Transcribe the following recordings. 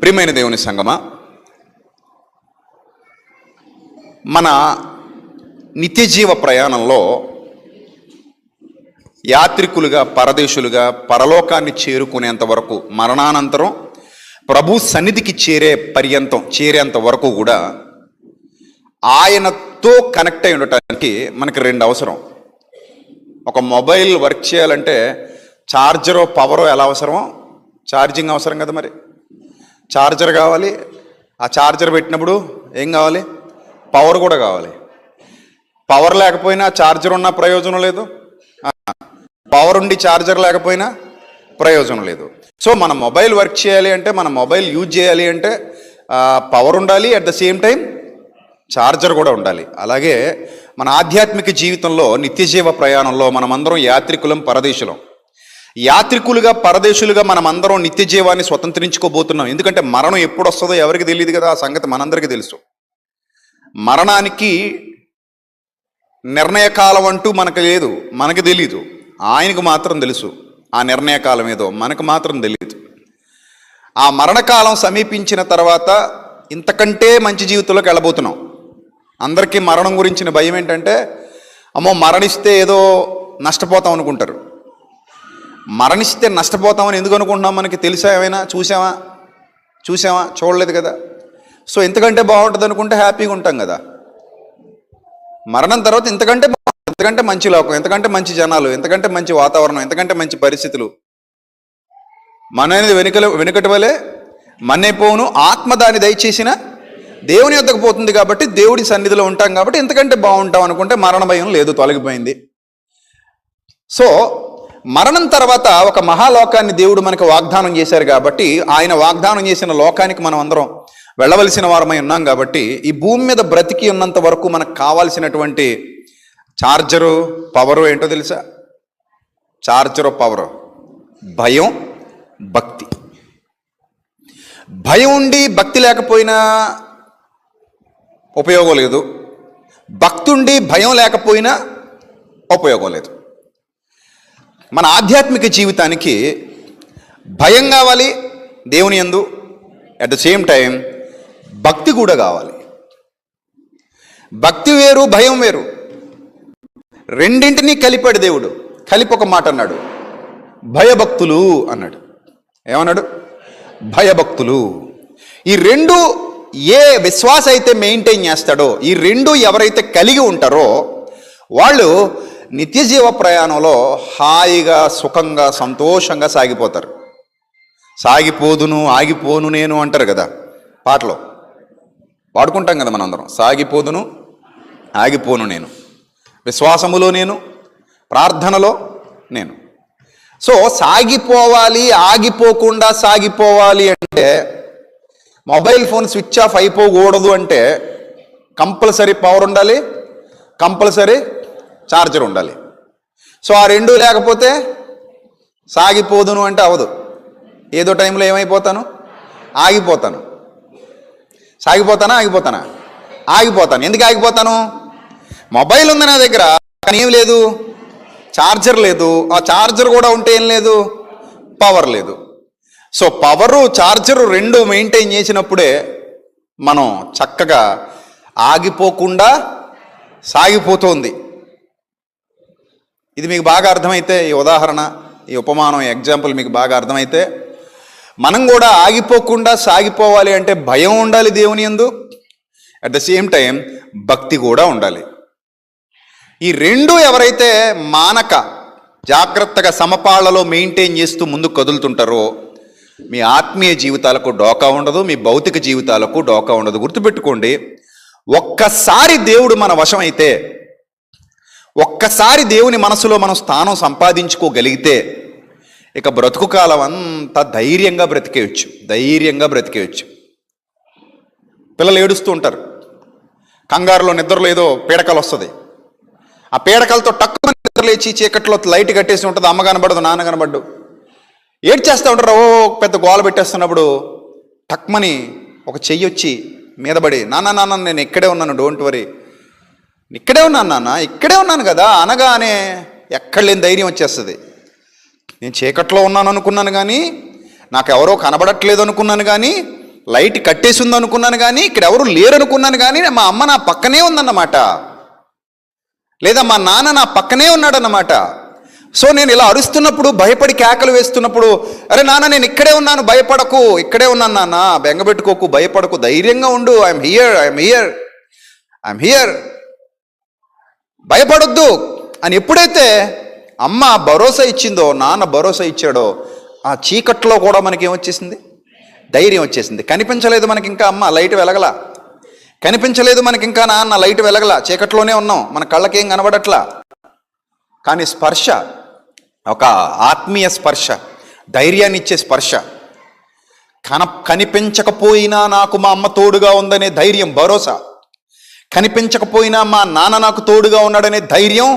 ప్రియమైన దేవుని సంగమా, మన నిత్యజీవ ప్రయాణంలో యాత్రికులుగా, పరదేశులుగా పరలోకాన్ని చేరుకునేంత వరకు, మరణానంతరం ప్రభు సన్నిధికి చేరేంత వరకు కూడా ఆయనతో కనెక్ట్ అయి ఉండటానికి మనకి రెండు అవసరం. ఒక మొబైల్ వర్క్ చేయాలంటే ఛార్జరో పవరో ఎలా అవసరమో ఛార్జింగ్ అవసరం కదా. మరి ఛార్జర్ కావాలి, ఆ ఛార్జర్ పెట్టినప్పుడు ఏం కావాలి? పవర్ కూడా కావాలి. పవర్ లేకపోయినా ఛార్జర్ ఉన్న ప్రయోజనం లేదు, పవర్ ఉండి ఛార్జర్ లేకపోయినా ప్రయోజనం లేదు. సో మన మొబైల్ వర్క్ చేయాలి అంటే, మన మొబైల్ యూజ్ చేయాలి అంటే పవర్ ఉండాలి, at the same time charger కూడా ఉండాలి. అలాగే మన ఆధ్యాత్మిక జీవితంలో, నిత్యజీవ ప్రయాణంలో మనమందరం యాత్రికులం, పరదేశులం. యాత్రికులుగా, పరదేశులుగా మనమందరం నిత్య జీవాన్ని స్వతంత్రించుకోబోతున్నాం. ఎందుకంటే మరణం ఎప్పుడు వస్తుందో ఎవరికి తెలియదు కదా. ఆ సంగతి మనందరికీ తెలుసు. మరణానికి నిర్ణయకాలం అంటూ మనకు లేదు, మనకు తెలీదు. ఆయనకు మాత్రం తెలుసు ఆ నిర్ణయకాలం ఏదో, మనకు మాత్రం తెలియదు. ఆ మరణకాలం సమీపించిన తర్వాత ఇంతకంటే మంచి జీవితంలోకి వెళ్ళబోతున్నాం. అందరికీ మరణం గురించిన భయం ఏంటంటే, అమ్మో మరణిస్తే ఏదో నష్టపోతాం అనుకుంటారు. మరణిస్తే నష్టపోతామని ఎందుకు అనుకుంటున్నాం? మనకి తెలుసా? ఏమైనా చూసామా? చూడలేదు కదా. సో ఎంతకంటే బాగుంటుంది అనుకుంటే హ్యాపీగా ఉంటాం కదా. మరణం తర్వాత ఎంతకంటే మంచి లోకం, ఎంతకంటే మంచి జనాలు, ఎంతకంటే మంచి వాతావరణం, ఎంతకంటే మంచి పరిస్థితులు. మననేది వెనుకటి వలె మన్నైపోవును, ఆత్మ దాన్ని దయచేసిన దేవుని యొద్దకు పోతుంది కాబట్టి, దేవుడి సన్నిధిలో ఉంటాం కాబట్టి ఎంతకంటే బాగుంటాం అనుకుంటే మరణ భయం లేదు, తొలగిపోయింది. సో మరణం తర్వాత ఒక మహాలోకాన్ని దేవుడు మనకు వాగ్దానం చేశారు కాబట్టి, ఆయన వాగ్దానం చేసిన లోకానికి మనం అందరం వెళ్ళవలసిన వారమై ఉన్నాం కాబట్టి, ఈ భూమి మీద బ్రతికి ఉన్నంత వరకు మనకు కావాల్సినటువంటి ఛార్జరు, పవరు ఏంటో తెలుసా? ఛార్జరు, పవరు భయం, భక్తి. భయం ఉండి భక్తి లేకపోయినా ఉపయోగం లేదు, భక్తి ఉండి భయం లేకపోయినా ఉపయోగం లేదు. మన ఆధ్యాత్మిక జీవితానికి భయం కావాలి దేవుని యందు, అట్ ద సేమ్ టైం భక్తి కూడా కావాలి. భక్తి వేరు, భయం వేరు. రెండింటినీ కలిపాడు దేవుడు. కలిపి ఒక మాట అన్నాడు, భయభక్తులు అన్నాడు. ఏమన్నాడు? భయభక్తులు. ఈ రెండు ఏ విశ్వాస అయితే మెయింటైన్ చేస్తాడో, ఈ రెండు ఎవరైతే కలిగి ఉంటారో వాళ్ళు నిత్యజీవ ప్రయాణంలో హాయిగా, సుఖంగా, సంతోషంగా సాగిపోతారు. సాగిపోదును, ఆగిపోను నేను అంటారు కదా, పాటలో పాడుకుంటాం కదా మనందరం. సాగిపోదును, ఆగిపోను నేను, విశ్వాసములో నేను, ప్రార్థనలో నేను. సో సాగిపోవాలి, ఆగిపోకుండా సాగిపోవాలి అంటే, మొబైల్ ఫోన్ స్విచ్ ఆఫ్ అయిపోకూడదు అంటే కంపల్సరీ పవర్ ఉండాలి, కంపల్సరీ ఛార్జర్ ఉండాలి. సో ఆ రెండు లేకపోతే సాగిపోదును అంటే అవదు. ఏదో టైంలో ఏమైపోతాను? ఆగిపోతాను. ఆగిపోతాను. ఎందుకు ఆగిపోతాను? మొబైల్ ఉంది నా దగ్గర, కానీ ఏం లేదు, ఛార్జర్ లేదు. ఆ ఛార్జర్ కూడా ఉంటే ఏం లేదు, పవర్ లేదు. సో పవరు, ఛార్జరు రెండు మెయింటైన్ చేసినప్పుడే మనం చక్కగా ఆగిపోకుండా సాగిపోతుంది. ఇది మీకు బాగా అర్థమైతే, ఈ ఉదాహరణ, ఈ ఉపమానం, ఎగ్జాంపుల్ మీకు బాగా అర్థమైతే, మనం కూడా ఆగిపోకుండా సాగిపోవాలి అంటే భయం ఉండాలి దేవుని యందు, అట్ ద సేమ్ టైం భక్తి కూడా ఉండాలి. ఈ రెండు ఎవరైతే మానక జాగ్రత్తగా సమపాళ్లలో మెయింటైన్ చేస్తూ ముందుకు కదులుతుంటారో, మీ ఆత్మీయ జీవితాలకు డోకా ఉండదు, మీ భౌతిక జీవితాలకు డోకా ఉండదు. గుర్తుపెట్టుకోండి, ఒక్కసారి దేవుడు మన వశం అయితే, ఒక్కసారి దేవుని మనసులో మనం స్థానం సంపాదించుకోగలిగితే, ఇక బ్రతుకు కాలం అంతా ధైర్యంగా బ్రతికేయచ్చు. పిల్లలు ఏడుస్తూ ఉంటారు, కంగారులో, నిద్రలో ఏదో పీడకలు వస్తుంది. ఆ పీడకలతో టక్కుమని నిద్ర లేచి చీకట్లో లైట్ కట్టేసి ఉంటుంది, అమ్మ కనబడదు, నాన్న కనబడ్డు, ఏడ్చేస్తూ ఉంటారు. పెద్ద గోల పెట్టేస్తున్నప్పుడు టక్మని ఒక చెయ్యి వచ్చి మీదపడి, నాన్న నేను ఇక్కడే ఉన్నాను, డోంట్ వరీ, ఇక్కడే ఉన్నాను నాన్న, ఇక్కడే ఉన్నాను కదా అనగానే ఎక్కడ లేని ధైర్యం వచ్చేస్తుంది. నేను చీకట్లో ఉన్నాను అనుకున్నాను కానీ, నాకు ఎవరో కనబడట్లేదు అనుకున్నాను కానీ, లైట్ కట్టేసి ఉంది అనుకున్నాను కానీ ఇక్కడ ఎవరు లేరు అనుకున్నాను కానీ మా అమ్మ నా పక్కనే ఉందన్నమాట, లేదా మా నాన్న నా పక్కనే ఉన్నాడన్నమాట. సో నేను ఇలా అరుస్తున్నప్పుడు, భయపడి కేకలు వేస్తున్నప్పుడు, అరే నాన్న నేను ఇక్కడే ఉన్నాను, భయపడకు, ఇక్కడే ఉన్నాను నాన్న, బెంగపెట్టుకోకు, భయపడకు, ధైర్యంగా ఉండు, ఐఎమ్ హియర్, భయపడొద్దు అని ఎప్పుడైతే అమ్మ భరోసా ఇచ్చిందో, నాన్న భరోసా ఇచ్చాడో, ఆ చీకట్లో కూడా మనకి ఏమొచ్చేసింది? ధైర్యం వచ్చేసింది. కనిపించలేదు మనకి ఇంకా అమ్మ, లైట్ వెలగలా, కనిపించలేదు మనకి ఇంకా నాన్న, లైట్ వెలగలా, చీకట్లోనే ఉన్నాం, మన కళ్ళకేం కనబడట్లా. కానీ స్పర్శ, ఒక ఆత్మీయ స్పర్శ, ధైర్యాన్ని ఇచ్చే స్పర్శ, కనిపించకపోయినా నాకు మా అమ్మ తోడుగా ఉందనే ధైర్యం, భరోసా, కనిపించకపోయినా మా నాన్న నాకు తోడుగా ఉన్నాడనే ధైర్యం,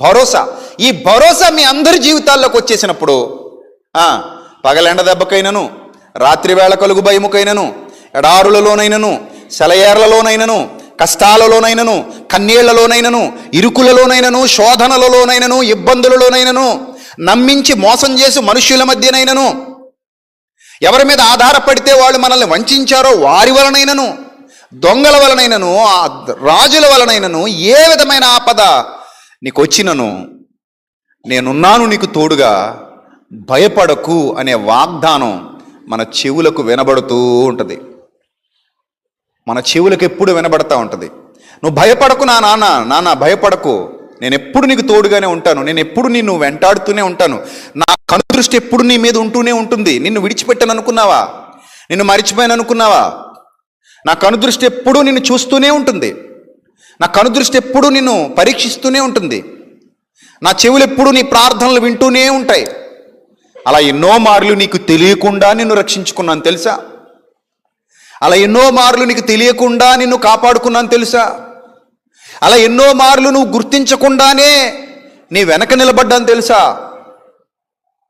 భరోసా. ఈ భరోసా మీ అందరి జీవితాల్లోకి వచ్చేసినప్పుడు పగలెండ దెబ్బకైనను, రాత్రి వేళ కలుగు భయముకైనను, ఎడారులలోనైనను, సెలయేర్లలోనైనను, కష్టాలలోనైనను, కన్నీళ్లలోనైనను, ఇరుకులలోనైనను, శోధనలలోనైనను, ఇబ్బందులలోనైనను, నమ్మించి మోసం చేసి మనుష్యుల మధ్యనైనను, ఎవరి మీద ఆధారపడితే వాళ్ళు మనల్ని వంచారో వారి వలనైనను, దొంగల వలనైనను, రాజుల వలనైనను, ఏ విధమైన ఆపద నీకు వచ్చినను నేనున్నాను నీకు తోడుగా, భయపడకు అనే వాగ్దానం మన చెవులకు వినబడుతూ ఉంటుంది. మన చెవులకు ఎప్పుడు వినబడతా ఉంటుంది. నువ్వు భయపడకు నాన్న భయపడకు, నేను ఎప్పుడు నీకు తోడుగానే ఉంటాను, నేను ఎప్పుడు నిన్ను వెంటాడుతూనే ఉంటాను, నా కనుదృష్టి ఎప్పుడు నీ మీద ఉంటూనే ఉంటుంది. నిన్ను విడిచిపెట్టాను అనుకున్నావా? నిన్ను మరిచిపోయాను అనుకున్నావా? నా కనుదృష్టి ఎప్పుడూ నిన్ను చూస్తూనే ఉంటుంది, నా కనుదృష్టి ఎప్పుడూ నిన్ను పరీక్షిస్తూనే ఉంటుంది, నా చెవులు ఎప్పుడూ నీ ప్రార్థనలు వింటూనే ఉంటాయి. అలా ఎన్నో మార్లు నీకు తెలియకుండా నిన్ను రక్షించుకున్నాను తెలుసా? అలా ఎన్నో మార్లు నీకు తెలియకుండా నిన్ను కాపాడుకున్నాను తెలుసా? అలా ఎన్నో మార్లు నువ్వు గుర్తించకుండానే నీ వెనక నిలబడ్డాను తెలుసా?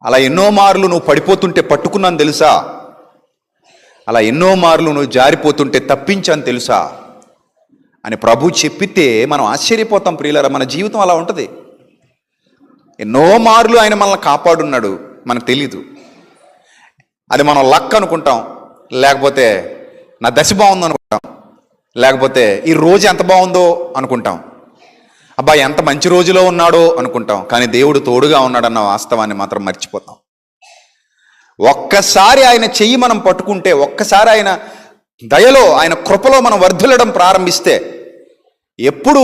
అలా ఎన్నో మార్లు నువ్వు పడిపోతుంటే పట్టుకున్నాను తెలుసా? అలా ఎన్నో మార్లు నువ్వు జారిపోతుంటే తప్పించాను తెలుసా అని ప్రభు చెప్పితే మనం ఆశ్చర్యపోతాం ప్రియులారా. మన జీవితం అలా ఉంటుంది. ఎన్నో మార్లు ఆయన మనల్ని కాపాడున్నాడు, మనకు తెలీదు. అది మనం లక్ అనుకుంటాం, లేకపోతే నా దశ బాగుంది అనుకుంటాం, లేకపోతే ఈ రోజు ఎంత బాగుందో అనుకుంటాం, అబ్బా ఎంత మంచి రోజులో ఉన్నాడో అనుకుంటాం. కానీ దేవుడు తోడుగా ఉన్నాడన్న వాస్తవాన్ని మాత్రం మర్చిపోతాం. ఒక్కసారి ఆయన చెయ్యి మనం పట్టుకుంటే, ఒక్కసారి ఆయన దయలో, ఆయన కృపలో మనం వర్ధిల్లడం ప్రారంభిస్తే, ఎప్పుడు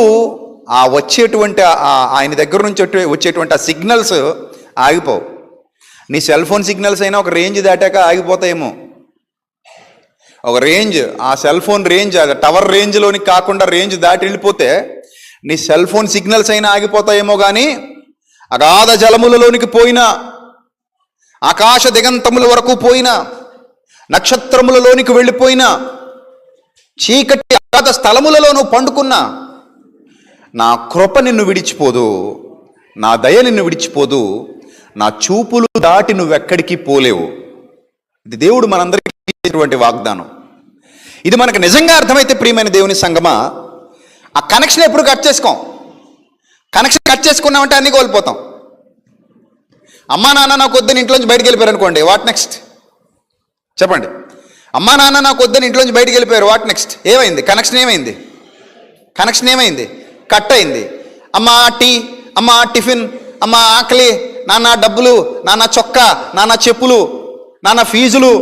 ఆ వచ్చేటువంటి ఆయన దగ్గర నుంచి వచ్చేటువంటి ఆ సిగ్నల్స్ ఆగిపోవు. నీ సెల్ ఫోన్ సిగ్నల్స్ అయినా ఒక రేంజ్ దాటాక ఆగిపోతాయేమో. ఒక రేంజ్, ఆ సెల్ ఫోన్ రేంజ్, టవర్ రేంజ్లోని కాకుండా రేంజ్ దాటి వెళ్ళిపోతే నీ సెల్ ఫోన్ సిగ్నల్స్ అయినా ఆగిపోతాయేమో. కానీ అగాధ జలములలోనికి పోయినా, ఆకాశ దిగంతముల వరకు పోయినా, నక్షత్రములలోనికి వెళ్ళిపోయినా, చీకటి అగాధ స్థలములలో నువ్వు పండుకున్నా, నా కృప నిన్ను విడిచిపోదు, నా దయ నిన్ను విడిచిపోదు, నా చూపులు దాటి నువ్వెక్కడికి పోలేవు. ఇది దేవుడు మనందరికీ ఇచ్చినటువంటి వాగ్దానం. ఇది మనకు నిజంగా అర్థమైతే ప్రియమైన దేవుని సంగమా, ఆ కనెక్షన్ ఎప్పుడు కట్ చేసుకోం. కనెక్షన్ కట్ చేసుకున్నామంటే అన్నీ కోల్పోతాం. అమ్మా నాన్న నాకు వద్దని ఇంట్లోంచి బయటకు వెళ్ళిపోయారు అనుకోండి, వాట్ నెక్స్ట్ చెప్పండి. అమ్మా నాన్న నాకు వద్దని ఇంట్లోంచి బయటకు వెళ్ళిపోయారు, వాట్ నెక్స్ట్? ఏమైంది? కనెక్షన్ ఏమైంది? కట్ అయింది. అమ్మ టీ, అమ్మ టిఫిన్, అమ్మ ఆకలి, నాన్న డబ్బులు, నాన్న చొక్కా, నాన్న చెప్పులు, నాన్న ఫీజులు,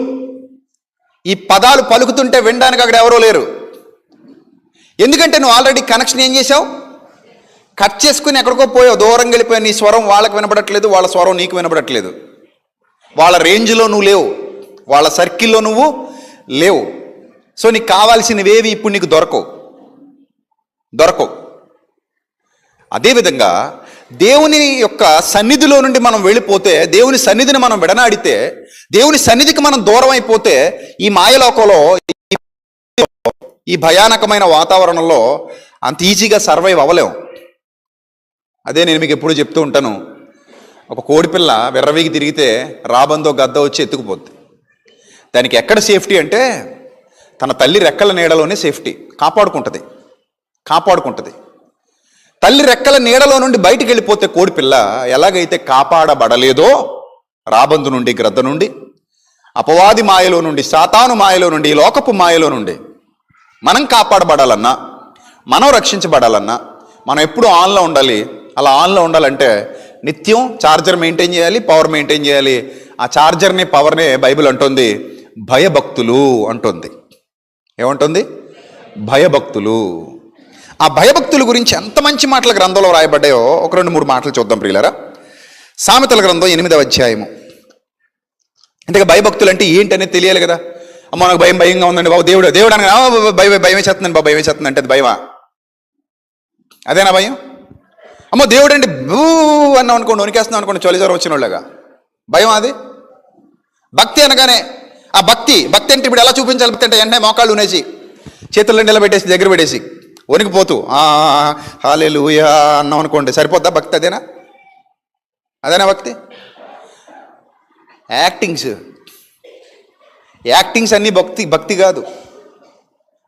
ఈ పదాలు పలుకుతుంటే వినడానికి అక్కడ ఎవరో లేరు. ఎందుకంటే నువ్వు ఆల్రెడీ కనెక్షన్ ఏం చేసావు? కట్ చేసుకుని ఎక్కడికో పోయావు, దూరంగా వెళ్ళిపోయావు. నీ స్వరం వాళ్ళకి వినబడట్లేదు, వాళ్ళ స్వరం నీకు వినబడట్లేదు. వాళ్ళ రేంజ్లో నువ్వు లేవు, వాళ్ళ సర్కిల్లో నువ్వు లేవు. సో నీకు కావాల్సినవేవి ఇప్పుడు నీకు దొరకవు. అదేవిధంగా దేవుని యొక్క సన్నిధిలో నుండి మనం వెళ్ళిపోతే, దేవుని సన్నిధిని మనం విడనాడితే, దేవుని సన్నిధికి మనం దూరం అయిపోతే, ఈ మాయలోకంలో, ఈ భయానకమైన వాతావరణంలో అంత ఈజీగా సర్వైవ్ అవ్వలేం. అదే నేను మీకు ఎప్పుడు చెప్తూ ఉంటాను, ఒక కోడిపిల్ల విర్రవీగి తిరిగితే రాబందో గద్ద వచ్చి ఎత్తుకుపోద్ది. దానికి ఎక్కడ సేఫ్టీ అంటే తన తల్లి రెక్కల నీడలోనే సేఫ్టీ. కాపాడుకుంటుంది. తల్లి రెక్కల నీడలో నుండి బయటికి వెళ్ళిపోతే కోడిపిల్ల ఎలాగైతే కాపాడబడలేదో రాబందు నుండి, గ్రద్ద నుండి, అపవాది మాయలో నుండి, సాతాను మాయలో నుండి, ఈ లోకపు మాయలో నుండి మనం కాపాడబడాలన్నా, మనం రక్షించబడాలన్నా మనం ఎప్పుడు ఆన్లో ఉండాలి. అలా ఆన్లో ఉండాలంటే నిత్యం ఛార్జర్ మెయింటైన్ చేయాలి, పవర్ మెయింటైన్ చేయాలి. ఆ ఛార్జర్ని, పవర్ని బైబిల్ అంటుంది భయభక్తులు అంటుంది. ఏమంటుంది? భయభక్తులు. ఆ భయభక్తుల గురించి ఎంత మంచి మాటల గ్రంథంలో రాయబడ్డాయో ఒక 2-3 మాటలు చూద్దాం ప్రియులారా. సామెతల గ్రంథం 8వ అధ్యాయము. అంటే భయభక్తులు అంటే ఏంటనేది తెలియాలి కదా. అమ్మ నాకు భయంగా ఉందండి బాబు, దేవుడు అనగా భయం వేసేస్తుందండి బాబు, భయం వేసేస్తుంది అంటే అది భయమా? అదేనా భయం? అమ్మో దేవుడు అండి బూ అన్నాం అనుకోండి, వణికేస్తున్నాం అనుకోండి, చలి జ్వరం వచ్చిన వాళ్ళగా, భయం అది? భక్తి అనగానే ఆ భక్తి అంటే ఇప్పుడు ఎలా చూపించాలి? భక్తి అంటే వెంటనే మోకాళ్ళు ఉనేసి చేతుల్లో నిలబెట్టేసి దగ్గర పెట్టేసి వణికిపోతూ హల్లెలూయా అన్నాం అనుకోండి, సరిపోద్దా భక్తి? అదేనా భక్తి? యాక్టింగ్స్ అన్నీ భక్తి కాదు.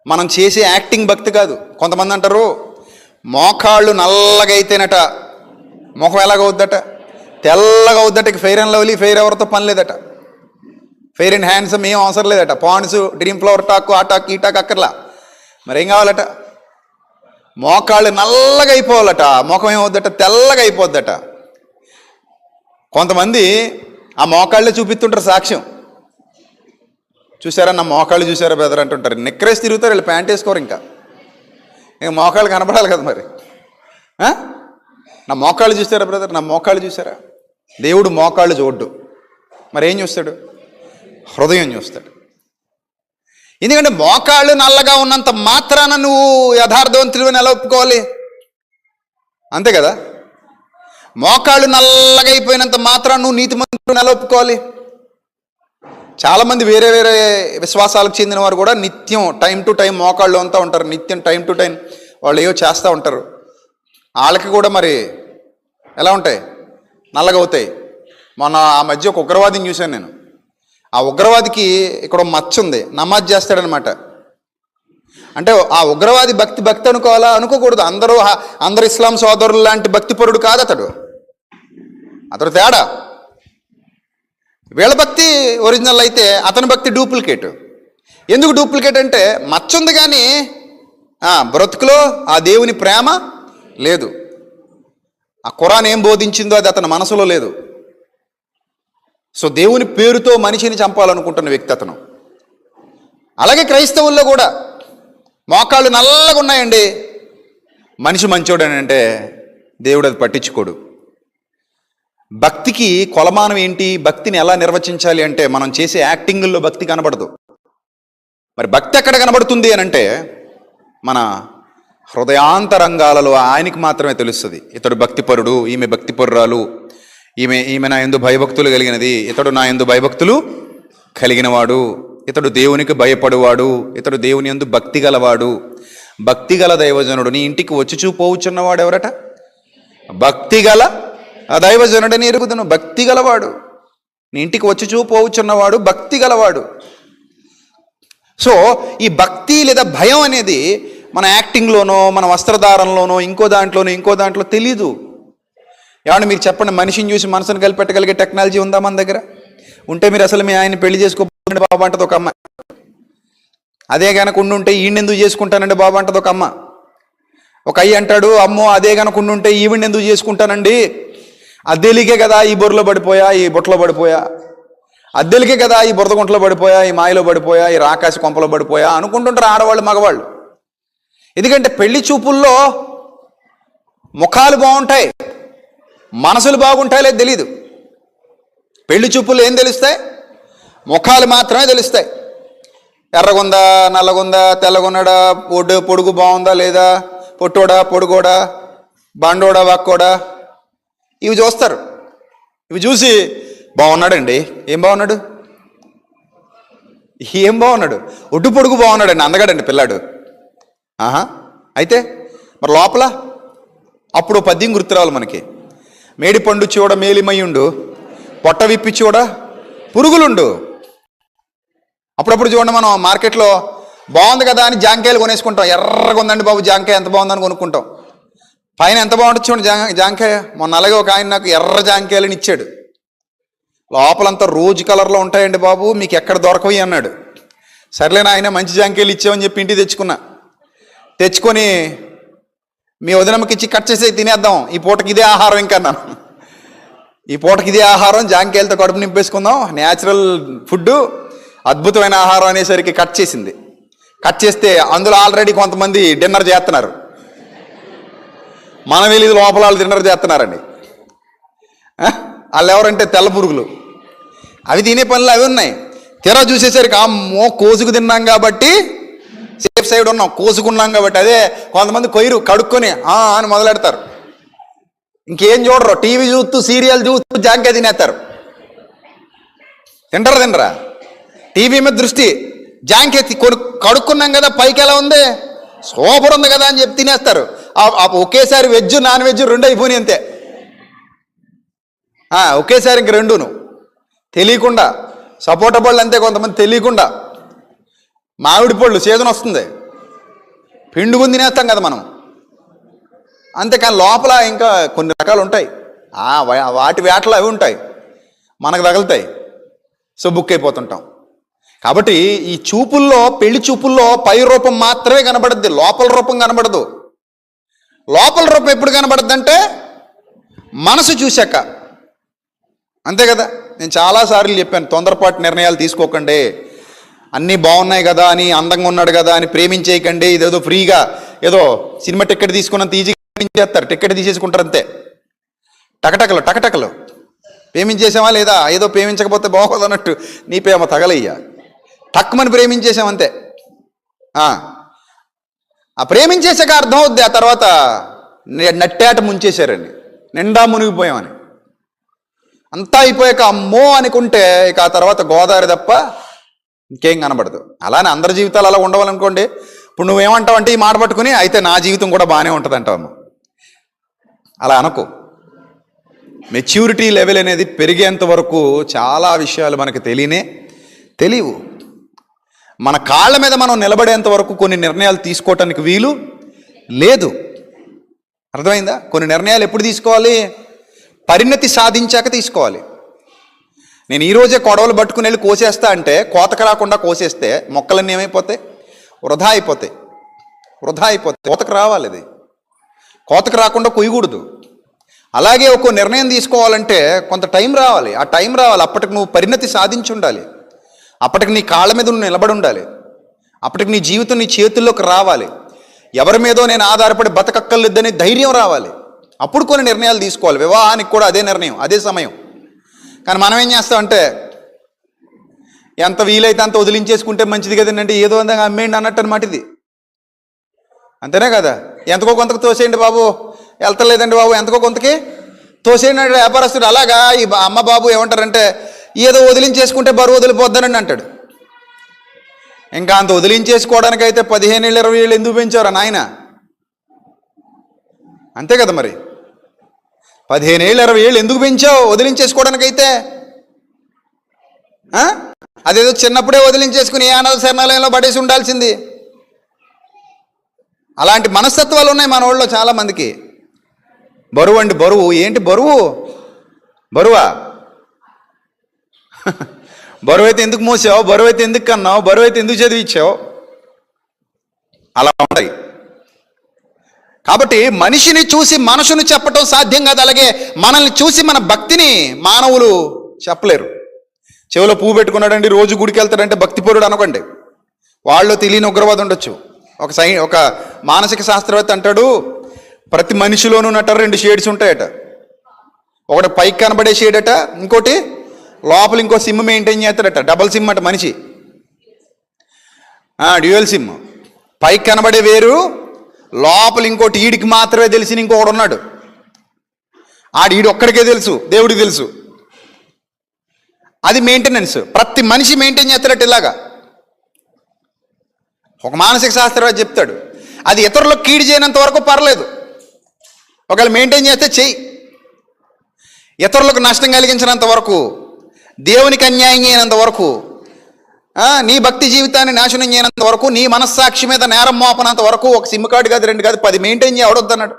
మనం చేసే యాక్టింగ్ భక్తి కాదు. కొంతమంది అంటారు మోకాళ్ళు నల్లగా అయితేనట ముఖం ఎలాగవుద్దట, తెల్లగా అవుద్దట, ఫెయిర్ అండ్ లవ్లీ, ఫెయిర్ ఎవరితో పని లేదట, ఫెయిర్ అండ్ హ్యాండ్సమ్ ఏం అవసరం లేదట, పాండ్స్, డ్రీమ్ ఫ్లవర్ టాక్, ఆ టాక్ ఈ టాక్ అక్కర్లా. మరి ఏం కావాలట? మోకాళ్ళు నల్లగా అయిపోవాలట, ముఖం ఏమవుద్దట, తెల్లగా అయిపోద్దట. కొంతమంది ఆ మోకాళ్ళే చూపిస్తుంటారు సాక్ష్యం. చూసారా నా మోకాళ్ళు చూసారా బ్రదర్ అంటుంటారు, నిక్కరేసి తిరుగుతారు, వీళ్ళు ప్యాంట్ వేసుకోరు. ఇంకా మోకాళ్ళు కనపడాలి కదా మరి. నా మోకాళ్ళు చూసారా బ్రదర్, నా మోకాళ్ళు చూసారా? దేవుడు మోకాళ్ళు చూడ్డు, మరి ఏం చూస్తాడు? హృదయం చూస్తాడు. ఎందుకంటే మోకాళ్ళు నల్లగా ఉన్నంత మాత్రాన నువ్వు యథార్థవంతుడిని ఎలా ఒప్పుకోవాలి? అంతే కదా. మోకాళ్ళు నల్లగా అయిపోయినంత మాత్రాన నువ్వు నీతిమంతుడిని ఎలా ఒప్పుకోవాలి? చాలామంది వేరే వేరే విశ్వాసాలకు చెందిన వారు కూడా నిత్యం టైం టు టైం మోకాళ్ళు అంతా ఉంటారు, నిత్యం టైం టు టైం వాళ్ళు ఏవో చేస్తూ ఉంటారు. వాళ్ళకి కూడా మరి ఎలా ఉంటాయి? నల్లగా అవుతాయి. మొన్న ఆ మధ్య ఒక ఉగ్రవాదిని చూశాను నేను. ఆ ఉగ్రవాదికి ఇక్కడ మచ్చ ఉంది, నమాజ్ చేస్తాడనమాట. అంటే ఆ ఉగ్రవాది భక్తి అనుకోవాలా? అనుకోకూడదు. అందరూ ఇస్లాం సోదరులు లాంటి భక్తిపరుడు కాదు అతడు తేడా. వీళ్ళ భక్తి ఒరిజినల్ అయితే అతని భక్తి డూప్లికేట్. ఎందుకు డూప్లికేట్ అంటే మచ్చ ఉంది కానీ బ్రతుకులో ఆ దేవుని ప్రేమ లేదు. ఆ ఖురాన్ ఏం బోధించిందో అది అతని మనసులో లేదు. సో దేవుని పేరుతో మనిషిని చంపాలనుకుంటున్న వ్యక్తి అతను. అలాగే క్రైస్తవుల్లో కూడా మోకాళ్ళు నల్లగా ఉన్నాయండి, మనిషి మంచోడని అంటే దేవుడు అది పట్టించుకోడు. భక్తికి కొలమానం ఏంటి? భక్తిని ఎలా నిర్వచించాలి అంటే మనం చేసే యాక్టింగుల్లో భక్తి కనబడదు. మరి భక్తి ఎక్కడ కనబడుతుంది అని అంటే మన హృదయాంతరంగాలలో ఆయనకి మాత్రమే తెలుస్తుంది. ఇతడు భక్తిపరుడు, ఈమె భక్తిపరురాలు, ఈమె నా యందు భయభక్తులు కలిగినది, ఇతడు నా యందు భయభక్తులు కలిగినవాడు, ఇతడు దేవునికి భయపడువాడు, ఇతడు దేవుని యందు భక్తి గలవాడు, భక్తి గల దైవజనుడు. నీ ఇంటికి వచ్చి చూపోవచ్చున్నవాడు ఎవరట? భక్తి గల ఆ దైవజనుడని ఎరుగుదును. భక్తి గలవాడు, నీ ఇంటికి వచ్చి చూపోవచ్చున్నవాడు భక్తి గలవాడు. సో ఈ భక్తి లేదా భయం అనేది మన యాక్టింగ్లోనో, మన వస్త్రధారణలోనో, ఇంకో దాంట్లో తెలీదు. ఏమన్నా మీరు చెప్పండి, మనిషిని చూసి మనసును కలిపెట్టగలిగే టెక్నాలజీ ఉందా మన దగ్గర? ఉంటే మీరు అసలు మీ ఆయన పెళ్లి చేసుకోండి బాబు అంటది ఒక అమ్మ. అదే కనుక ఉండుంటే ఈయన ఎందుకు చేసుకుంటానండి బాబు అంటది ఒక అమ్మ. ఒక అయ్యి అంటాడు, అమ్మో అదే కనుక ఉండుంటే ఈవిని ఎందుకు చేసుకుంటానండి, అద్దెలికే కదా ఈ బొర్రలో పడిపోయా, ఈ బొట్టలో పడిపోయా, అద్దెలికే కదా ఈ బురద గుంటలో పడిపోయా, ఈ మాయలో పడిపోయా, ఈ రాకాసి కొంపలో పడిపోయా అనుకుంటుంటారు ఆడవాళ్ళు మగవాళ్ళు. ఎందుకంటే పెళ్లి చూపుల్లో ముఖాలు బాగుంటాయి, మనసులు బాగుంటాయి లేదు తెలీదు. పెళ్లి చూపుల్లో ఏం తెలుస్తాయి? ముఖాలు మాత్రమే తెలుస్తాయి. ఎర్రగుందా, నల్లగుందా, తెల్లగొన్నాడా, పొడుగు బాగుందా లేదా, పొట్టోడా, పొడుగోడా, బండోడా, వక్కోడా, ఇవి చూస్తారు. ఇవి చూసి బాగున్నాడండి, ఏం బాగున్నాడు, ఒడ్డు పొడుగు బాగున్నాడండి, అందగాడండి పిల్లాడు. అయితే మరి లోపల అప్పుడు పద్యం గుర్తు రావాలి మనకి. మేడి పండు చూడ మేలిమయ్యుండు, పొట్ట విప్పి చూడ పురుగులుండు. అప్పుడప్పుడు చూడండి, మనం మార్కెట్లో బాగుంది కదా అని జాంకాయలు కొనేసుకుంటాం. ఎర్రగా ఉందండి బాబు జాంకాయ, ఎంత బాగుందని కొనుక్కుంటాం. పైన ఎంత బాగుంటుంది చూడండి జాంకాయ. మొన్న అలాగే ఒక ఆయన నాకు ఎర్ర జాంకాయలని ఇచ్చాడు. లోపలంతా రోజ్ కలర్లో ఉంటాయండి బాబు, మీకు ఎక్కడ దొరకవి అన్నాడు. సర్లే నాయన మంచి జాంకాయలు ఇచ్చామని చెప్పి ఇంటికి తెచ్చుకొని మీ వదినమ్మకి ఇచ్చి కట్ చేసి తినేద్దాం, ఈ పూటకి ఇదే ఆహారం ఇంకా అన్నాను. ఈ పూటకి ఇదే ఆహారం, జాంకాయలతో కడుపు నింపేసుకుందాం, న్యాచురల్ ఫుడ్, అద్భుతమైన ఆహారం అనేసరికి కట్ చేసింది. కట్ చేస్తే అందులో ఆల్రెడీ కొంతమంది డిన్నర్ చేస్తున్నారు. మనం వెళ్ళి లోపల వాళ్ళు డిన్నర్ చేస్తున్నారండి. వాళ్ళు ఎవరంటే తెల్ల పురుగులు. అవి తినే పనులు అవి ఉన్నాయి. తెర చూసేసరికి అమ్మో కోసుకు తిన్నాం కాబట్టి సేఫ్ సైడ్ ఉన్నాం, కోసుకున్నాం కాబట్టి. అదే కొంతమంది కొయ్యరు, కడుక్కొని అని మొదలెడతారు. ఇంకేం చూడరు, టీవీ చూస్తూ సీరియల్ చూస్తూ జాంకాయ తినేస్తారు. తినరా టీవీ మీద దృష్టి, జాంకాయ కడుక్కున్నాం కదా, పైకి ఎలా ఉంది, సూపర్ ఉంది కదా అని చెప్పి తినేస్తారు. ఒకేసారి వెజ్ నాన్ వెజ్ రెండు అయిపోయినాయి అంతే. ఒకేసారి ఇంక రెండును తెలియకుండా. సపోటా పళ్ళు అంతే, కొంతమంది తెలియకుండా. మామిడి పళ్ళు సీజన్ వస్తుంది, పిండుకుని తినేస్తాం కదా మనం. అంతేకాని లోపల ఇంకా కొన్ని రకాలు ఉంటాయి, వాటి వేటలు అవి ఉంటాయి, మనకు తగులుతాయి, సో బుక్ అయిపోతుంటాం. కాబట్టి ఈ చూపుల్లో, పెళ్లి చూపుల్లో పై రూపం మాత్రమే కనబడుద్ది, లోపల రూపం కనబడదు. లోపల రూపం ఎప్పుడు కనబడుద్ది అంటే మనసు చూశాక. అంతే కదా, నేను చాలాసార్లు చెప్పాను, తొందరపాటు నిర్ణయాలు తీసుకోకండి. అన్నీ బాగున్నాయి కదా అని, అందంగా ఉన్నాడు కదా అని ప్రేమించేయకండి. ఇదేదో ఫ్రీగా ఏదో సినిమా టికెట్ తీసుకున్నంత ఈజీగా చేస్తారు, టికెట్ తీసేసుకుంటారు అంతే. టకటకలు ప్రేమించేసామా లేదా, ఏదో ప్రేమించకపోతే బాగోదు అన్నట్టు నీ ప్రేమ తగలయ్యా, తక్కువని ప్రేమించేసామంతే. ఆ ప్రేమించేసాక అర్థం అవుద్ది, ఆ తర్వాత నట్టేట ముంచేశారండి, నిండా మునిగిపోయామని. అంతా అయిపోయాక అమ్మో అనుకుంటే ఇక ఆ తర్వాత గోదావరి తప్ప ఇంకేం కనబడదు. అలానే అందరి జీవితాలు అలా ఉండవాలనుకోండి. ఇప్పుడు నువ్వేమంటావు అంటే, ఈ మాట పట్టుకుని అయితే నా జీవితం కూడా బాగానే ఉంటుంది అంటావు. అలా అనుకో. మెచ్యూరిటీ లెవెల్ అనేది పెరిగేంత వరకు చాలా విషయాలు మనకు తెలియవు. మన కాళ్ళ మీద మనం నిలబడేంత వరకు కొన్ని నిర్ణయాలు తీసుకోవటానికి వీలు లేదు. అర్థమైందా? కొన్ని నిర్ణయాలు ఎప్పుడు తీసుకోవాలి? పరిణతి సాధించాక తీసుకోవాలి. నేను ఈరోజే కొడవలు పట్టుకుని వెళ్ళి కోసేస్తా అంటే, కోతకు రాకుండా కోసేస్తే మొక్కలన్నీ ఏమైపోతాయి? వృధా అయిపోతాయి. కోతకు రావాలి, అది కోతకు రాకుండా కొయ్యకూడదు. అలాగే ఒక నిర్ణయం తీసుకోవాలంటే కొంత టైం రావాలి. ఆ టైం రావాలి, అప్పటికి నువ్వు పరిణతి సాధించి ఉండాలి, అప్పటికి నీ కాళ్ళ మీద నువ్వు నిలబడి ఉండాలి, అప్పటికి నీ జీవితం నీ చేతుల్లోకి రావాలి. ఎవరి మీదో నేను ఆధారపడి బతకక్కర్లేదని ధైర్యం రావాలి. అప్పుడు కొన్ని నిర్ణయాలు తీసుకోవాలి. వివాహానికి కూడా అదే నిర్ణయం, అదే సమయం. కానీ మనం ఏం చేస్తామంటే, ఎంత వీలైతే అంత వదిలించేసుకుంటే మంచిది కదండి, ఏదో అందంగా అమ్మేయండి అన్నట్టు అనమాట ఇది. అంతేనే కదా? ఎంతకో కొంతకు తోసేయండి బాబు, వెళ్తలేదండి బాబు, ఎంతకో కొంతకి తోసేయండి అంటే వ్యాపారస్తుడు. అలాగా ఈ అమ్మ బాబు ఏమంటారంటే, ఏదో వదిలించేసుకుంటే బరువు వదిలిపోద్దానండి అంటాడు. ఇంకా అంత వదిలించేసుకోవడానికైతే 15 ఏళ్ళు 20 ఏళ్ళు ఎందుకు పెంచారా నాయన? అంతే కదా మరి. 15 ఏళ్ళు 20 ఏళ్ళు ఎందుకు పెంచావు వదిలించేసుకోవడానికైతే? అదేదో చిన్నప్పుడే వదిలించేసుకుని ఏ అనాథ శరణాలయంలో పడేసి ఉండాల్సింది. అలాంటి మనస్తత్వాలు ఉన్నాయి మన ఊళ్ళో చాలామందికి. బరువు అండి, బరువు ఏంటి? బరువా? బరువు అయితే ఎందుకు మోసావు, బరువు అయితే ఎందుకు కన్నావు, బరువు అయితే ఎందుకు చదివించావు? అలా ఉంటాయి. కాబట్టి మనిషిని చూసి మనసును చెప్పటం సాధ్యం కాదు. అలాగే మనల్ని చూసి మన భక్తిని మానవులు చెప్పలేరు. చెవిలో పువ్వు పెట్టుకున్నాడండి, రోజు గుడికి వెళ్తాడంటే భక్తిపరుడు అనకండి. వాళ్ళు తెలియని ఉగ్రవాదం ఉండొచ్చు. ఒక మానసిక శాస్త్రవేత్త అంటాడు, ప్రతి మనిషిలోనూ 2 షేడ్స్ ఉంటాయట. ఒకటి పైకి కనబడే షేడ్ అట, ఇంకోటి లోపల ఇంకో సిమ్ మెయింటైన్ చేస్తాడట. డబల్ సిమ్ అట మనిషి, డ్యూయల్ సిమ్. పైకి కనబడే వేరు, లోపల ఇంకోటి ఈడికి మాత్రమే తెలిసిన ఇంకొకడు ఉన్నాడు. ఈడు ఒక్కడికే తెలుసు, దేవుడికి తెలుసు. అది మెయింటెనెన్స్. ప్రతి మనిషి మెయింటైన్ చేస్తాడట ఇలాగా. ఒక మానసిక శాస్త్రవేత్త చెప్తాడు, అది ఇతరులకు కీడు చేయనంత వరకు పర్లేదు, ఒకవేళ మెయింటైన్ చేస్తే చెయ్యి. ఇతరులకు నష్టం కలిగించినంత వరకు, దేవునికి అన్యాయం చేయనంత వరకు, నీ భక్తి జీవితాన్ని నాశనం చేయనంత వరకు, నీ మనస్సాక్షి మీద నేరం మోపనంత వరకు ఒక సిమ్ కార్డు కాదు, 2 కాదు, 10 మెయింటైన్ చేయవద్దన్నాడు.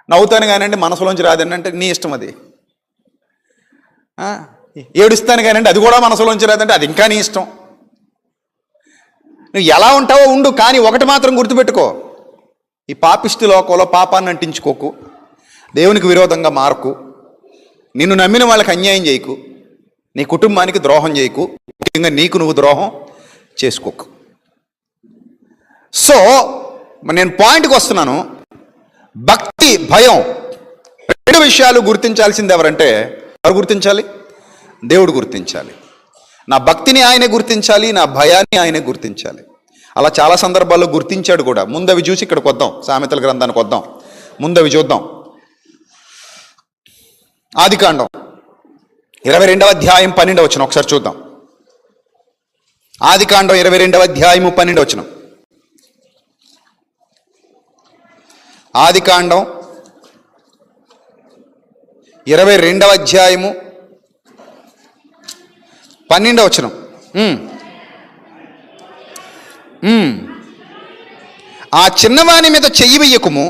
నవ్వుతాను కానండి, మనసులోంచి రాదండి అంటే నీ ఇష్టం అది. ఏడుస్తాను కానండి, అది కూడా మనసులోంచి రాదంటే అది ఇంకా నీ ఇష్టం. నువ్వు ఎలా ఉంటావో ఉండు, కానీ ఒకటి మాత్రం గుర్తుపెట్టుకో, ఈ పాపిష్టి లోకంలో పాపాన్ని అంటించుకోకు, దేవునికి విరోధంగా మారకు, నిన్ను నమ్మిన వాళ్ళకి అన్యాయం చేయకు, నీ కుటుంబానికి ద్రోహం చేయకు, ముఖ్యంగా నీకు నువ్వు ద్రోహం చేసుకోకు. సో నేను పాయింట్కి వస్తున్నాను. భక్తి, భయం, రెండు విషయాలు గుర్తించాల్సింది ఎవరంటే ఎవరు గుర్తించాలి? దేవుడు గుర్తించాలి. నా భక్తిని ఆయనే గుర్తించాలి, నా భయాన్ని ఆయనే గుర్తించాలి. అలా చాలా సందర్భాల్లో గుర్తించాడు కూడా. ముందవి చూసి ఇక్కడికి వద్దాం, సామెతల గ్రంథానికి వద్దాం. ముందవి చూద్దాం. ఆదికాండం 22వ అధ్యాయం 12వ వచనం ఒకసారి చూద్దాం. ఆదికాండం 22వ అధ్యాయం 12వ వచనం. ఆదికాండం 22వ అధ్యాయము 12వ వచనం. ఆ చిన్నవాని మీద చెయ్యి వెయ్యకుము,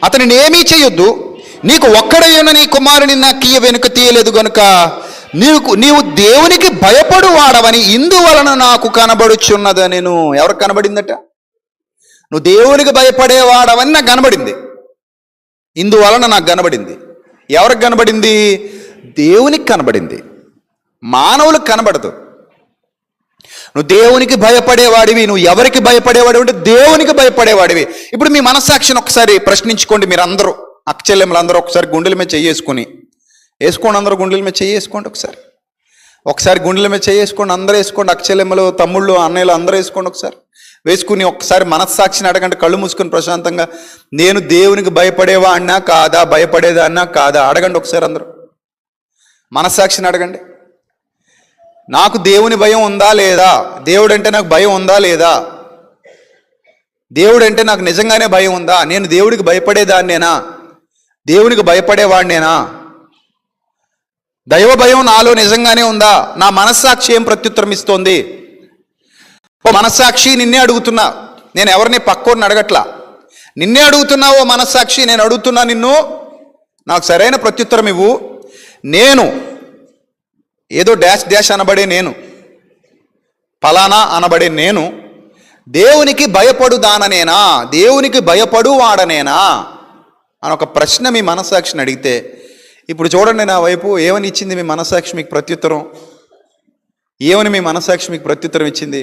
అతనిని ఏమీ చేయొద్దు, నీకు ఒక్కడైన నీ కుమారుని నా కియ్య వెనుక తీయలేదు గనుక నీవు దేవునికి భయపడు వాడవని ఇందువలన నాకు కనబడుచున్నదని. నేను ఎవరికి కనబడిందట? నువ్వు దేవునికి భయపడేవాడవని నాకు కనబడింది, ఇందువలన నాకు కనబడింది. ఎవరికి కనబడింది? దేవునికి కనబడింది, మానవులకు కనబడదు. నువ్వు దేవునికి భయపడేవాడివి. నువ్వు ఎవరికి భయపడేవాడివి అంటే దేవునికి భయపడేవాడివి. ఇప్పుడు మీ మనస్సాక్షిని ఒకసారి ప్రశ్నించుకోండి. మీరు అందరూ అక్కచెల్లెమ్మలందరూ ఒకసారి గుండెల మీద వేసుకోండి. అందరూ గుండెల మీద వేసుకోండి. ఒకసారి గుండెల మీద వేసుకోండి. అందరూ వేసుకోండి. అక్కచెల్లెమ్మలు, తమ్ముళ్ళు, అన్నయ్యలు అందరూ వేసుకోండి. ఒకసారి వేసుకుని ఒకసారి మనస్సాక్షిని అడగండి. కళ్ళు మూసుకొని ప్రశాంతంగా, నేను దేవునికి భయపడేవాడినా కాదా, భయపడేదాన్నా కాదా అడగండి. ఒకసారి అందరూ మనస్సాక్షిని అడగండి. నాకు దేవుని భయం ఉందా లేదా? దేవుడు అంటే నాకు భయం ఉందా లేదా? దేవుడు అంటే నాకు నిజంగానే భయం ఉందా? నేను దేవుడికి భయపడేదాన్నేనా? దేవునికి భయపడేవాడినేనా? దైవ భయం నాలో నిజంగానే ఉందా? నా మనస్సాక్షి ఏం ప్రత్యుత్తరం ఇస్తోంది? ఓ మనస్సాక్షి, నిన్నే అడుగుతున్నా. నేను ఎవరిని పక్కోని అడగట్లా, నిన్నే అడుగుతున్నా. ఓ మనస్సాక్షి, నేను అడుగుతున్నా నిన్ను, నాకు సరైన ప్రత్యుత్తరం ఇవ్వు. నేను ఏదో డాష్ డాష్ అనబడే నేను, ఫలానా అనబడే నేను దేవునికి భయపడుదాననేనా, దేవునికి భయపడు వాడనేనా అని ఒక ప్రశ్న మీ మనస్సాక్షిని అడిగితే, ఇప్పుడు చూడండి నా వైపు ఏమని ఇచ్చింది మీ మనస్సాక్షి మీకు ప్రత్యుత్తరం? ఏమని మీ మనస్సాక్షి మీకు ప్రత్యుత్తరం ఇచ్చింది?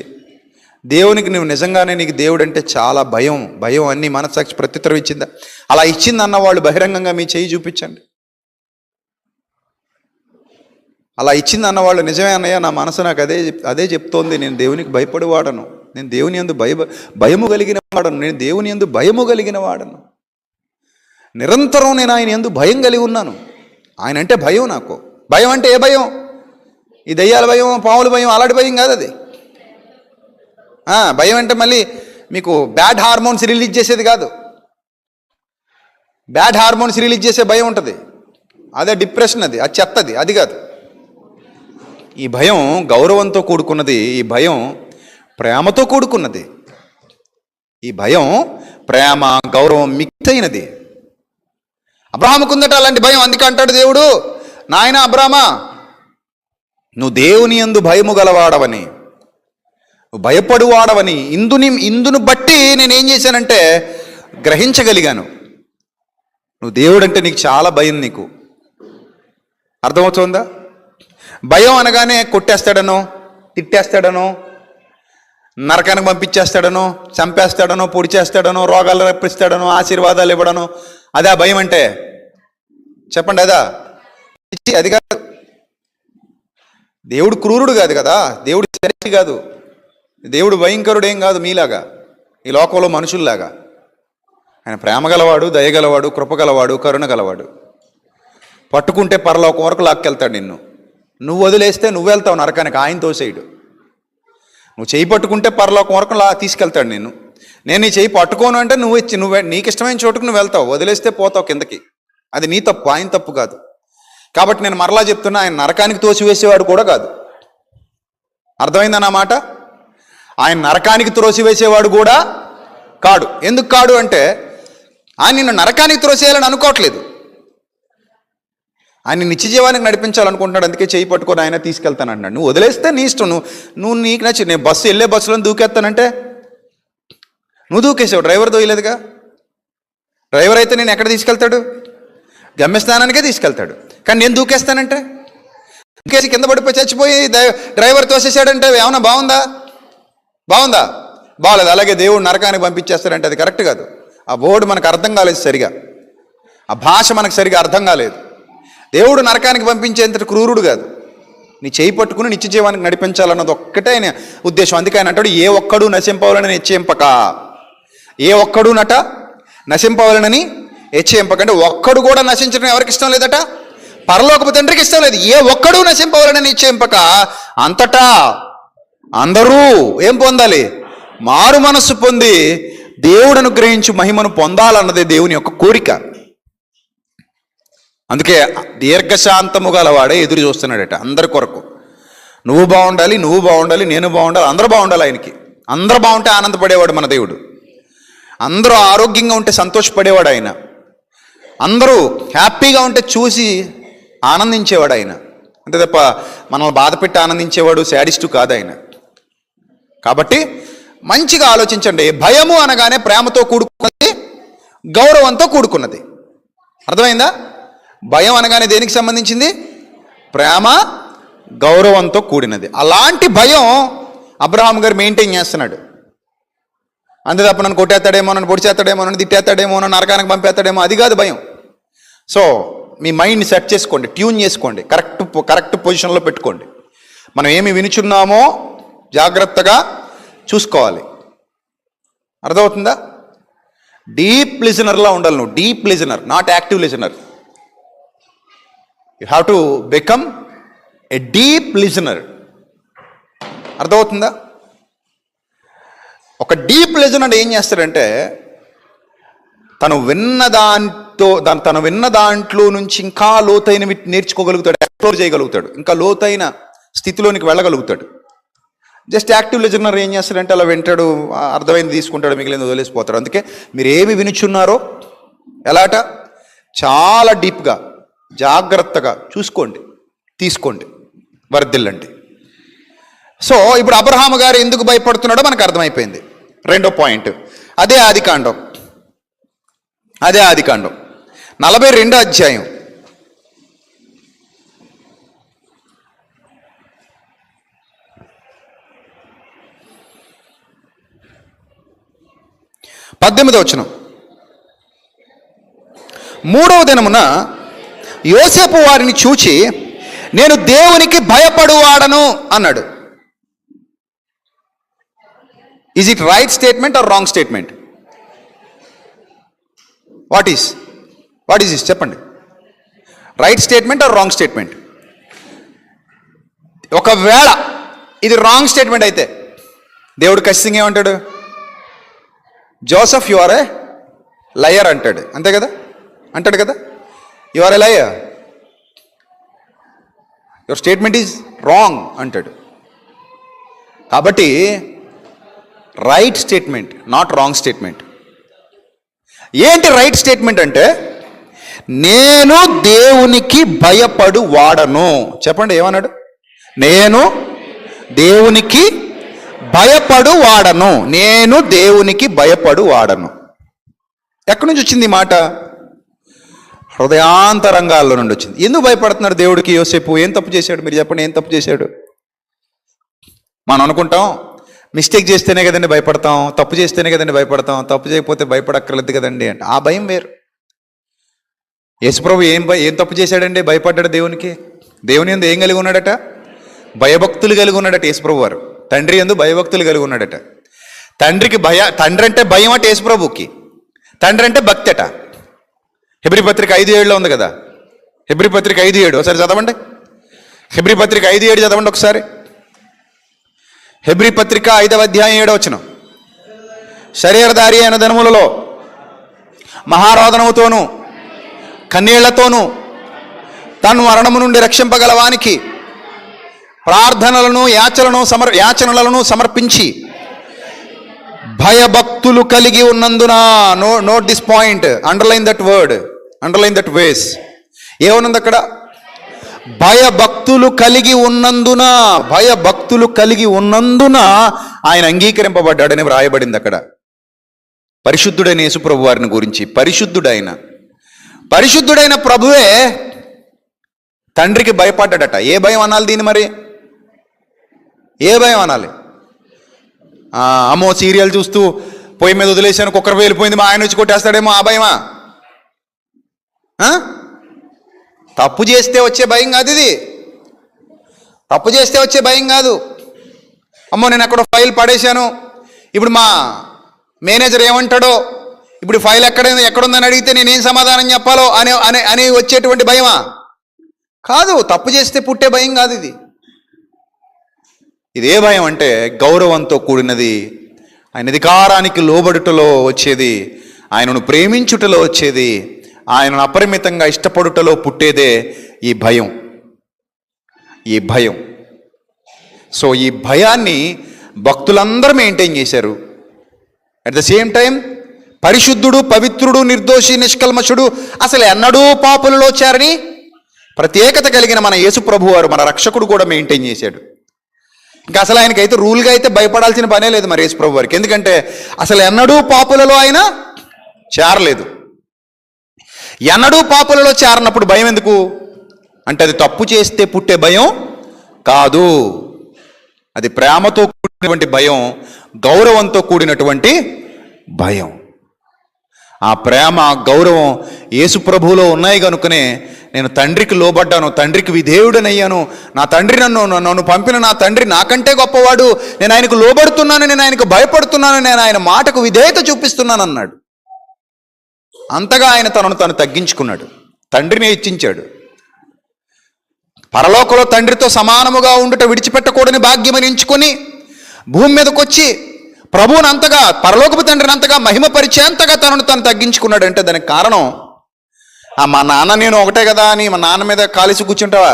దేవునికి నువ్వు నిజంగానే నీకు దేవుడు అంటే చాలా భయం అన్ని మనస్సాక్షి ప్రత్యుత్తరం ఇచ్చిందా? అలా ఇచ్చిందన్న వాళ్ళు బహిరంగంగా మీ చేయి చూపించండి. అలా ఇచ్చింది అన్నవాళ్ళు, నిజమే అన్నయ్య, నా మనసు నాకు అదే చెప్తోంది, నేను దేవునికి భయపడేవాడను, నేను దేవుని యందు భయము కలిగిన వాడను, నేను దేవుని యందు భయము కలిగిన వాడను, నిరంతరం నేను ఆయన యందు భయం కలిగి ఉన్నాను. ఆయన అంటే భయం నాకు. భయం అంటే ఏ భయం? ఈ దయ్యాల భయం, పాముల భయం, అలాంటి భయం కాదు అది. భయం అంటే మళ్ళీ మీకు బ్యాడ్ హార్మోన్స్ రిలీజ్ చేసేది కాదు. బ్యాడ్ హార్మోన్స్ రిలీజ్ చేసే భయం ఉంటుంది, అదే డిప్రెషన్, అది చెత్తది, అది కాదు. ఈ భయం గౌరవంతో కూడుకున్నది, ఈ భయం ప్రేమతో కూడుకున్నది, ఈ భయం ప్రేమ గౌరవం మిక్స్ అయినది. అబ్రహాముకుందట అలాంటి భయం. అందుకే అంటాడు దేవుడు, నాయన అబ్రామా, నువ్వు దేవుని యందు భయము గలవాడవని, నువ్వు భయపడువాడవని ఇందును బట్టి నేనేం చేశానంటే గ్రహించగలిగాను. నువ్వు దేవుడు అంటే నీకు చాలా భయం. నీకు అర్థమవుతుందా? భయం అనగానే కొట్టేస్తాడనో, తిట్టేస్తాడనో, నరకానికి పంపించేస్తాడనో, చంపేస్తాడనో, పొడి చేస్తాడనో, రోగాలు రప్పిస్తాడనో, ఆశీర్వాదాలు ఇవ్వడనో, అదే భయం అంటే? చెప్పండి, అదా? అది కాదు. దేవుడు క్రూరుడు కాదు కదా, దేవుడు శరీరి కాదు, దేవుడు భయంకరుడేం కాదు మీలాగా, ఈ లోకంలో మనుషుల్లాగా. ఆయన ప్రేమ గలవాడు, దయగలవాడు, కృపగలవాడు, కరుణ గలవాడు. పట్టుకుంటే పరలోకం వరకు లాక్కెళ్తాడు నిన్ను. నువ్వు వదిలేస్తే నువ్వు వెళ్తావు నరకానికి, ఆయన తోసేయడు. నువ్వు చేయి పట్టుకుంటే పరలోకం వరకు తీసుకెళ్తాడు నిన్ను. నేను నీ చేయి పట్టుకోను అంటే నువ్వే నీకు ఇష్టమైన చోటుకు నువ్వు వెళ్తావు, వదిలేస్తే పోతావు కిందకి. అది నీ తప్పు, ఆయన తప్పు కాదు. కాబట్టి నేను మరలా చెప్తున్నా, ఆయన నరకానికి తోసివేసేవాడు కూడా కాదు. అర్థమైందన్న మాట? ఆయన నరకానికి త్రోసివేసేవాడు కూడా కాడు. ఎందుకు కాడు అంటే ఆయన నిన్ను నరకానికి త్రోసేయాలని అనుకోవట్లేదు. ఆయన నిత్య జీవానికి నడిపించాలనుకుంటున్నాడు, అందుకే చేయి పట్టుకొని ఆయన తీసుకెళ్తాను అంటున్నాడు. నువ్వు వదిలేస్తే నీ ఇష్టం, నువ్వు నీకు నచ్చి నేను వెళ్ళే బస్సులో దూకేస్తానంటే నువ్వు దూకేసావు, డ్రైవర్ దూయలేదుగా. డ్రైవర్ అయితే నేను ఎక్కడ తీసుకెళ్తాడు? గమ్యస్థానానికే తీసుకెళ్తాడు. కానీ నేను దూకేస్తానంటే, దూకేసి కింద పడిపోయి చచ్చిపోయి డ్రైవర్ తోసేసాడంటే ఏమన్నా బాగుందా? బాగలేదు. అలాగే దేవుడు నరకానికి పంపించేస్తాడంటే అది కరెక్ట్ కాదు. ఆ బోర్డు మనకు అర్థం కాలేదు సరిగా, ఆ భాష మనకు సరిగా అర్థం కాలేదు. దేవుడు నరకానికి పంపించేంత క్రూరుడు కాదు. నీ చేయి పట్టుకుని నిత్య జీవానికి నడిపించాలన్నది ఒక్కటే ఆయన ఉద్దేశం. అందుకే ఆయన అంటాడు, ఏ ఒక్కడు నశింపవాలని హెచ్చింపక. ఏ ఒక్కడు నశింపవాలని హెచ్చింపక అంటే ఒక్కడు కూడా నశించడం ఎవరికి ఇష్టం లేదట? పరలోకపు తండ్రికి ఇష్టం లేదు. ఏ ఒక్కడు నశింపవాలని హెచ్చింపక అంతటా అందరూ ఏం పొందాలి? మారు మనస్సు పొంది దేవుడు అనుగ్రహించి మహిమను పొందాలన్నదే దేవుని యొక్క కోరిక. అందుకే దీర్ఘశాంతము గలవాడే ఎదురు చూస్తున్నాడట అందరి కొరకు. నువ్వు బాగుండాలి, నేను బాగుండాలి, అందరూ బాగుండాలి. ఆయనకి అందరూ బాగుంటే ఆనందపడేవాడు మన దేవుడు. అందరూ ఆరోగ్యంగా ఉంటే సంతోషపడేవాడు ఆయన. అందరూ హ్యాపీగా ఉంటే చూసి ఆనందించేవాడు ఆయన. అంతే తప్ప మనల్ని బాధ పెట్టి ఆనందించేవాడు శాడిస్టు కాదు ఆయన. కాబట్టి మంచిగా ఆలోచించండి. భయము అనగానే ప్రేమతో కూడుకున్నది, గౌరవంతో కూడుకున్నది. అర్థమైందా? భయం అనగానే దేనికి సంబంధించింది? ప్రేమ, గౌరవంతో కూడినది. అలాంటి భయం అబ్రహాం గారు మెయింటైన్ చేస్తున్నాడు. అంతే తప్ప నన్ను కొట్టేస్తాడేమో, నన్ను పొడిచేస్తాడేమో, నన్ను తిట్టేస్తాడేమో, నన్ను నరకానికి పంపేస్తాడేమో, అది కాదు భయం. సో మీ మైండ్ని సెట్ చేసుకోండి, ట్యూన్ చేసుకోండి, కరెక్ట్ పొజిషన్లో పెట్టుకోండి. మనం ఏమి వినుచున్నామో జాగ్రత్తగా చూసుకోవాలి. అర్థమవుతుందా? డీప్ లిజనర్లా ఉండాలి నువ్వు. Deep listener, not active listener. You have to become a deep listener. అర్థమవుతుందా? ఒక డీప్ లిజనర్ ఏం చేస్తాడంటే తను విన్న దాంట్లో నుంచి ఇంకా లోతైనవి నేర్చుకోగలుగుతాడు, ఎక్స్ప్లోర్ చేయగలుగుతాడు, ఇంకా లోతైన స్థితిలోనికి వెళ్ళగలుగుతాడు. జస్ట్ యాక్టివ్ లిజనర్ ఏం చేస్తాడంటే అలా వింటాడు, అర్థమైంది తీసుకుంటాడు, మిగిలింది వదిలేసిపోతాడు. అందుకే మీరు ఏమి వినుచున్నారో ఎలాట చాలా డీప్గా జాగ్రత్తగా చూసుకోండి, తీసుకోండి, వర్ధిల్లండి. సో ఇప్పుడు అబ్రహాము గారు ఎందుకు భయపడుతున్నాడో మనకు అర్థమైపోయింది. రెండో పాయింట్ అదే ఆదికాండం 42వ అధ్యాయం 18వ వచనం. 3వ దినమున యోసేపు వారిని చూచి నేను దేవునికి భయపడువాడను అన్నాడు. Is it right statement or wrong statement? What is this? చెప్పండి. Right statement or wrong statement? ఒకవేళ ఇది రాంగ్ స్టేట్మెంట్ అయితే దేవుడు ఖచ్చితంగా ఏమంటాడు? Joseph you are a liar అంటాడు. అంతే కదా? అంటాడు కదా, you are a liar, your statement is wrong అంటాడు. కాబట్టి right statement, not wrong statement. ఏంటి రైట్ స్టేట్మెంట్ అంటే నేను దేవునికి భయపడు వాడను. చెప్పండి, ఏమన్నాడు? నేను దేవునికి భయపడు వాడను. నేను దేవునికి భయపడు వాడను. ఎక్కడి నుంచి వచ్చింది ఈ మాట? హృదయాంతరంగాల్లో నుండి వచ్చింది. ఎందుకు భయపడుతున్నాడు దేవుడికి యోసేపు? ఏం తప్పు చేశాడు? మీరు చెప్పండి, ఏం తప్పు చేశాడు? మనం అనుకుంటాం మిస్టేక్ చేస్తేనే కదండి భయపడతాం, తప్పు చేస్తేనే కదండి భయపడతాం, తప్పు చేయకపోతే భయపడక్కర్లేదు కదండి అంటే ఆ భయం వేరు. యేసుప్రభు ఏం తప్పు చేశాడండి భయపడ్డాడు దేవునికి? దేవుని యందు ఏం కలిగి ఉన్నాడట? భయభక్తులు కలిగి ఉన్నాడట యేసుప్రభు వారు. తండ్రి యందు భయభక్తులు కలిగి ఉన్నాడట. తండ్రి అంటే భయం అట యేసుప్రభుకి, తండ్రి అంటే భక్తి అట. హెబ్రీ పత్రిక 5:7 ఉంది కదా. హెబ్రీ పత్రిక 5:7 ఒకసారి చదవండి. హెబ్రీ పత్రిక 5:7 చదవండి ఒకసారి. హెబ్రీ పత్రిక 5వ అధ్యాయం 7వ వచనం. శరీరధారి అయిన దినములలో మహారోదనముతోనూ కన్నీళ్లతోనూ తను మరణము నుండి రక్షింపగలవానికి ప్రార్థనలను యాచనలను సమర్పించి భయభక్తులు కలిగి ఉన్నందున. Note this point, underline that word, underline that verse. ఏమనుంది అక్కడ? భయభక్తులు కలిగి ఉన్నందున ఆయన అంగీకరింపబడ్డాడని వ్రాయబడింది అక్కడ. పరిశుద్ధుడైన యేసుప్రభు వారిని గురించి పరిశుద్ధుడైన ప్రభువే తండ్రికి భయపడ్డాడట. ఏ భయం అనాలి దీన్ని? మరి ఏ భయం అనాలి? అమ్మో సీరియల్ చూస్తూ పొయ్యి మీద వదిలేసాను, కుక్కర్ వెళ్ళిపోయింది, మా ఆయన వచ్చి కొట్టేస్తాడేమో, ఆ భయమా? తప్పు చేస్తే వచ్చే భయం కాదు ఇది. తప్పు చేస్తే వచ్చే భయం కాదు. అమ్మో నేను అక్కడ ఫైల్ పడేశాను, ఇప్పుడు మా మేనేజర్ ఏమంటాడో, ఇప్పుడు ఫైల్ ఎక్కడుందని అడిగితే నేనేం సమాధానం చెప్పాలో అని వచ్చేటువంటి భయమా? కాదు. తప్పు చేస్తే పుట్టే భయం కాదు ఇది. ఇదే భయం అంటే గౌరవంతో కూడినది, ఆయన అధికారానికి లోబడుటలో వచ్చేది, ఆయనను ప్రేమించుటలో వచ్చేది, ఆయనను అపరిమితంగా ఇష్టపడుటలో పుట్టేదే ఈ భయం. సో ఈ భయాన్ని భక్తులందరూ మెయింటైన్ చేశారు. అట్ ద సేమ్ టైం పరిశుద్ధుడు, పవిత్రుడు, నిర్దోషి, నిష్కల్మషుడు, అసలు ఎన్నడూ పాపులలో చేరని ప్రత్యేకత కలిగిన మన యేసు ప్రభు వారు, మన రక్షకుడు కూడా మెయింటైన్ చేశాడు. ఇంకా అసలు ఆయనకైతే రూల్గా అయితే భయపడాల్సిన పనే లేదు మరి యేసు ప్రభు వారికి. ఎందుకంటే అసలు ఎన్నడూ పాపులలో ఆయన చేరలేదు. ఎన్నడూ పాపులలో చేరనప్పుడు భయం ఎందుకు అంటే అది తప్పు చేస్తే పుట్టే భయం కాదు. అది ప్రేమతో కూడినటువంటి భయం, గౌరవంతో కూడినటువంటి భయం. ఆ ప్రేమ, గౌరవం యేసు ప్రభువులో ఉన్నాయి కనుకనే నేను తండ్రికి లోబడ్డాను, తండ్రికి విధేయుడనయ్యాను, నా తండ్రి నన్ను పంపిన నా తండ్రి నాకంటే గొప్పవాడు, నేను ఆయనకు లోబడుతున్నాను, నేను ఆయనకు భయపడుతున్నాను, నేను ఆయన మాటకు విధేయత చూపిస్తున్నాను అన్నాడు. అంతగా ఆయన తనను తగ్గించుకున్నాడు, తండ్రిని హెచ్చించాడు. పరలోకంలో తండ్రితో సమానముగా ఉండుట విడిచిపెట్టకూడని భాగ్యమని ఎంచుకొని భూమి మీదకి వచ్చి ప్రభువుని అంతగా, పరలోకపు తండ్రిని అంతగా మహిమపరిచేంతగా తనను తగ్గించుకున్నాడు. అంటే దానికి కారణం మా నాన్న నేను ఒకటే కదా అని మా నాన్న మీద కాలేసి కూర్చుంటావా?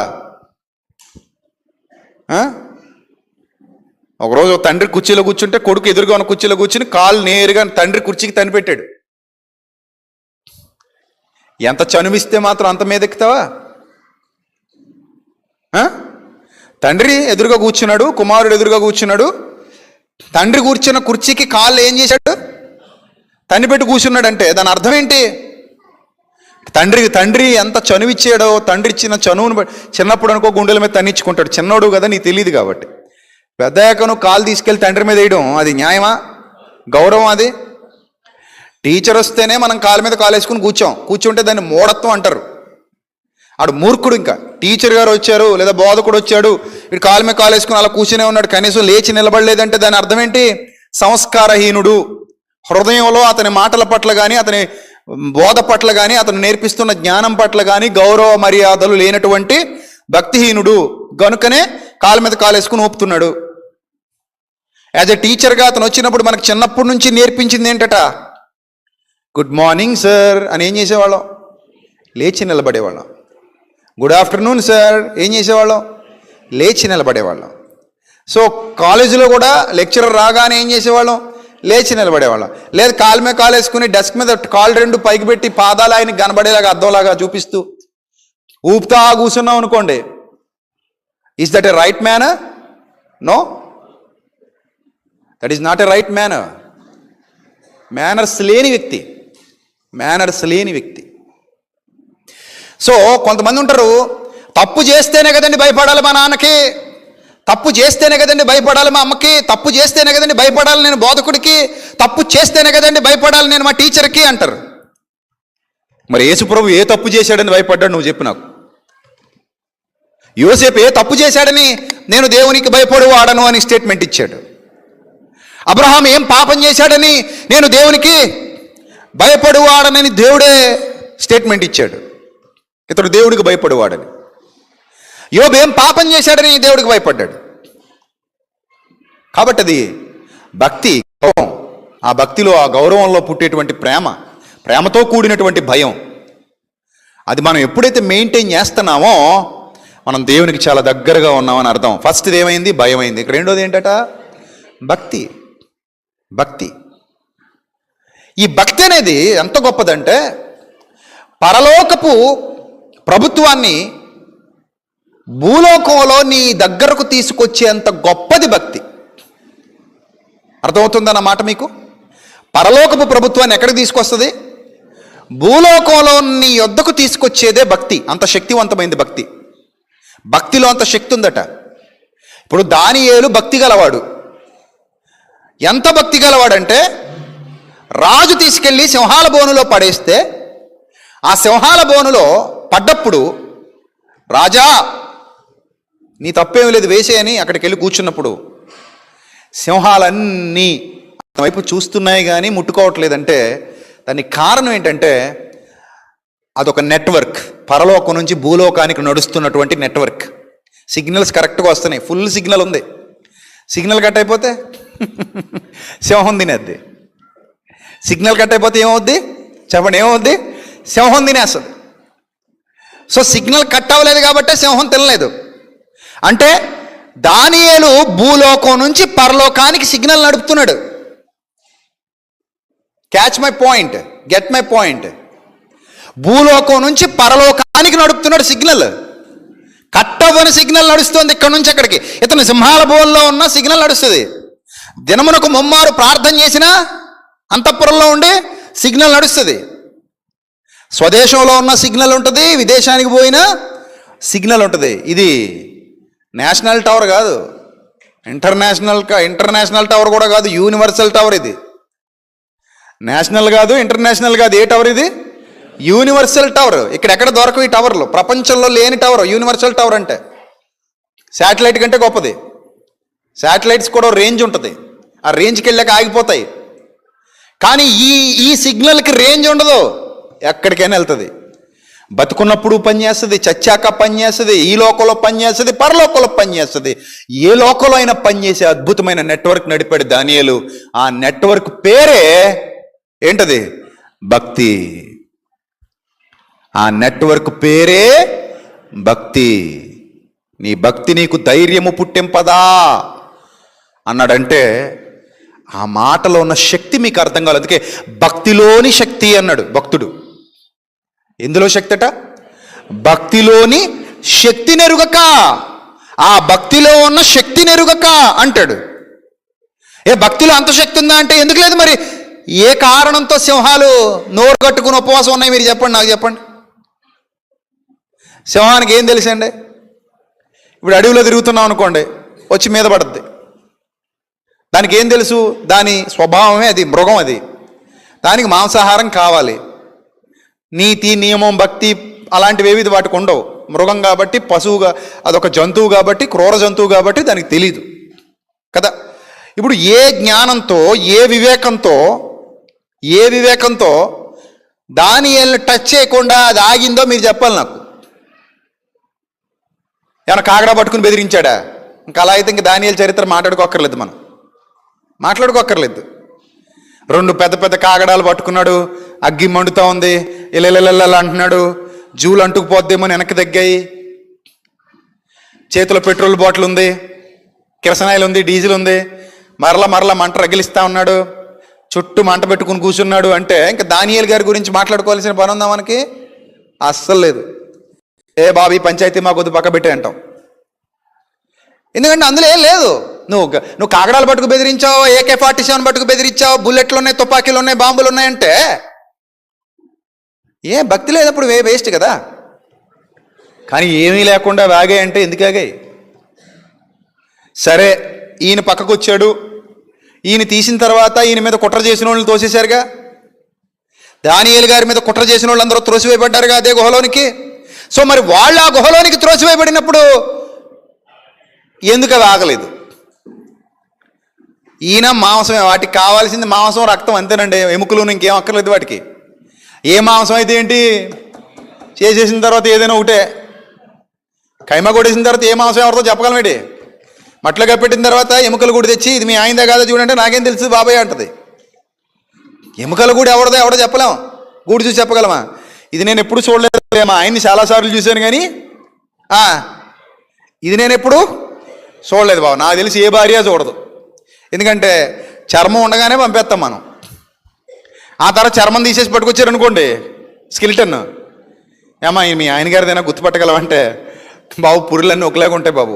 ఒకరోజు తండ్రి కుర్చీలో కూర్చుంటే కొడుకు ఎదురుగా ఉన్న కుర్చీలో కూర్చుని కాలు నేరుగా తండ్రి కుర్చీకి తని పెట్టాడు. ఎంత చనువిస్తే మాత్రం అంత మీద ఎక్కుతావా? తండ్రి ఎదురుగా కూర్చున్నాడు, కుమారుడు ఎదురుగా కూర్చున్నాడు. తండ్రి కూర్చున్న కుర్చీకి కాళ్ళు ఏం చేశాడు? తన్ని పెట్టి కూర్చున్నాడంటే దాని అర్థం ఏంటి? తండ్రి ఎంత చనువిచ్చాడో, తండ్రి ఇచ్చిన చనువును చిన్నప్పుడు అనుకో గుండెల మీద తన్నిచ్చుకుంటాడు, చిన్నోడు కదా నీకు తెలియదు కాబట్టి. పెద్దయ్యాకను కాలు తీసుకెళ్ళి తండ్రి మీద వేయడం అది న్యాయమా? గౌరవం అది? టీచర్ వస్తేనే మనం కాలు మీద కాలేసుకుని కూర్చుంటే దాన్ని మూఢత్వం అంటారు. ఆడు మూర్ఖుడు. ఇంకా టీచర్ గారు వచ్చారు లేదా బోధకుడు వచ్చాడు, వీడు కాలు మీద కాలేసుకుని అలా కూర్చునే ఉన్నాడు, కనీసం లేచి నిలబడలేదంటే దాని అర్థం ఏంటి? సంస్కారహీనుడు. హృదయంలో అతని మాటల పట్ల కానీ, అతని బోధ పట్ల కానీ, అతను నేర్పిస్తున్న జ్ఞానం పట్ల కానీ గౌరవ మర్యాదలు లేనటువంటి భక్తిహీనుడు. గనుకనే కాలు మీద కాలేసుకుని ఊపుతున్నాడు. యాజ్ ఎ టీచర్గా అతను వచ్చినప్పుడు మనకు చిన్నప్పటి నుంచి నేర్పించింది ఏంటట? గుడ్ మార్నింగ్ సార్ అని ఏం చేసేవాళ్ళం? లేచి నిలబడేవాళ్ళం. గుడ్ ఆఫ్టర్నూన్ సార్ ఏం చేసేవాళ్ళం? లేచి నిలబడేవాళ్ళం. సో కాలేజీలో కూడా లెక్చరర్ రాగానే ఏం చేసేవాళ్ళం? లేచి నిలబడేవాళ్ళం. లేదు కాలు మీద కాలు వేసుకుని డెస్క్ మీద కాలు రెండు పైకి పెట్టి పాదాలు ఆయనకి కనబడేలాగా అద్దంలాగా చూపిస్తూ ఊపుతా కూర్చున్నాం అనుకోండి. Is that a right manner? No, that is not a right manner. Manners లేని వ్యక్తి. సో కొంతమంది ఉంటారు, తప్పు చేస్తేనే కదండి భయపడాలి మా నాన్నకి, తప్పు చేస్తేనే కదండి భయపడాలి మా అమ్మకి, తప్పు చేస్తేనే కదండి భయపడాలి నేను బోధకుడికి, తప్పు చేస్తేనే కదండి భయపడాలి నేను మా టీచర్కి అంటారు. మరి యేసుప్రభు ఏ తప్పు చేశాడని భయపడ్డాడు? నువ్వు చెప్పు నాకు. యోసేపు ఏ తప్పు చేశాడని నేను దేవునికి భయపడువాడను అని స్టేట్మెంట్ ఇచ్చాడు. అబ్రహాం ఏం పాపం చేశాడని నేను దేవునికి భయపడువాడనని దేవుడే స్టేట్మెంట్ ఇచ్చాడు, ఇతడు దేవుడికి భయపడువాడని. యోబు ఏం పాపం చేశాడని దేవుడికి భయపడ్డాడు. కాబట్టి అది భక్తి, గౌరవం. ఆ భక్తిలో, ఆ గౌరవంలో పుట్టేటువంటి ప్రేమతో కూడినటువంటి భయం, అది మనం ఎప్పుడైతే మెయింటైన్ చేస్తున్నామో మనం దేవునికి చాలా దగ్గరగా ఉన్నామని అర్థం. ఫస్ట్ ఏమైంది? భయం అయింది. ఇక్కడ రెండోది ఏంటట? భక్తి. ఈ భక్తి అనేది ఎంత గొప్పదంటే పరలోకపు ప్రభుత్వాన్ని భూలోకంలో నీ దగ్గరకు తీసుకొచ్చేంత గొప్పది భక్తి. అర్థమవుతుందన్న మాట మీకు? పరలోకపు ప్రభుత్వాన్ని ఎక్కడికి తీసుకొస్తుంది? భూలోకంలో నీ యొద్దకు తీసుకొచ్చేదే భక్తి. అంత శక్తివంతమైంది భక్తి. భక్తిలో అంత శక్తి ఉందట. ఇప్పుడు దానియేలు భక్తి గలవాడు. ఎంత భక్తి గలవాడంటే, రాజు తీసుకెళ్ళి సింహాల బోనులో పడేస్తే ఆ సింహాల బోనులో పడ్డప్పుడు, రాజా నీ తప్పేమీ లేదు వేసేయని అక్కడికి వెళ్ళి కూర్చున్నప్పుడు సింహాలన్నీ వైపు చూస్తున్నాయి కానీ ముట్టుకోవట్లేదంటే దానికి కారణం ఏంటంటే అదొక నెట్వర్క్. పరలోకం నుంచి భూలోకానికి నడుస్తున్నటువంటి నెట్వర్క్. సిగ్నల్స్ కరెక్ట్గా వస్తున్నాయి. ఫుల్ సిగ్నల్ ఉంది. సిగ్నల్ కట్ అయిపోతే సింహం తినేద్ది. సిగ్నల్ కట్ అయిపోతే ఏమవుద్ది చెప్పండి? ఏమవుద్ది? సింహం తినేస్తుంది. సో సిగ్నల్ కట్ అవ్వలేదు కాబట్టి సింహం తినలేదు. అంటే దానియేలు భూలోకం నుంచి పరలోకానికి సిగ్నల్ నడుపుతున్నాడు. Catch my point, get my point. భూలోకం నుంచి పరలోకానికి నడుపుతున్నాడు సిగ్నల్. కట్ అవ్వని సిగ్నల్ నడుస్తుంది ఇక్కడ నుంచి అక్కడికి. ఇతను సింహాల బోన్లో ఉన్న సిగ్నల్ నడుస్తుంది. దినమునకు ముమ్మారు ప్రార్థన చేసినా అంతఃపురంలో ఉండి సిగ్నల్ నడుస్తుంది. స్వదేశంలో ఉన్న సిగ్నల్ ఉంటుంది, విదేశానికి పోయినా సిగ్నల్ ఉంటుంది. ఇది నేషనల్ టవర్ కాదు, ఇంటర్నేషనల్ టవర్ కూడా కాదు, యూనివర్సల్ టవర్. ఇది నేషనల్ కాదు, ఇంటర్నేషనల్ కాదు. ఏ టవర్ ఇది? Universal tower. ఇక్కడ ఎక్కడ దొరకవు ఈ టవర్లు. ప్రపంచంలో లేని టవర్ యూనివర్సల్ టవర్. అంటే శాటిలైట్ కంటే గొప్పది. శాటిలైట్స్ కూడా రేంజ్ ఉంటుంది. ఆ రేంజ్కి వెళ్ళాక ఆగిపోతాయి. కానీ ఈ సిగ్నల్కి రేంజ్ ఉండదు, ఎక్కడికైనా వెళ్తుంది. బతుకున్నప్పుడు పనిచేస్తుంది, చచ్చాక పనిచేస్తుంది, ఈ లోకంలో పనిచేస్తుంది, పరలోకంలో పనిచేస్తుంది. ఏ లోకంలో అయినా పనిచేసే అద్భుతమైన నెట్వర్క్ నడిపాడు దానియేలు. ఆ నెట్వర్క్ పేరే ఏంటది? భక్తి. ఆ నెట్వర్క్ పేరే భక్తి. నీ భక్తి నీకు ధైర్యము పుట్టింపదా అన్నాడంటే ఆ మాటలో ఉన్న శక్తి మీకు అర్థం కాలేదు. అందుకే భక్తిలోని శక్తి అన్నాడు భక్తుడు. ఎందులో శక్తి అట? భక్తిలోని శక్తి నెరుగక. ఆ భక్తిలో ఉన్న శక్తి నెరుగక అంటాడు. భక్తిలో అంత శక్తి ఉందా అంటే ఎందుకు లేదు? మరి ఏ కారణంతో సింహాలు నోరు కట్టుకుని ఉపవాసం ఉన్నాయి? మీరు చెప్పండి, నాకు చెప్పండి. సింహానికి ఏం తెలుసండి? ఇప్పుడు అడవిలో తిరుగుతున్నాం అనుకోండి, వచ్చి మీద పడుద్ది. దానికి ఏం తెలుసు? దాని స్వభావమే అది, మృగం. అది దానికి మాంసాహారం కావాలి. నీతి, నియమం, భక్తి అలాంటివి ఏవి వాటికి ఉండవు. మృగం కాబట్టి, పశువుగా, అదొక జంతువు కాబట్టి, క్రూర జంతువు కాబట్టి దానికి తెలీదు కదా. ఇప్పుడు ఏ జ్ఞానంతో, ఏ వివేకంతో దానియేలుని టచ్ చేయకుండా అది ఆగిందో మీరు చెప్పాలి నాకు. ఏమైనా కాగడా పట్టుకుని బెదిరించాడా? ఇంకా అలా అయితే ఇంక దానియేలు చరిత్ర మాట్లాడుకోక్కర్లేదు. మాట్లాడుకోక్కర్లేదు. రెండు పెద్ద పెద్ద కాగడాలు పట్టుకున్నాడు, అగ్గి మండుతూ ఉంది, ఇల్లెల్లెల్ల అంటున్నాడు, జూలు అంటుకుపోద్దేమో వెనక్కి తగ్గాయి, చేతిలో పెట్రోల్ బాటిల్ ఉంది, కిరసనాయిల్ ఉంది, డీజిల్ ఉంది, మరల మంట రగిలిస్తూ ఉన్నాడు, చుట్టూ మంట పెట్టుకుని కూర్చున్నాడు. అంటే ఇంకా దానియేలు గారి గురించి మాట్లాడుకోవాల్సిన పని ఉందా మనకి? అస్సలు లేదు. బాబు ఈ పంచాయతీ మా కొద్ది పక్క పెట్టే అంటాం. ఎందుకంటే అందులో ఏం లేదు. నువ్వు కాగడాలు పట్టుకు బెదిరించావు, AK-47 పట్టుకు బెదిరించావు, బుల్లెట్లు ఉన్నాయి, తుపాకీలు ఉన్నాయి, బాంబులు ఉన్నాయంటే భక్తి లేనప్పుడు వేస్ట్ కదా. కానీ ఏమీ లేకుండా వాగాయి అంటే ఎందుకు ఆగాయి? సరే, ఈయన పక్కకు వచ్చాడు. ఈయన తీసిన తర్వాత ఈయన మీద కుట్ర చేసిన వాళ్ళని తోసేశారుగా. దానియేలు గారి మీద కుట్ర చేసిన వాళ్ళు అందరూ త్రోసివేయబడ్డారుగా అదే గుహలోనికి. సో మరి వాళ్ళు ఆ గుహలోనికి త్రోసివేయబడినప్పుడు ఎందుకు అవి ఆగలేదు? ఈయన మాంసమే, వాటికి కావాల్సింది మాంసం, రక్తం, అంతేనండి. ఎముకలు ఇంకేం అక్కర్లేదు వాటికి. ఏ మాంసం అయితే ఏంటి? చేసేసిన తర్వాత ఏదైనా ఒకటే. కైమా కొట్టేసిన తర్వాత ఏ మాంసం ఎవరితో చెప్పగలమేటి? మట్లో కప్పెట్టిన తర్వాత ఎముకలు కూడా తెచ్చి ఇది మీ ఆయనదే కాదా చూడంటే నాకేం తెలుసు బాబాయ్ అంటది. ఎముకలు కూడా ఎవడో చెప్పలేము. గూడు చూసి చెప్పగలమా? ఇది నేను ఎప్పుడు చూడలేదు, మా ఆయన్ని చాలాసార్లు చూశాను కానీ ఇది నేను ఎప్పుడు చూడలేదు బాబు. నాకు తెలిసి ఏ భార్య చూడదు. ఎందుకంటే చర్మం ఉండగానే పంపేస్తాం మనం. ఆ తర్వాత చర్మం తీసేసి పట్టుకొచ్చారనుకోండి, స్కెలిటన్, మీ ఆయన గారిదైనా గుర్తుపట్టగలవంటే బాబు పురులన్నీ ఒకలాగా ఉంటాయి బాబు.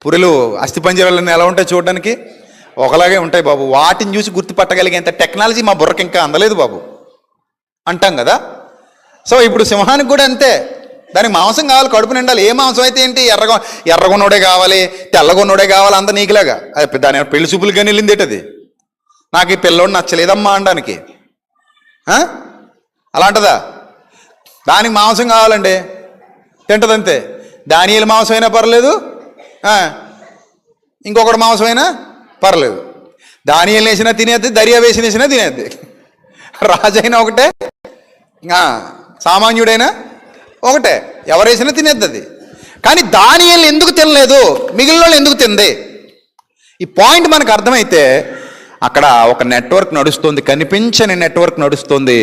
పురులు అస్థిపంజరాలన్నీ ఎలా ఉంటాయి చూడడానికి? ఒకలాగే ఉంటాయి బాబు. వాటిని చూసి గుర్తుపట్టగలిగేంత టెక్నాలజీ మా బుర్రకి ఇంకా అందలేదు బాబు అంటాం కదా. సో ఇప్పుడు సింహానికి కూడా అంతే. దానికి మాంసం కావాలి, కడుపు నిండాలి. ఏ మాంసం అయితే ఏంటి? ఎర్రగొన్నోడే కావాలి, తెల్లగొన్నోడే కావాలి, అంత నీకులాగా. అది దాని పెళ్లి చూపులు కానీ వెళ్ళింది ఏంటది? నాకు ఈ పిల్లోడు నచ్చలేదమ్మా అనడానికి అలాంటిదా? దానికి మాంసం కావాలండి, తింటదంతే. దానియేలు మాంసం అయినా పర్లేదు, ఇంకొకటి మాంసం అయినా పర్లేదు. దానియేలు వేసినా తినేద్ది, దర్యా వేసినా తినేద్ది. రాజైనా ఒకటే, సామాన్యుడైనా ఒకటే, ఎవరేసినా తినేద్ది అది. కానీ దానియేలు ఎందుకు తినలేదు, మిగిలిన వాళ్ళు ఎందుకు తింది? ఈ పాయింట్ మనకు అర్థమైతే అక్కడ ఒక నెట్వర్క్ నడుస్తుంది, కనిపించని నెట్వర్క్ నడుస్తుంది.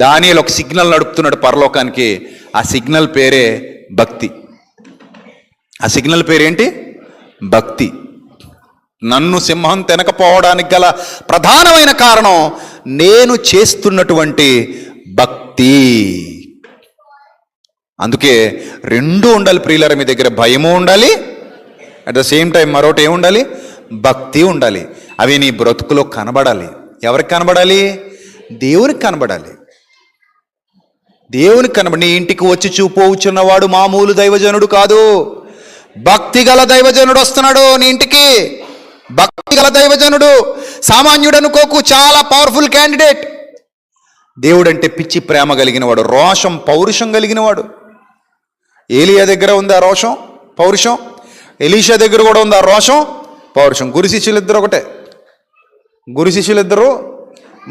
దానియేలు ఒక సిగ్నల్ నడుపుతున్నాడు పరలోకానికి. ఆ సిగ్నల్ పేరే భక్తి. ఆ సిగ్నల్ పేరేంటి? భక్తి. నన్ను సింహం తినకపోవడానికి గల ప్రధానమైన కారణం నేను చేస్తున్నటువంటి భక్తి. అందుకే రెండు ఉండాలి ప్రియులారా మీ దగ్గర. భయము ఉండాలి, అట్ ద సేమ్ టైం మరొకటి ఏముండాలి? భక్తి ఉండాలి. అవి నీ బ్రతుకులో కనబడాలి. ఎవరికి కనబడాలి? దేవునికి కనబడాలి. దేవునికి కనబడి నీ ఇంటికి వచ్చి చూపోవచ్చున్నవాడు మామూలు దైవజనుడు కాదు. భక్తి గల దైవజనుడు వస్తున్నాడు నీ ఇంటికి. భక్తి గల దైవజనుడు, సామాన్యుడు అనుకోకు, చాలా పవర్ఫుల్ క్యాండిడేట్. దేవుడంటే పిచ్చి ప్రేమ కలిగిన వాడు, రోషం పౌరుషం కలిగిన వాడు. ఏలియా దగ్గర ఉంది ఆ రోషం పౌరుషం, ఎలీషా దగ్గర కూడా ఉంది ఆ రోషం పౌరుషం. గురు శిష్యులిద్దరు ఒకటే. గురు శిష్యులిద్దరూ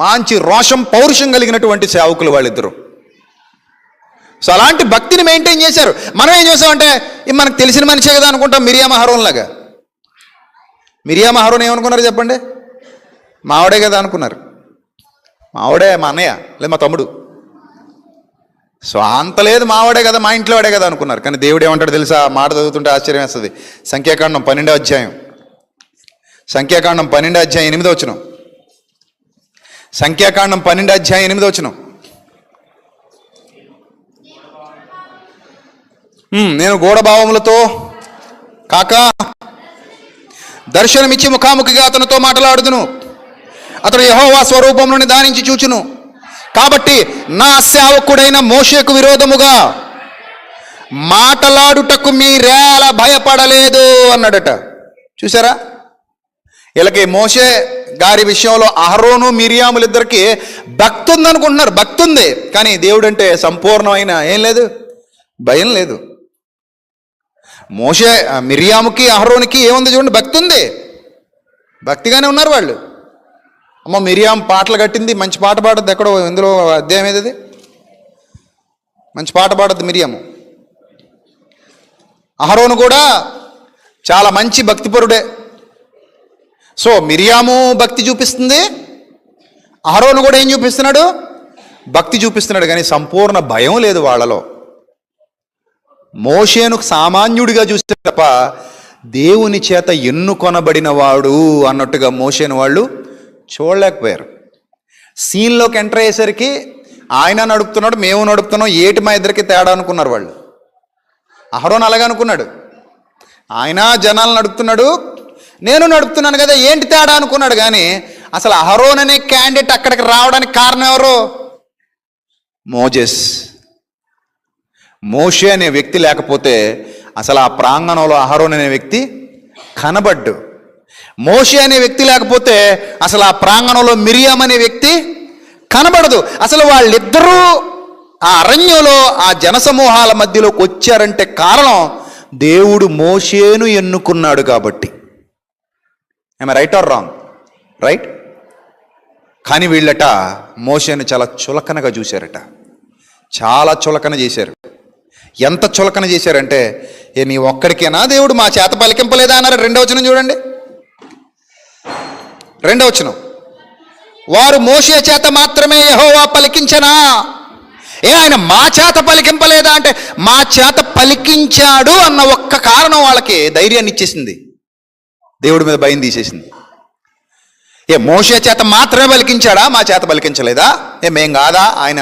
మంచి రోషం పౌరుషం కలిగినటువంటి సేవకులు వాళ్ళిద్దరూ. సో అలాంటి భక్తిని మెయింటైన్ చేశారు. మనం ఏం చేసామంటే మనకు తెలిసిన మనిషే కదా అనుకుంటాం. మిరియామ అహరోన్ లాగా. మిరియామ అహరోన్ ఏమనుకున్నారు చెప్పండి? మావిడే కదా అనుకున్నారు. మావిడే, మా అన్నయ్య లేదు మా తమ్ముడు. సో అంత లేదు, మావాడే కదా, మా ఇంట్లో వాడే కదా అనుకున్నారు. కానీ దేవుడు ఏమంటాడు తెలుసా? మాట చదువుతుంటే ఆశ్చర్యం వేస్తుంది. సంఖ్యాకాండం 12వ అధ్యాయం, సంఖ్యాకాండం 12వ అధ్యాయం 8వ వచనం. సంఖ్యాకాండం 12వ అధ్యాయం 8వ వచనం. నేను గూఢభావములతో కాక దర్శనమిచ్చి ముఖాముఖిగా అతనితో మాట్లాడుదును. అతడు యెహోవా స్వరూపంలోని దానించి చూచును. కాబట్టి నా సేవకుడైన మోషేకు విరోధముగా మాటలాడుటకు మీరేలా భయపడలేదు అన్నాడట. చూసారా? వీళ్ళకి మోషే గారి విషయంలో అహరోను మిరియాములిద్దరికి భక్తి ఉందనుకుంటున్నారు. భక్తి ఉంది, కానీ దేవుడు అంటే సంపూర్ణమైన ఏం లేదు, భయం లేదు. మోషే మిరియాముకి అహరోనికి ఏముంది చూడండి, భక్తి ఉంది, భక్తిగానే ఉన్నారు వాళ్ళు. అమ్మ మిరియాం పాటలు కట్టింది, మంచి పాట పాడద్దు. ఎక్కడో ఇందులో అధ్యాయం ఏది? మంచి పాట పాడద్దు మిరియాము. అహరోను కూడా చాలా మంచి భక్తిపరుడే. సో మిరియాము భక్తి చూపిస్తుంది, అహరోను కూడా ఏం చూపిస్తున్నాడు? భక్తి చూపిస్తున్నాడు. కానీ సంపూర్ణ భయం లేదు వాళ్ళలో. మోషేను సామాన్యుడిగా చూస్తే తప్ప దేవుని చేత ఎన్నుకొనబడిన వాడు అన్నట్టుగా మోషేను వాళ్ళు చూడలేకపోయారు. సీన్లోకి ఎంటర్ అయ్యేసరికి ఆయన నడుపుతున్నాడు, మేము నడుపుతున్నాం, ఏటి మా ఇద్దరికి తేడా అనుకున్నారు వాళ్ళు. అహరోన్ అలాగే అనుకున్నాడు. ఆయన జనాలు నడుపుతున్నాడు, నేను నడుపుతున్నాను కదా, ఏంటి తేడా అనుకున్నాడు. కానీ అసలు అహరోన్ అనే క్యాండిడేట్ అక్కడికి రావడానికి కారణం ఎవరు? మోజెస్. మోషే అనే వ్యక్తి లేకపోతే అసలు ఆ ప్రాంగణంలో అహరోన్ అనే వ్యక్తి కనబడ్డు. మోషే అనే వ్యక్తి లేకపోతే అసలు ఆ ప్రాంగణంలో మిరియాం అనే వ్యక్తి కనబడదు. అసలు వాళ్ళిద్దరూ ఆ అరణ్యంలో ఆ జనసమూహాల మధ్యలోకి వచ్చారంటే కారణం దేవుడు మోషేను ఎన్నుకున్నాడు కాబట్టి. I'm right are wrong? Right. కానీ వీళ్ళట మోషేను చాలా చులకనగా చూశారట, చాలా చులకన చేశారు. ఎంత చులకన చేశారంటే, నీ ఒక్కడికేనా దేవుడు మా చేత పలికింపలేదా అన్నారు. 2వ వచనం చూడండి, 2వ వచనం. వారు మోషే చేత మాత్రమే యెహోవా పలికించనా? ఆయన మా చేత పలికింపలేదా అంటే, మా చేత పలికించాడు అన్న ఒక్క కారణం వాళ్ళకి ధైర్యాన్ని ఇచ్చేసింది, దేవుడి మీద భయం తీసేసింది. మోషే చేత మాత్రమే పలికించాడా, మా చేత పలికించలేదా? మేం కాదా ఆయన,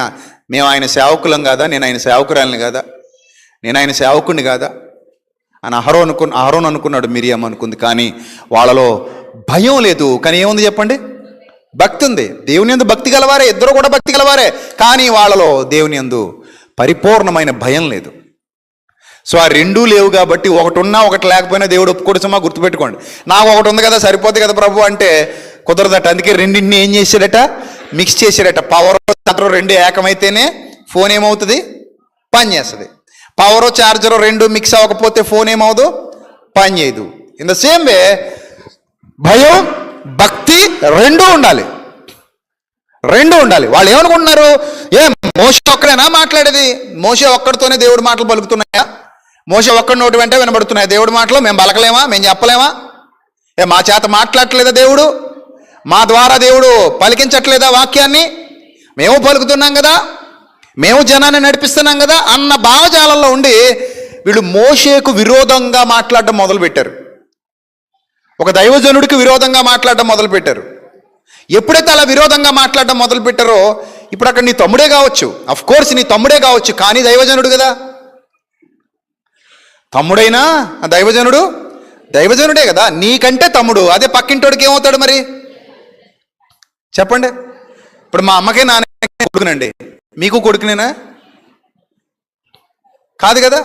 మేము ఆయన సేవకులం కాదా, నేను ఆయన సేవకురాలిని కాదా? నేను ఆయన సేవకుడిని కాదా అని అహరోన్ అనుకున్నాడు, మిరియాం అనుకుంది. కానీ వాళ్ళలో భయం లేదు. కానీ ఏముంది చెప్పండి? భక్తి ఉంది. దేవుని యందు భక్తి గలవారే, ఇద్దరు కూడా భక్తి గలవారే, కానీ వాళ్ళలో దేవుని యందు పరిపూర్ణమైన భయం లేదు. సో ఆ రెండూ లేవు కాబట్టి ఒకటి ఉన్నా ఒకటి లేకపోయినా దేవుడు ఒప్పుకోవచ్చుమా, గుర్తుపెట్టుకోండి. నాకు ఒకటి ఉంది కదా సరిపోతుంది కదా ప్రభు అంటే కుదరదట. అందుకే రెండింటిని ఏం చేశాడట? మిక్స్ చేశాడట. పవర్ చార్జర్ రెండు ఏకమైతేనే ఫోన్ ఏమవుతుంది? పని చేస్తుంది. పవర్ చార్జర్ రెండు మిక్స్ అవ్వకపోతే ఫోన్ ఏమవుదు? పని చేయదు. ఇన్ ద సేమ్ వే భయం భక్తి రెండూ ఉండాలి, రెండూ ఉండాలి. వాళ్ళు ఏమనుకుంటున్నారు? మోషే ఒక్కడేనా మాట్లాడేది? మోషే ఒక్కడితోనే దేవుడి మాటలు పలుకుతున్నాయా? మోషే ఒక్కడి నోటి వెంటే వినబడుతున్నాయి దేవుడి మాటలు? మేము పలకలేమా? మేము చెప్పలేమా? మా చేత మాట్లాడట్లేదా దేవుడు? మా ద్వారా దేవుడు పలికించట్లేదా వాక్యాన్ని? మేము పలుకుతున్నాం కదా, మేము జనాన్ని నడిపిస్తున్నాం కదా అన్న భావజాలంలో ఉండి వీళ్ళు మోషేకు విరోధంగా మాట్లాడడం మొదలుపెట్టారు. ఒక దైవజనుడికి విరోధంగా మాట్లాడడం మొదలుపెట్టారు. ఎప్పుడైతే అలా విరోధంగా మాట్లాడడం మొదలుపెట్టారో, ఇప్పుడు అక్కడ నీ తమ్ముడే కావచ్చు, అఫ్ కోర్స్ నీ తమ్ముడే కావచ్చు, కానీ దైవజనుడు కదా. తమ్ముడైనా దైవజనుడు దైవజనుడే కదా, నీకంటే తమ్ముడు. అదే పక్కింటోడికి ఏమవుతాడు మరి చెప్పండి? ఇప్పుడు మా అమ్మకే నాన్న కొడుకునండి, మీకు కొడుకునేనా? కాదు కదా.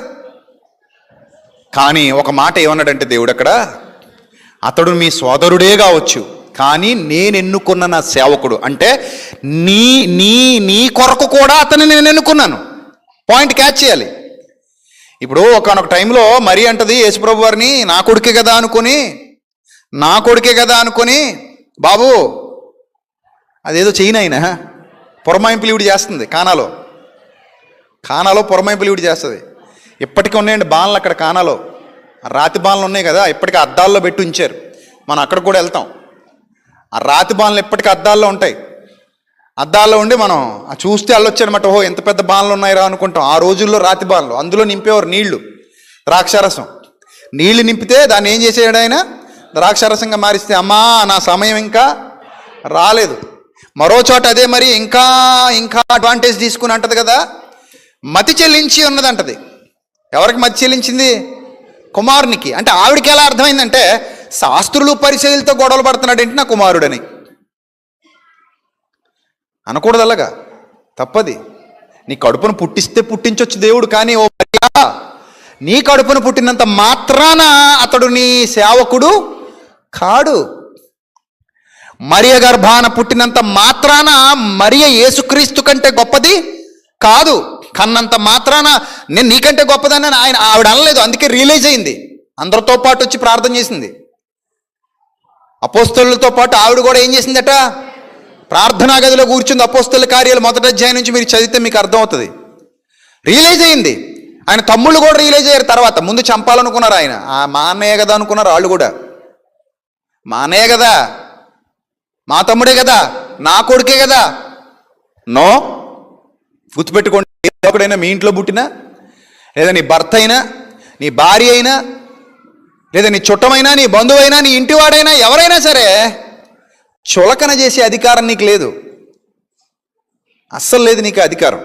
కానీ ఒక మాట ఏమన్నాడంటే దేవుడు అక్కడ, అతడు మీ సోదరుడే కావచ్చు, కానీ నేను ఎన్నుకున్న నా సేవకుడు. అంటే నీ నీ నీ కొరకు కూడా అతన్ని నేను ఎన్నుకున్నాను. పాయింట్ క్యాచ్ చేయాలి. ఇప్పుడు ఒకనొక టైంలో మరి అంటది యేసుప్రభు వారిని, నా కొడుకే కదా అనుకొని బాబు అదేదో చేయను ఆయన పురమాయింపులు ఇవిడి చేస్తుంది. కానాలో పురమాయింపులు ఇవిడి చేస్తుంది. ఇప్పటికీ ఉన్నాయండి బాణలు అక్కడ కానాలో, రాతి బాణలు ఉన్నాయి కదా, ఇప్పటికీ అద్దాల్లో పెట్టి ఉంచారు. మనం అక్కడ కూడా వెళ్తాం. ఆ రాతి బాణలు ఇప్పటికీ అద్దాల్లో ఉంటాయి. అద్దాల్లో ఉండి మనం చూస్తే వెళ్ళొచ్చానమాట, ఓహో ఎంత పెద్ద బాణలు ఉన్నాయిరా అనుకుంటాం. ఆ రోజుల్లో రాతి బాణలు, అందులో నింపేవారు నీళ్లు, ద్రాక్షారసం. నీళ్లు నింపితే దాన్ని ఏం చేసేవాడు ఆయన? ద్రాక్షారసంగా మారిస్తే, అమ్మా నా సమయం ఇంకా రాలేదు. మరో చోట అదే మరి ఇంకా ఇంకా అడ్వాంటేజ్ తీసుకుని అంటది కదా, మతి చెల్లించి ఉన్నదంటది. ఎవరికి మతి చెల్లించింది? కుమారునికి. అంటే ఆవిడికి ఎలా అర్థమైందంటే, శాస్త్రులు పరిచయులతో గొడవలు పడుతున్నాడు ఏంటి నా కుమారుడని అనకూడదు. అలాగా తప్పది. నీ కడుపును పుట్టిస్తే పుట్టించవచ్చు దేవుడు, కానీ ఓ నీ కడుపును పుట్టినంత మాత్రాన అతడు నీ సేవకుడు కాడు. మరియ గర్భాన పుట్టినంత మాత్రాన మరియ యేసుక్రీస్తు కంటే గొప్పది కాదు. కన్నంత మాత్రాన నేను నీకంటే గొప్పదని ఆవిడ అనలేదు. అందుకే రియలైజ్ అయింది. అందరితో పాటు వచ్చి ప్రార్థన చేసింది. అపోస్తలులతో పాటు ఆవిడ కూడా ఏం చేసిందట? ప్రార్థనా గదిలో కూర్చుంది. అపోస్తల కార్యాలు 1వ అధ్యాయం నుంచి మీరు చదివితే మీకు అర్థమవుతుంది. రియలైజ్ అయింది. ఆయన తమ్ముళ్ళు కూడా రియలైజ్ అయ్యారు తర్వాత. ముందు చంపాలనుకున్నారు ఆయన. మా అన్నయ్య కదా అనుకున్నారు వాళ్ళు కూడా. మా అన్నయ్య కదా, మా తమ్ముడే కదా, నా కొడుకే కదా. నో, గుర్తుపెట్టుకోండి. ఒకడైనా మీ ఇంట్లో పుట్టినా, లేదా నీ భర్త అయినా, నీ భార్య అయినా, లేదా నీ చుట్టమైనా, నీ బంధువైనా, నీ ఇంటివాడైనా, ఎవరైనా సరే చులకన చేసే అధికారం నీకు లేదు. అస్సలు లేదు నీకు అధికారం.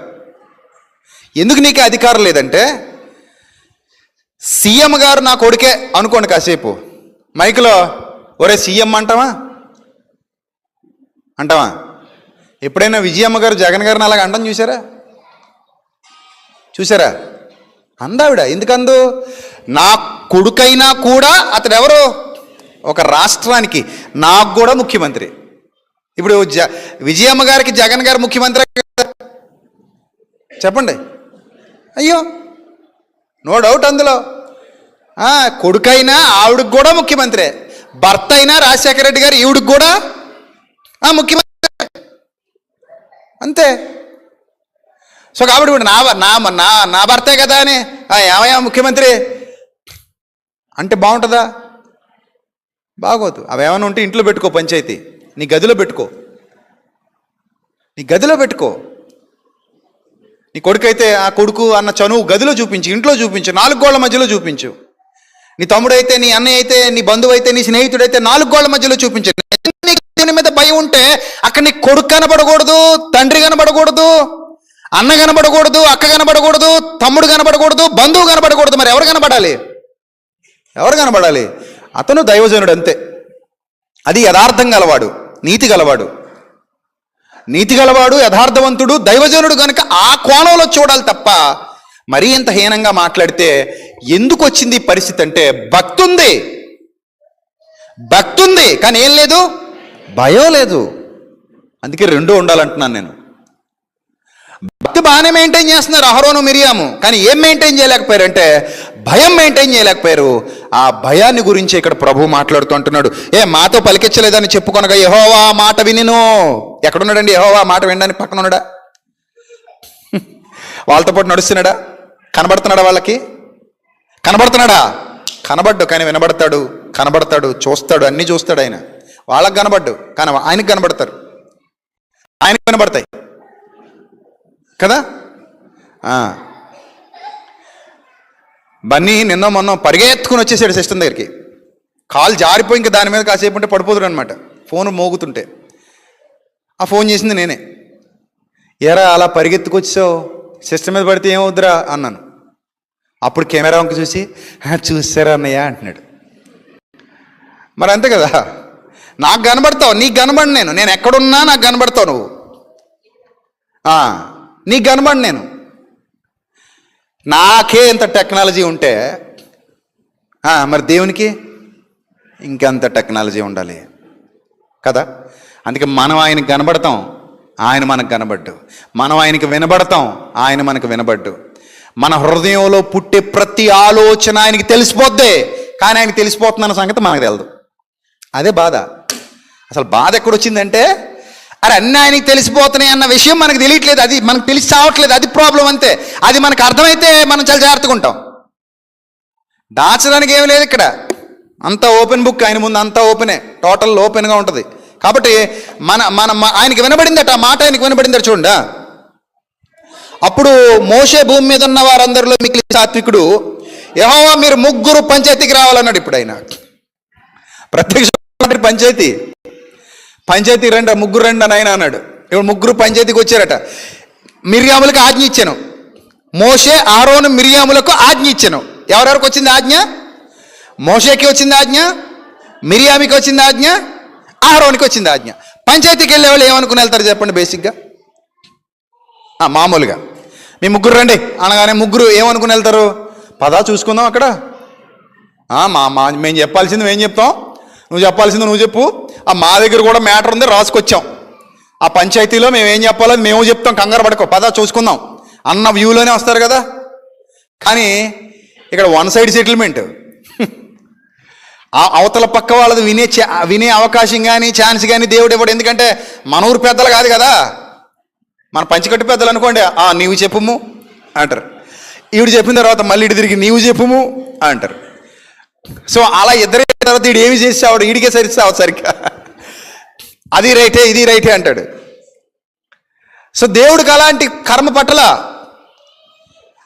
ఎందుకు నీకు అధికారం లేదంటే, సీఎం గారు నా కొడుకే అనుకోండి, కాసేపు మైకులో ఒరే సీఎం అంటావా? ఎప్పుడైనా విజయమ్మ గారు జగన్ గారిని అలాగ అంటాం చూసారా? అందావిడ. ఎందుకందు? నా కొడుకైనా కూడా అతడు ఎవరు? ఒక రాష్ట్రానికి, నాకు కూడా ముఖ్యమంత్రి. ఇప్పుడు విజయమ్మ గారికి జగన్ గారు ముఖ్యమంత్రి చెప్పండి? అయ్యో, నో డౌట్ అందులో. కొడుకైనా ఆవిడకి కూడా ముఖ్యమంత్రి, భర్త అయినా రాజశేఖర రెడ్డి గారు ఈవిడికి కూడా ముఖ్యమంత్రి, అంతే. సో కాబట్టి ఇప్పుడు నా భర్తే కదా అని ఏమయ్యా ముఖ్యమంత్రి అంటే బాగుంటుందా? బాగోదు. అవేమైనా ఉంటే ఇంట్లో పెట్టుకో, పంచాయతీ నీ గదిలో పెట్టుకో. నీ కొడుకు అయితే ఆ కొడుకు అన్న చనువు గదిలో చూపించు, ఇంట్లో చూపించు, 4 గోళ్ల మధ్యలో చూపించు. నీ తమ్ముడైతే, నీ అన్నయ్య అయితే, నీ బంధువు అయితే, నీ స్నేహితుడైతే 4 గోళ్ల మధ్యలో చూపించు. దేవుని మీద భయం ఉంటే అక్కడ నీ కొడుకు కనబడకూడదు, తండ్రి కనబడకూడదు, అన్న కనబడకూడదు, అక్క కనబడకూడదు, తమ్ముడు కనబడకూడదు, బంధువు కనబడకూడదు. మరి ఎవరు కనబడాలి? ఎవరు కనబడాలి? అతను దైవజనుడు అంతే. అది యథార్థం గలవాడు, నీతి గలవాడు. నీతి గలవాడు, యథార్థవంతుడు, దైవజనుడు కనుక ఆ కోణంలో చూడాలి తప్ప మరీ ఇంత హీనంగా మాట్లాడితే ఎందుకు వచ్చింది ఈ పరిస్థితి అంటే భక్తి ఉంది కానీ ఏం లేదు, భయం లేదు. అందుకే రెండూ ఉండాలంటున్నాను నేను. భక్తి బాగానే మెయింటైన్ చేస్తున్నారు అహరోను మిరియాము, కానీ ఏం మెయింటైన్ చేయలేకపోయారంటే భయం మెయింటైన్ చేయలేకపోయారు. ఆ భయాన్ని గురించి ఇక్కడ ప్రభు మాట్లాడుతూ అంటున్నాడు, మాతో పలికించలేదని చెప్పుకొనగా యెహోవా మాట వినిను. ఎక్కడున్నాడండి యెహోవా మాట వినడానికి? పక్కన ఉన్నాడా? వాళ్ళతో పాటు నడుస్తున్నాడా? కనబడుతున్నాడా? వాళ్ళకి కనబడుతున్నాడా? కనబడ్డు, కానీ కనబడతాడు, చూస్తాడు, అన్నీ చూస్తాడు ఆయన. వాళ్ళకి కనబడ్డు, కానీ ఆయనకి కనబడతారు, ఆయనకి కనబడతాయి కదా. బన్నీ నిన్న మొన్న పరిగెత్తుకుని వచ్చేసాడు సిస్టమ్ దగ్గరికి. కాలు జారిపోయి ఇంకా దాని మీద కాసేపు ఉంటే పడిపోతాడు అనమాట. ఫోన్ మోగుతుంటే ఆ ఫోన్ చేసింది నేనే. ఏరా అలా పరిగెత్తుకొచ్చావు, సిస్టమ్ మీద పడితే ఏమవుద్దురా అన్నాను. అప్పుడు కెమెరా వంక చూసి చూసారా అన్నయ్య అంటున్నాడు. మరి అంతే కదా, నాకు కనబడతావు, నీకు కనబడి నేను ఎక్కడున్నా నాకు కనబడతావు నువ్వు, నీకు కనబడి నేను. నాకే ఇంత టెక్నాలజీ ఉంటే మరి దేవునికి ఇంకెంత టెక్నాలజీ ఉండాలి కదా. అందుకే మనం ఆయనకు కనబడతాం, ఆయన మనకు కనబడ్డు. మనం ఆయనకి వినబడతాం, ఆయన మనకు వినబడ్డు. మన హృదయంలో పుట్టే ప్రతి ఆలోచన ఆయనకి తెలిసిపోద్దే, కానీ ఆయనకి తెలిసిపోతుందన్న సంగతి మనకు తెలియదు. అదే బాధ. అసలు బాధ ఎక్కడొచ్చిందంటే అన్నీ ఆయనకి తెలిసిపోతున్నాయి అన్న విషయం మనకు తెలియట్లేదు, అది మనకు తెలిసి చావట్లేదు, అది ప్రాబ్లం అంతే. అది మనకు అర్థమైతే మనం చాలా జాగ్రత్తగా ఉంటాం. దాచడానికి ఏమి లేదు ఇక్కడ, అంతా ఓపెన్ బుక్ ఆయన ముందు, అంతా ఓపెనే, టోటల్ ఓపెన్గా ఉంటుంది. కాబట్టి ఆయనకి వినబడిందట, ఆ మాట ఆయనకి వినబడిందట. చూడండి, అప్పుడు మోషే భూమి మీద ఉన్న వారందరిలో మిగిలిన సాత్వికుడు, యెహోవా మీరు ముగ్గురు పంచాయతీకి రావాలన్నాడు. ఇప్పుడు ఆయన ప్రత్యక్ష పంచాయతీ రండి, ముగ్గురు రండి అని ఆయన అన్నాడు. ఇప్పుడు ముగ్గురు పంచాయతీకి వచ్చారట. మిరియాములకు ఆజ్ఞ ఇచ్చాను, మోషే ఆరోను మిరియాములకు ఆజ్ఞ ఇచ్చాను. ఎవరెవరికి వచ్చింది ఆజ్ఞ? మోషేకి వచ్చింది ఆజ్ఞ, మిరియామికి వచ్చింది ఆజ్ఞ, ఆరోనికి వచ్చింది ఆజ్ఞ. పంచాయతీకి వెళ్ళే వాళ్ళు ఏమనుకుని వెళ్తారు చెప్పండి? బేసిక్గా మామూలుగా మీ ముగ్గురు రండి అనగానే ముగ్గురు ఏమనుకుని వెళ్తారు? పదా చూసుకుందాం అక్కడ, మేము చెప్పాల్సింది మేము చెప్తాం, నువ్వు చెప్పాల్సింది నువ్వు చెప్పు, మా దగ్గర కూడా మ్యాటర్ ఉంది రాసుకొచ్చాం, ఆ పంచాయతీలో మేము ఏం చెప్పాలో మేము చెప్తాం, కంగారు పడుకో, పదా చూసుకుందాం అన్న వ్యూలోనే వస్తారు కదా. కానీ ఇక్కడ వన్ సైడ్ సెటిల్మెంట్. అవతల పక్క వాళ్ళది వినే అవకాశం కానీ ఛాన్స్ కానీ దేవుడు ఇవ్వడు. ఎందుకంటే మన ఊరు పెద్దలు కాదు కదా, మన పంచకట్టు పెద్దలు అనుకోండి, నీవు చెప్పుము అంటారు. ఈవిడు చెప్పిన తర్వాత మళ్ళీ ఇటు తిరిగి నీవు చెప్పుము అంటారు. సో అలా ఇద్దరే తర్వాత ఈడు ఏమి చేసావాడు, ఈడికే సరిస్తావు సరిగ్గా, అది రైటే ఇది రైటే అంటాడు. సో దేవుడికి అలాంటి కర్మ పట్టల,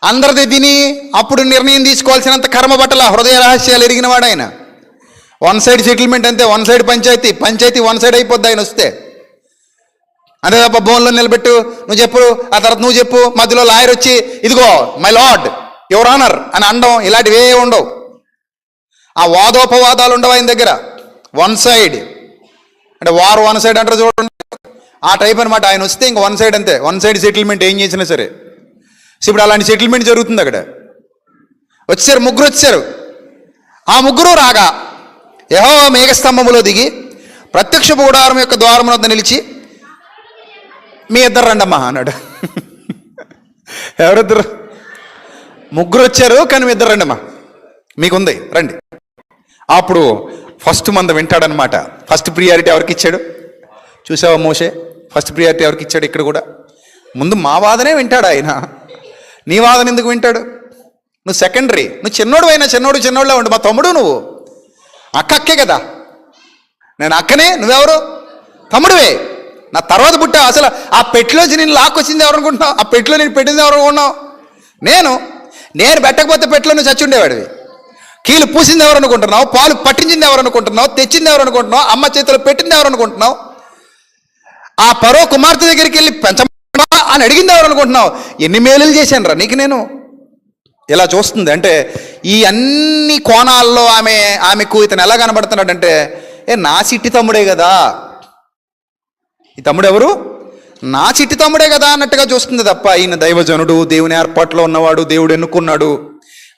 అందరిది విని అప్పుడు నిర్ణయం తీసుకోవాల్సినంత కర్మ పట్టల. హృదయ రహస్యాలు ఎరిగిన వాడు ఆయన. వన్ సైడ్ సెటిల్మెంట్ అంతే, వన్ సైడ్ పంచాయతీ వన్ సైడ్ అయిపోద్ది ఆయన వస్తే. అంతే తప్ప బోన్లో నిలబెట్టు, నువ్వు చెప్పు, ఆ తర్వాత నువ్వు చెప్పు, మధ్యలో లాయర్ వచ్చి ఇదిగో మై లార్డ్ యువర్ ఆనర్ అని అనడం, ఇలాంటివి ఏ ఉండవు. ఆ వాదోపవాదాలు ఉండవు ఆయన దగ్గర. వన్ సైడ్ అంటే వార్ వన్ సైడ్ అంటారు చూడండి, ఆ టైప్ అనమాట. ఆయన వస్తే ఇంక వన్ సైడ్ అంతే, వన్ సైడ్ సెటిల్మెంట్ ఏం చేసినా సరే. సో ఇప్పుడు అలాంటి సెటిల్మెంట్ జరుగుతుంది అక్కడ. వచ్చారు, ముగ్గురు వచ్చారు. ఆ ముగ్గురు రాగా యెహోవా మేఘస్తంభములో దిగి ప్రత్యక్ష గుడారం యొక్క ద్వారం వద్ద నిలిచి మీ ఇద్దరు రండమ్మా అన్నాడు. ఎవరిద్దరు? ముగ్గురు వచ్చారు, కానీ మీ ఇద్దరు రండమ్మా, మీకుంది రండి. అప్పుడు ఫస్ట్ మంద వింటాడనమాట. ఫస్ట్ ప్రియారిటీ ఎవరికి ఇచ్చాడు చూసావా మోషే? ఫస్ట్ ప్రియారిటీ ఎవరికి ఇచ్చాడు? ఇక్కడ కూడా ముందు మా వాదనే వింటాడు ఆయన, నీ వాదన ఎందుకు వింటాడు? నువ్వు సెకండరీ, నువ్వు చిన్నోడు అయినా చిన్నోడులా ఉండు. మా తమ్ముడు నువ్వు, అక్కే కదా, నేను అక్కనే, నువ్వెవరు? తమ్ముడివే, నా తర్వాత పుట్టావు. అసలు ఆ పెట్టిలోంచి నేను లాక్కొచ్చింది ఎవరు అనుకుంటున్నావు? ఆ పెట్టిలో నేను పెట్టింది ఎవరు అనుకున్నావు? నేను పెట్టకపోతే పెట్టిలో నువ్వు చచ్చి ఉండేవాడివి. కీలు పూసింది ఎవరు అనుకుంటున్నావు? పాలు పట్టించింది ఎవరు అనుకుంటున్నావు? తెచ్చింది ఎవరు అనుకుంటున్నావు? అమ్మ చేతిలో పెట్టింది ఎవరు అనుకుంటున్నావు? ఆ పరో కుమార్తె దగ్గరికి వెళ్ళి అని అడిగింది ఎవరు అనుకుంటున్నావు? ఎన్ని మేలులు చేశాను రా నీకు నేను. ఇలా చూస్తుంది. అంటే ఈ అన్ని కోణాల్లో ఆమెకు ఇతను ఎలా కనబడుతున్నాడంటే, నా చిట్టి తమ్ముడే కదా, ఈ తమ్ముడు ఎవరు? నా చిట్టి తమ్ముడే కదా అన్నట్టుగా చూస్తుంది తప్ప, ఈయన దైవజనుడు, దేవుని ఏర్పాట్లో ఉన్నవాడు, దేవుడు ఎన్నుకున్నాడు,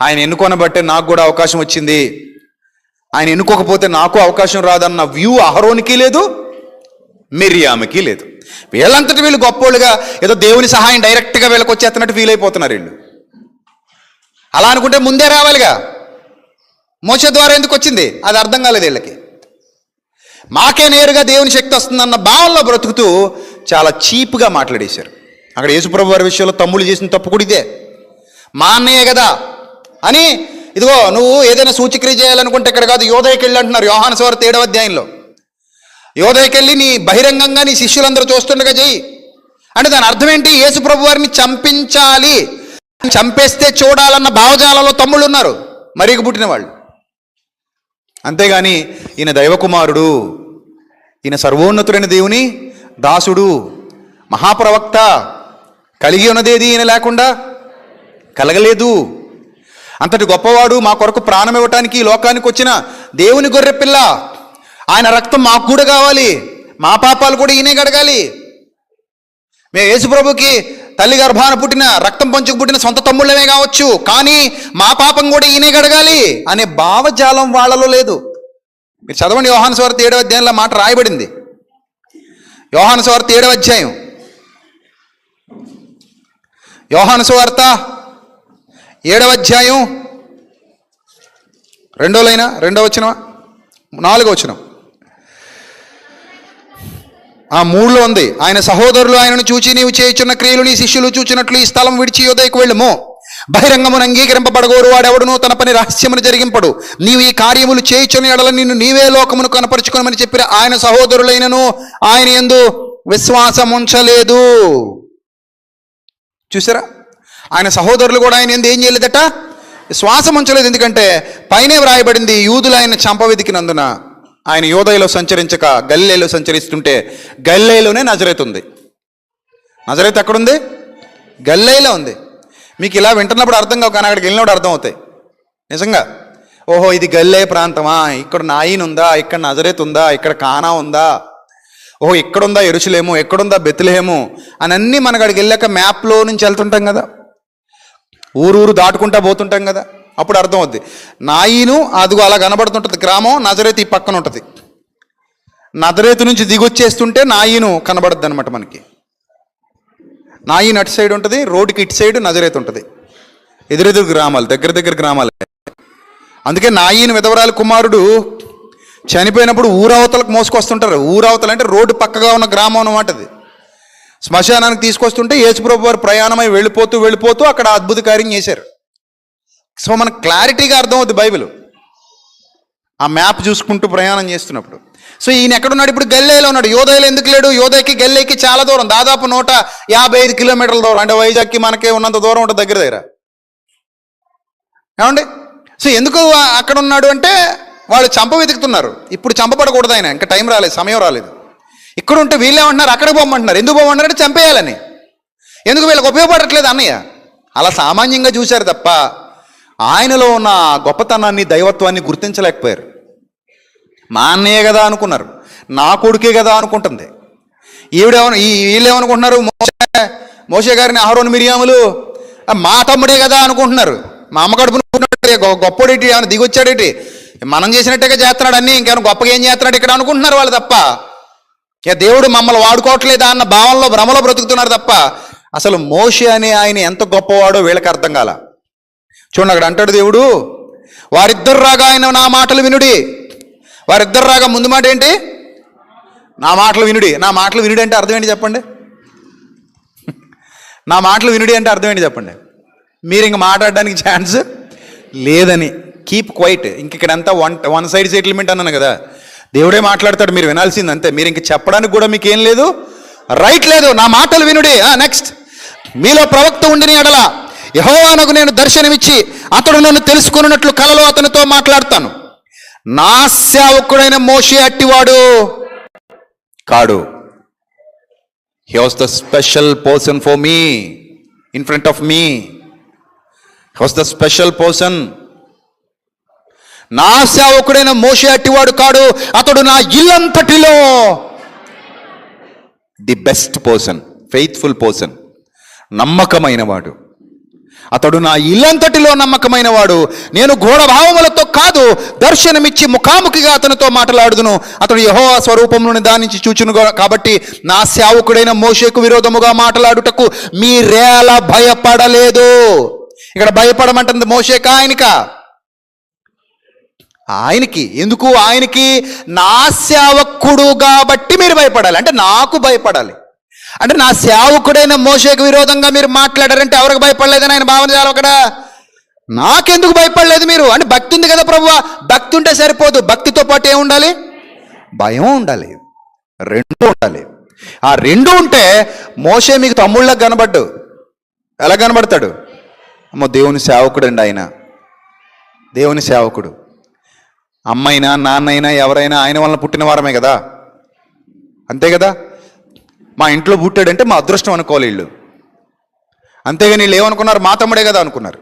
ఆయన ఎన్నుకొనబట్టే నాకు కూడా అవకాశం వచ్చింది, ఆయన ఎన్నుకోకపోతే నాకు అవకాశం రాదన్న వ్యూ అహరోనికి లేదు, మిరియాముకి లేదు. వీళ్ళంతటి వీళ్ళు గొప్పోళ్ళుగా ఏదో దేవుని సహాయం డైరెక్ట్గా వీళ్ళకి వచ్చేస్తున్నట్టు ఫీల్ అయిపోతున్నారు వీళ్ళు. అలా అనుకుంటే ముందే రావాలిగా, మోషే ద్వారా ఎందుకు వచ్చింది అది అర్థం కాలేదు వీళ్ళకి. మాకే నేరుగా దేవుని శక్తి వస్తుందన్న భావంలో బ్రతుకుతూ చాలా చీప్గా మాట్లాడేశారు. అక్కడ యేసుప్రభు వారి విషయంలో తమ్ముళ్ళు చేసిన తప్పు కూడా ఇదే. మా అన్నయ్యే కదా అని, ఇదిగో నువ్వు ఏదైనా సూచక్రియ చేయాలనుకుంటే ఇక్కడ కాదు, యోదయకి వెళ్ళి అంటున్నారు యోహాను సువార్త 7వ అధ్యాయంలో. యోదయకి వెళ్ళి నీ బహిరంగంగా నీ శిష్యులందరూ చూస్తుండగా చెయ్యి అంటే దాని అర్థం ఏంటి? యేసుప్రభు వారిని చంపించాలి, చంపేస్తే చూడాలన్న భావజాలలో తమ్ముళ్ళు ఉన్నారు, మరీకు పుట్టిన వాళ్ళు. అంతేగాని ఈయన దైవకుమారుడు, ఈయన సర్వోన్నతుడైన దేవుని దాసుడు, మహాప్రవక్త, కలిగి ఉన్నదేది ఈయన లేకుండా కలగలేదు, అంతటి గొప్పవాడు, మా కొరకు ప్రాణం ఇవ్వటానికి ఈ లోకానికి వచ్చిన దేవుని గొర్రెపిల్ల, ఆయన రక్తం మాకు కూడా కావాలి, మా పాపాలు కూడా ఈయనే గడగాలి. మేము యేసుప్రభుకి తల్లి గర్భాన పుట్టిన రక్తం పంచుకు పుట్టిన సొంత తమ్ముళ్ళమే కావచ్చు, కానీ మా పాపం కూడా ఈయనే గడగాలి అనే భావజాలం వాళ్ళలో లేదు. మీరు చదవండి, యోహాను సువార్త 7వ అధ్యాయంలో మాట రాయబడింది. యోహాను సువార్త 7వ అధ్యాయం, యోహాను సువార్త 7వ అధ్యాయం 2వ లైన్ 2వ వచనం 4వ వచనం 3లో ఉంది. ఆయన సహోదరులు ఆయనను చూచి నీవు చేయుచున్న క్రియలు నీ శిష్యులు చూచినట్లు ఈ స్థలం విడిచి యోదయకు వెళ్ళుము. బహిరంగమును అంగీకరింపబడగోరు వాడెవడును తన పని రహస్యమును జరిగింపడు. నీవు ఈ కార్యములు చేయుచున్న ఎడల నిన్ను నీవే లోకమును కనపరుచుకోమని చెప్పిన ఆయన సహోదరులైనను ఆయన యందు విశ్వాసం ఉంచలేదు. చూసారా, ఆయన సహోదరులు కూడా ఆయన యందు ఏం చేయలేదట? విశ్వాసం ఉంచలేదు. ఎందుకంటే పైనే వ్రాయబడింది, యూదులు ఆయన చంపవెదికినందున ఆయన యోదయలో సంచరించక గలిలయలో సంచరిస్తుంటే, గలిలయలోనే నజరేతు ఉంది. నజరేతు ఎక్కడుంది? గలిలయలో ఉంది. మీకు ఇలా వింటున్నప్పుడు అర్థం కావు, కానీ అక్కడికి వెళ్ళినప్పుడు అర్థం అవుతాయి నిజంగా. ఓహో ఇది గలిలయ ప్రాంతమా, ఇక్కడ నాయిన్ ఉందా, ఇక్కడ నజరేతు ఉందా, ఇక్కడ కానా ఉందా, ఓహో ఇక్కడుందా యెరూషలేము, ఎక్కడుందా బెత్లెహేము అని అన్నీ మనకు అక్కడికి వెళ్ళాక మ్యాప్లో నుంచి వెళ్తుంటాం కదా, ఊరు దాటుకుంటా పోతుంటాం కదా, అప్పుడు అర్థం అవుద్ది. నాయిను అదిగో అలా కనబడుతుంటుంది గ్రామం, నజరేతు ఈ పక్కన ఉంటుంది. నజరేతు నుంచి దిగొచ్చేస్తుంటే నాయిను కనబడుద్ది అనమాట మనకి. నాయిన్ అటు సైడ్ ఉంటుంది, రోడ్డుకి ఇటు సైడ్ నజరేతు ఉంటుంది. ఎదురెదురు గ్రామాలు, దగ్గర గ్రామాలు. అందుకే నాయిన్ విధవరాలి కుమారుడు చనిపోయినప్పుడు ఊరవతలకు మోసుకొస్తుంటారు. ఊరవతలు అంటే రోడ్డు పక్కగా ఉన్న గ్రామం అన్నమాట. అది శ్మశానానికి తీసుకొస్తుంటే యేసుప్రభు వారు ప్రయాణమై వెళ్ళిపోతూ అక్కడ అద్భుత కార్యం చేశారు. సో మనకు క్లారిటీగా అర్థం అవుతుంది బైబిల్ ఆ మ్యాప్ చూసుకుంటూ ప్రయాణం చేస్తున్నప్పుడు. సో ఈయన ఎక్కడున్నాడు? ఇప్పుడు గలిలయలో ఉన్నాడు. యోదయలో ఎందుకు లేడు? యోదయకి గలిలయకి చాలా దూరం, దాదాపు 155 కిలోమీటర్ల దూరం. అంటే వైజాగ్కి మనకే ఉన్నంత దూరం ఉంటుంది దగ్గర. ఏమండి? సో ఎందుకు అక్కడ ఉన్నాడు అంటే వాళ్ళు చంప వెతుకుతున్నారు. ఇప్పుడు చంపబడకూడదు ఆయన, ఇంకా టైం రాలేదు, సమయం రాలేదు. ఇక్కడ ఉంటే వీళ్ళు ఏమంటున్నారు, అక్కడికి పోమంటున్నారు. ఎందుకు పోమంటారంటే చంపేయాలని. ఎందుకు వీళ్ళకి ఉపయోగపడట్లేదు అన్నయ్య. అలా సామాన్యంగా చూశారు తప్ప ఆయనలో ఉన్న గొప్పతనాన్ని, దైవత్వాన్ని గుర్తించలేకపోయారు. మా అన్నయ్య కదా అనుకున్నారు, నా కొడుకే కదా అనుకుంటుంది. వీళ్ళేమనుకుంటున్నారు, మోషే గారిని అహరోను మిరియాములు మా తమ్ముడే కదా అనుకుంటున్నారు. మా అమ్మ కడుపును గొప్పడేటి, ఏమైనా దిగొచ్చాడేటి, మనం చేసినట్టుగా చేస్తున్నాడు అన్నీ, ఇంకేమైనా గొప్పగా ఏం చేస్తున్నాడు ఇక్కడ అనుకుంటున్నారు వాళ్ళు తప్ప, దేవుడు మమ్మల్ని వాడుకోవట్లేదా అన్న భావంలో, భ్రమలో బ్రతుకుతున్నారు తప్ప అసలు మోషే అనే ఆయన ఎంత గొప్పవాడో వీళ్ళకి అర్థం కాల. చూడండి అక్కడ అంటాడు దేవుడు, వారిద్దరు రాగా ఆయన నా మాటలు వినుడి. వారిద్దరు రాగా ముందు మాట ఏంటి? నా మాటలు వినుడి. నా మాటలు వినుడి అంటే అర్థం ఏంటి చెప్పండి? నా మాటలు వినుడి అంటే అర్థం ఏంటి చెప్పండి? మీరు ఇంక మాట్లాడడానికి ఛాన్స్ లేదని, కీప్ క్వైట్. ఇంక ఇక్కడంతా వన్ సైడ్ సెటిల్మెంట్ అన్నాను కదా, దేవుడే మాట్లాడతాడు, మీరు వినాల్సింది అంతే. మీరు ఇంక చెప్పడానికి కూడా మీకు ఏం లేదు, రైట్ లేదు. నా మాటలు వినుడి. నెక్స్ట్, మీలో ప్రవక్త ఉండిన ఎడల యెహోవానకు నేను దర్శనమిచ్చి అతడు నన్ను తెలుసుకున్నట్లు కలలో అతనితో మాట్లాడతాను. నా సేవకుడైన మోషే అట్టివాడు కాడు. He was the special person for me, in front of me. He was the special person. నా సేవకుడైన మోషే అట్టివాడు కాడు, అతడు నా ఇల్లంతటిలో the best person, faithful person, నమ్మకమైన వాడు. అతడు నా ఇల్లంతటిలో నమ్మకమైన వాడు. నేను ఘోరభావములతో కాదు, దర్శనమిచ్చి ముఖాముఖిగా అతనితో మాట్లాడుదును. అతడు యెహోవా స్వరూపమును దానించి చూచును కాబట్టి నా సేవకుడైన మోషేకు విరోధముగా మాట్లాడుటకు మీరేలా భయపడలేదు. ఇక్కడ భయపడమంటుంది మోషేకా ఆయనకా? ఆయనకి. ఎందుకు ఆయనకి? నా సేవకుడు కాబట్టి మీరు భయపడాలి, అంటే నాకు భయపడాలి. అంటే నా సేవకుడైన మోషేకు విరోధంగా మీరు మాట్లాడారంటే ఎవరికి భయపడలేదని ఆయన భావన చేయాలి అక్కడ. నాకెందుకు భయపడలేదు మీరు అంటే? భక్తి ఉంది కదా ప్రభువా. భక్తి ఉంటే సరిపోదు, భక్తితో పాటు ఏం ఉండాలి? భయం ఉండాలి. రెండు ఉండాలి. ఆ రెండు ఉంటే మోషే మీకు తమ్ముళ్ళకి కనబడ్డు. ఎలా కనబడతాడు? అమ్మో దేవుని సేవకుడు అండి ఆయన, దేవుని సేవకుడు. అమ్మైనా నాన్నైనా ఎవరైనా ఆయన వలన పుట్టిన వారమే కదా, అంతే కదా. మా ఇంట్లో పుట్టాడంటే మా అదృష్టం అనుకోవాలి వీళ్ళు. అంతేగాని వీళ్ళు ఏమనుకున్నారు? మా తమ్ముడే కదా అనుకున్నారు.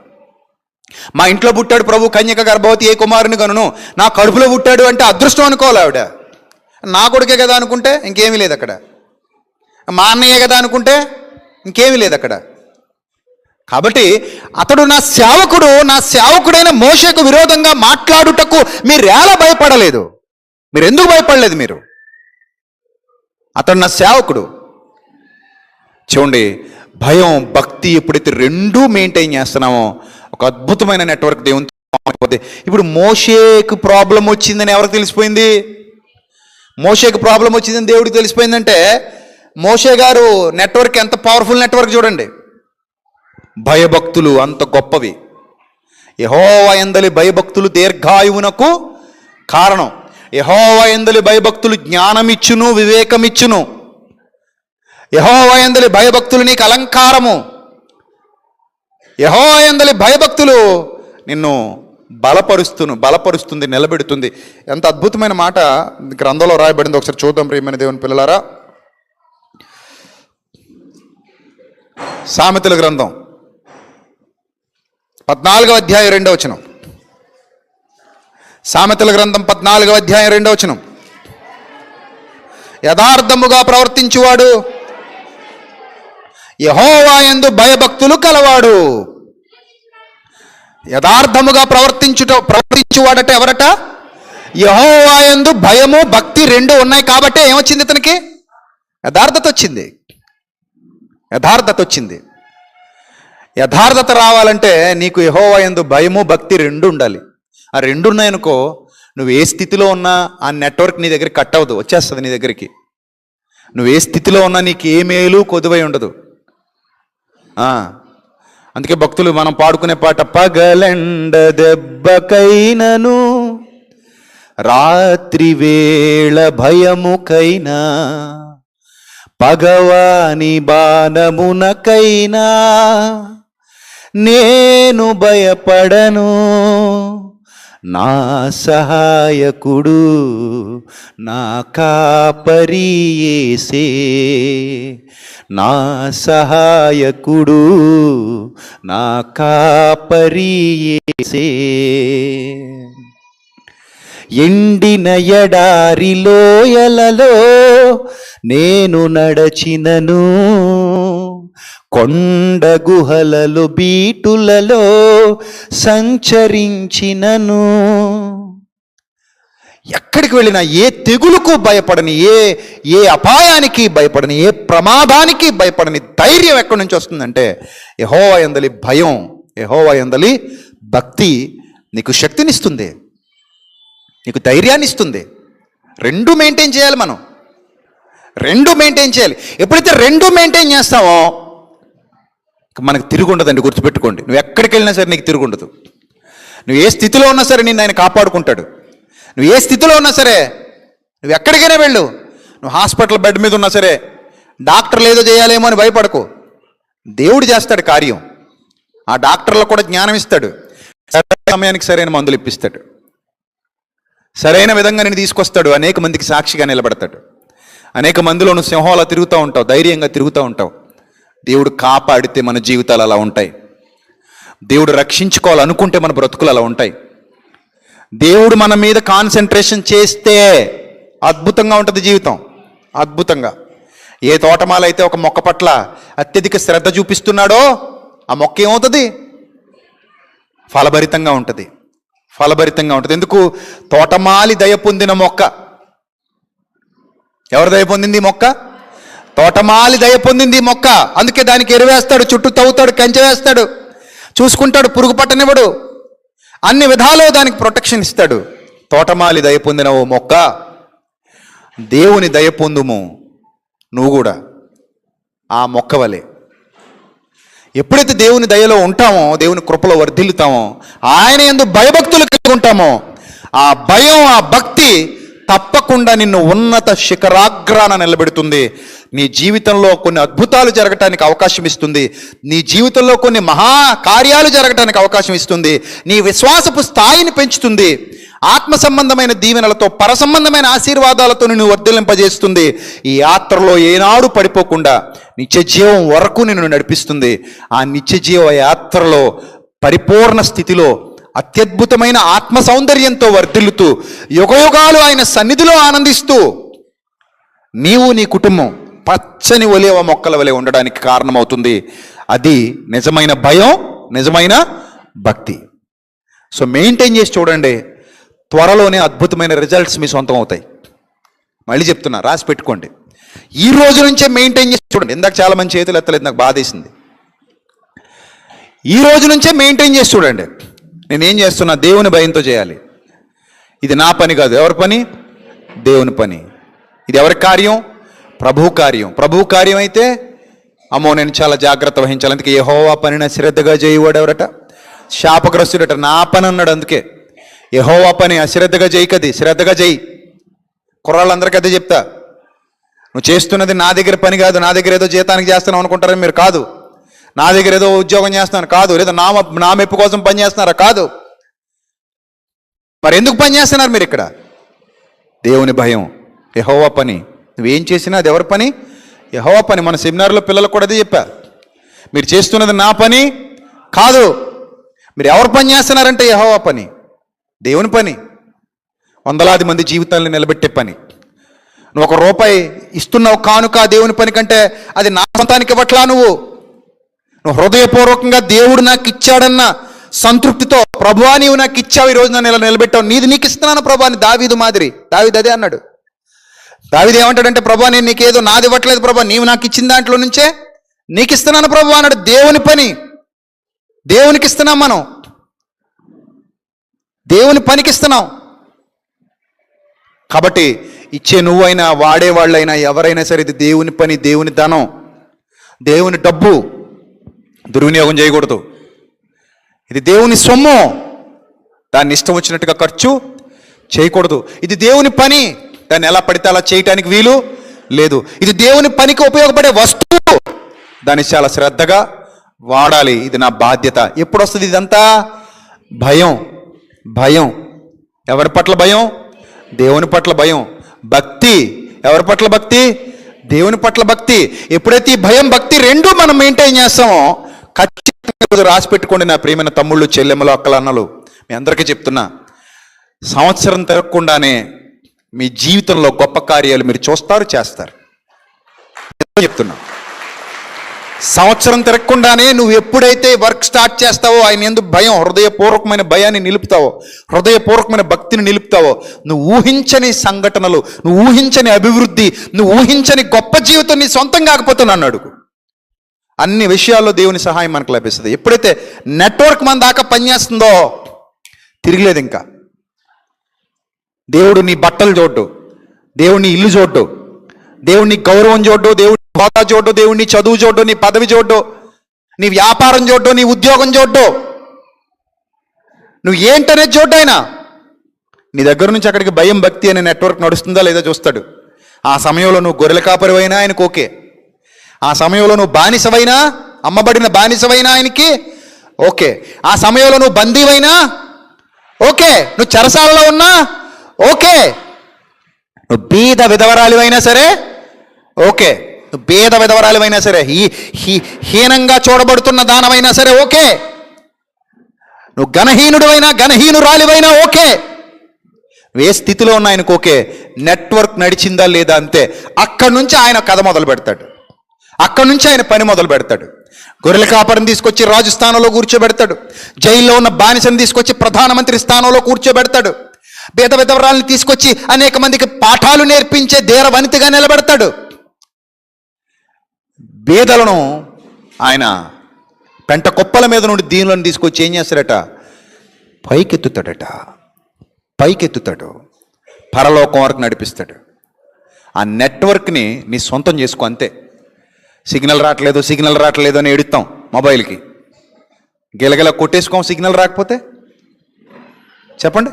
మా ఇంట్లో పుట్టాడు ప్రభు, కన్యక గర్భవతి, ఏ కుమారుని కనును, నా కడుపులో పుట్టాడు అంటే అదృష్టం అనుకోవాలి ఆవిడ. నా కొడుకే కదా అనుకుంటే ఇంకేమీ లేదు అక్కడ. మా అన్నయ్యే కదా అనుకుంటే ఇంకేమీ లేదు అక్కడ. కాబట్టి అతడు నా సేవకుడు, నా సేవకుడైన మోషేకు విరోధంగా మాట్లాడుటకు మీరు ఎలా భయపడలేదు? మీరు ఎందుకు భయపడలేదు? మీరు, అతడు నా సేవకుడు. చూడండి, భయం భక్తి ఎప్పుడైతే రెండూ మెయింటైన్ చేస్తున్నామో ఒక అద్భుతమైన నెట్వర్క్ దేవునితో. ఇప్పుడు మోషేకు ప్రాబ్లం వచ్చిందని ఎవరికి తెలిసిపోయింది? మోషేకు ప్రాబ్లం వచ్చిందని దేవుడికి తెలిసిపోయిందంటే మోషే గారు నెట్వర్క్ ఎంత పవర్ఫుల్ నెట్వర్క్ చూడండి. భయభక్తులు అంత గొప్పవి. యెహోవా యందలి భయభక్తులు దీర్ఘాయువునకు కారణం. యెహోవా యందలి భయభక్తులు జ్ఞానమిచ్చును, వివేకమిచ్చును. యెహోవా యందలి భయభక్తులు నీకు అలంకారము. యెహోవా యందలి భయభక్తులు నిన్ను బలపరుస్తుంది, నిలబెడుతుంది. ఎంత అద్భుతమైన మాట గ్రంథంలో రాయబడింది. ఒకసారి చూద్దాం ప్రియమైన దేవుని పిల్లలారా. సామెతల గ్రంథం 14వ అధ్యాయం 2వ వచనం. సామెతల గ్రంథం 14వ అధ్యాయం 2వ వచనం. యథార్థముగా ప్రవర్తించువాడు యెహోవా యందు భయభక్తులు కలవాడు. యథార్థముగా ప్రవర్తించువాడట ఎవరట? యెహోవా యందు భయము భక్తి రెండు ఉన్నాయి కాబట్టి ఏమొచ్చింది ఇతనికి? యథార్థత వచ్చింది. యథార్థత వచ్చింది. యథార్థత రావాలంటే నీకు యెహోవా యందు భయము భక్తి రెండు ఉండాలి. ఆ రెండు ఉన్నాయనుకో, నువ్వు ఏ స్థితిలో ఉన్నా ఆ నెట్వర్క్ నీ దగ్గరికి కట్ అవ్వదు, వచ్చేస్తుంది నీ దగ్గరికి. నువ్వు ఏ స్థితిలో ఉన్నా నీకు ఏ మేలు కొదువై ఉండదు. అందుకే భక్తులు మనం పాడుకునే పాట, పగలెండ దెబ్బకైనను రాత్రి వేళ భయముకైనా పగవాని బాణమునకైనా నేను భయపడను, నా సహాయకుడు నా కాపరి యేసే, నా సహాయకుడు నా కాపరి యేసే. ఎండిన ఎడారి లోయలలో నేను నడచినను, కొండ గుహలలో బీటులలో సంచరించినను, ఎక్కడికి వెళ్ళినా ఏ తెగులుకు భయపడని, ఏ అపాయానికి భయపడని, ఏ ప్రమాదానికి భయపడని ధైర్యం ఎక్కడి నుంచి వస్తుందంటే యెహోవా యందలి భయం, యెహోవా యందలి భక్తి నీకు శక్తినిస్తుంది, నీకు ధైర్యాన్ని ఇస్తుంది. రెండు మెయింటైన్ చేయాలి మనం, రెండు మెయింటైన్ చేయాలి. ఎప్పుడైతే రెండు మెయింటైన్ చేస్తామో మనకు తిరుగు ఉండదండి. గుర్తుపెట్టుకోండి, నువ్వు ఎక్కడికి వెళ్ళినా సరే నీకు తిరుగు ఉండదు. నువ్వు ఏ స్థితిలో ఉన్నా సరే నిన్ను ఆయన కాపాడుకుంటాడు. నువ్వు ఏ స్థితిలో ఉన్నా సరే, నువ్వు ఎక్కడికైనా వెళ్ళు, నువ్వు హాస్పిటల్ బెడ్ మీద ఉన్నా సరే, డాక్టర్లు ఏదో చేయాలేమో అని భయపడకు. దేవుడు చేస్తాడు కార్యం. ఆ డాక్టర్లకు కూడా జ్ఞానం ఇస్తాడు, సరైన సమయానికి సరైన మందులు ఇప్పిస్తాడు, సరైన విధంగా నేను తీసుకొస్తాడు, అనేక మందికి సాక్షిగా నిలబడతాడు. అనేక మందిలో నువ్వు సింహంలా తిరుగుతూ ఉంటావు, ధైర్యంగా తిరుగుతూ ఉంటావు. దేవుడు కాపాడితే మన జీవితాలు అలా ఉంటాయి. దేవుడు రక్షించుకోవాలనుకుంటే మన బ్రతుకులు అలా ఉంటాయి. దేవుడు మన మీద కాన్సన్ట్రేషన్ చేస్తే అద్భుతంగా ఉంటుంది జీవితం, అద్భుతంగా. ఏ తోటమాల అయితే ఒక మొక్క పట్ల అత్యధిక శ్రద్ధ చూపిస్తున్నాడో ఆ మొక్క ఏమవుతుంది? ఫలభరితంగా ఉంటుంది, ఫలభరితంగా ఉంటుంది. ఎందుకు? తోటమాలి దయ పొందిన మొక్క. ఎవరు దయ పొందింది? మొక్క. తోటమాలి దయ పొందింది మొక్క. అందుకే దానికి ఎరువేస్తాడు, చుట్టూ తవ్వుతాడు, కంచె వేస్తాడు, చూసుకుంటాడు, పురుగు పట్టనివ్వడు, అన్ని విధాలు దానికి ప్రొటెక్షన్ ఇస్తాడు. తోటమాలి దయ పొందిన ఓ మొక్క, దేవుని దయ పొందుము నువ్వు కూడా ఆ మొక్క వలె. ఎప్పుడైతే దేవుని దయలో ఉంటామో, దేవుని కృపలో వర్ధిల్లుతామో, ఆయన యందు భయభక్తులు కలిగి ఉంటామో, ఆ భయం, ఆ భక్తి తప్పకుండా నిన్ను ఉన్నత శిఖరాగ్రాన నిలబెడుతుంది. నీ జీవితంలో కొన్ని అద్భుతాలు జరగటానికి అవకాశం ఇస్తుంది. నీ జీవితంలో కొన్ని మహాకార్యాలు జరగటానికి అవకాశం ఇస్తుంది. నీ విశ్వాసపు స్థాయిని పెంచుతుంది. ఆత్మ సంబంధమైన దీవెనలతో, పర సంబంధమైన ఆశీర్వాదాలతో నిన్ను వర్ధిల్లింపజేస్తుంది. ఈ యాత్రలో ఏనాడు పడిపోకుండా నిత్య జీవం వరకు నిన్ను నడిపిస్తుంది. ఆ నిత్య జీవ యాత్రలో పరిపూర్ణ స్థితిలో అత్యద్భుతమైన ఆత్మ సౌందర్యంతో వర్ధిల్లుతూ యుగయుగాలు ఆయన సన్నిధిలో ఆనందిస్తూ నీవు, నీ కుటుంబం పచ్చని ఒలివ మొక్కల వలె ఉండడానికి కారణమవుతుంది. అది నిజమైన భయం, నిజమైన భక్తి. సో మెయింటైన్ చేసి చూడండి, త్వరలోనే అద్భుతమైన రిజల్ట్స్ మీ సొంతం అవుతాయి. మళ్ళీ చెప్తున్నా, రాసి పెట్టుకోండి. ఈ రోజు నుంచే మెయింటైన్ చేసి చూడండి. ఇందాక చాలా మంది చేతులు ఎత్తలేదు, నాకు బాధేసింది. ఈ రోజు నుంచే మెయింటైన్ చేసి చూడండి. నేనేం చేస్తున్నా? దేవుని భయంతో చేయాలి. ఇది నా పని కాదు. ఎవరి పని? దేవుని పని. ఇది ఎవరి కార్యం? ప్రభు కార్యం. ప్రభు కార్యం అయితే అమ్మో నేను చాలా జాగ్రత్త వహించాలి. అందుకే యెహోవా పనిని అశ్రద్ధగా చేయవాడు ఎవరట? శాపగ్రస్తుడట. నా పని అన్నాడు. అందుకే యెహోవా పని అశ్రద్ధగా చేయకది, శ్రద్ధగా చేయి. కుర్రాళ్ళందరికీ అదే చెప్తా. నువ్వు చేస్తున్నది నా దగ్గర పని కాదు, నా దగ్గర ఏదో జీతానికి చేస్తున్నావు అనుకుంటారని మీరు కాదు. నా దగ్గర ఏదో ఉద్యోగం చేస్తున్నాను కాదు, లేదా నా మెప్పు కోసం పని చేస్తున్నారా కాదు. మరి ఎందుకు పని చేస్తున్నారు మీరు ఇక్కడ? దేవుని భయం, యెహోవా పని. నువ్వేం చేసినా అది ఎవరి పని? యెహోవా పని. మన సెమినార్లో పిల్లలకు కూడా అదే చెప్పా. మీరు చేస్తున్నది నా పని కాదు. మీరు ఎవరు పని చేస్తున్నారంటే యెహోవా పని, దేవుని పని, వందలాది మంది జీవితాలను నిలబెట్టే పని. నువ్వు ₹1 ఇస్తున్నావు కానుక దేవుని పని కంటే, అది నా సొంతానికి ఇవ్వట్లా. నువ్వు హృదయపూర్వకంగా దేవుడు నాకు ఇచ్చాడన్న సంతృప్తితో, ప్రభువా నీవు నాకు ఇచ్చావు, ఈరోజు నన్ను ఇలా నిలబెట్టావు, నీది నీకు ఇస్తున్నాను ప్రభు అని దావీదు మాదిరి. దావీదు అదే అన్నాడు. దావీదు ఏమంటాడంటే, ప్రభు నేను నీకేదో నాది ఇవ్వట్లేదు ప్రభు, నీవు నాకు ఇచ్చిన దాంట్లో నుంచే నీకు ఇస్తున్నాను ప్రభు అన్నాడు. దేవుని పని దేవునికి ఇస్తున్నాం, మనం దేవుని పనికి ఇస్తున్నాం. కాబట్టి ఇచ్చే నువ్వైనా, వాడేవాళ్ళైనా, ఎవరైనా సరే ఇది దేవుని పని, దేవుని ధనం, దేవుని డబ్బు. దుర్వినియోగం చేయకూడదు. ఇది దేవుని సొమ్ము, దాన్ని ఇష్టం వచ్చినట్టుగా ఖర్చు చేయకూడదు. ఇది దేవుని పని, దాన్ని ఎలా పడితే అలా చేయటానికి వీలు లేదు. ఇది దేవుని పనికి ఉపయోగపడే వస్తువు, దాన్ని చాలా శ్రద్ధగా వాడాలి. ఇది నా బాధ్యత. ఎప్పుడు వస్తుంది ఇదంతా? భయం. భయం ఎవరి పట్ల? భయం దేవుని పట్ల. భయం భక్తి ఎవరి పట్ల? భక్తి దేవుని పట్ల. భక్తి ఎప్పుడైతే ఈ భయం, భక్తి రెండూ మనం మెయింటైన్ చేస్తామో ఖచ్చితంగా రాసి పెట్టుకోండి నా ప్రియమైన తమ్ముళ్ళు, చెల్లెమ్మలు, అక్కలు, అన్నలు, మీ అందరికీ చెప్తున్నా, సంవత్సరం తిరగకుండానే మీ జీవితంలో గొప్ప కార్యాలు మీరు చూస్తారు, చేస్తారు. చెప్తున్నా, సంవత్సరం తిరగకుండానే నువ్వు ఎప్పుడైతే వర్క్ స్టార్ట్ చేస్తావో, ఆయన యందు భయం, హృదయపూర్వకమైన భయాన్ని నిలుపుతావో, హృదయపూర్వకమైన భక్తిని నిలుపుతావో, నువ్వు ఊహించని సంఘటనలు, నువ్వు ఊహించని అభివృద్ధి, నువ్వు ఊహించని గొప్ప జీవితం నీ సొంతం కాకపోతే నన్ను అడుగు. అన్ని విషయాల్లో దేవుని సహాయం మనకు లభిస్తుంది. ఎప్పుడైతే నెట్వర్క్ మన దాకా పనిచేస్తుందో తిరిగిలేదు. ఇంకా దేవుడు నీ బట్టలు చూడ్డు, దేవుడు నీ ఇల్లు చూడ్డు, దేవుడు నీ గౌరవం చూడ్డు, దేవుడు హోదా చూడ్డు, దేవుడు నీ చదువు చూడ్డు, నీ పదవి చూడ్డు, నీ వ్యాపారం చూడ్డు, నీ ఉద్యోగం చూడ్డు, నువ్వు ఏంటనేది చూడ్డు. ఆయన నీ దగ్గర నుంచి అక్కడికి భయం, భక్తి అనే నెట్వర్క్ నడుస్తుందా లేదా చూస్తాడు. ఆ సమయంలో నువ్వు గొర్రెల కాపరివైనా ఆయనకు ఓకే. ఆ సమయంలో నువ్వు బానిసవైనా, అమ్మబడిన బానిసవైనా ఆయనకి ఓకే. ఆ సమయంలో నువ్వు బందీవైనా ఓకే, నువ్వు చెరసాలలో ఉన్నా ఓకే, నువ్వు బీద విధవరాలివైనా సరే ఓకే. భేద విధవరాలమైనా సరే, హీనంగా చూడబడుతున్న దానమైనా సరే ఓకే. నువ్వు ఘనహీనుడివైనా ఘనహీనురాలివైనా ఓకే. ఏ స్థితిలో ఉన్న ఆయనకు ఓకే. నెట్వర్క్ నడిచిందా లేదా అంతే. అక్కడి నుంచి ఆయన కథ మొదలు పెడతాడు, అక్కడి నుంచి ఆయన పని మొదలు పెడతాడు. గొర్రెల కాపరిని తీసుకొచ్చి రాజు స్థానంలో కూర్చోబెడతాడు. జైల్లో ఉన్న బానిసని తీసుకొచ్చి ప్రధానమంత్రి స్థానంలో కూర్చోబెడతాడు. భేద విధవరాలను తీసుకొచ్చి అనేక మందికి పాఠాలు నేర్పించే ధీరవనితిగా నిలబెడతాడు. బేదలను ఆయన పెంట కుప్పల మీద నుండి దీనులను తీసుకొచ్చి ఏం చేస్తాడట? పైకెత్తుతాడు, పరలోకం వరకు నడిపిస్తాడు. ఆ నెట్వర్క్ని నీ సొంతం చేసుకో అంతే. సిగ్నల్ రావట్లేదు అని ఎడుతాం మొబైల్కి, గిలగిల కొట్టేసుకోం సిగ్నల్ రాకపోతే. చెప్పండి,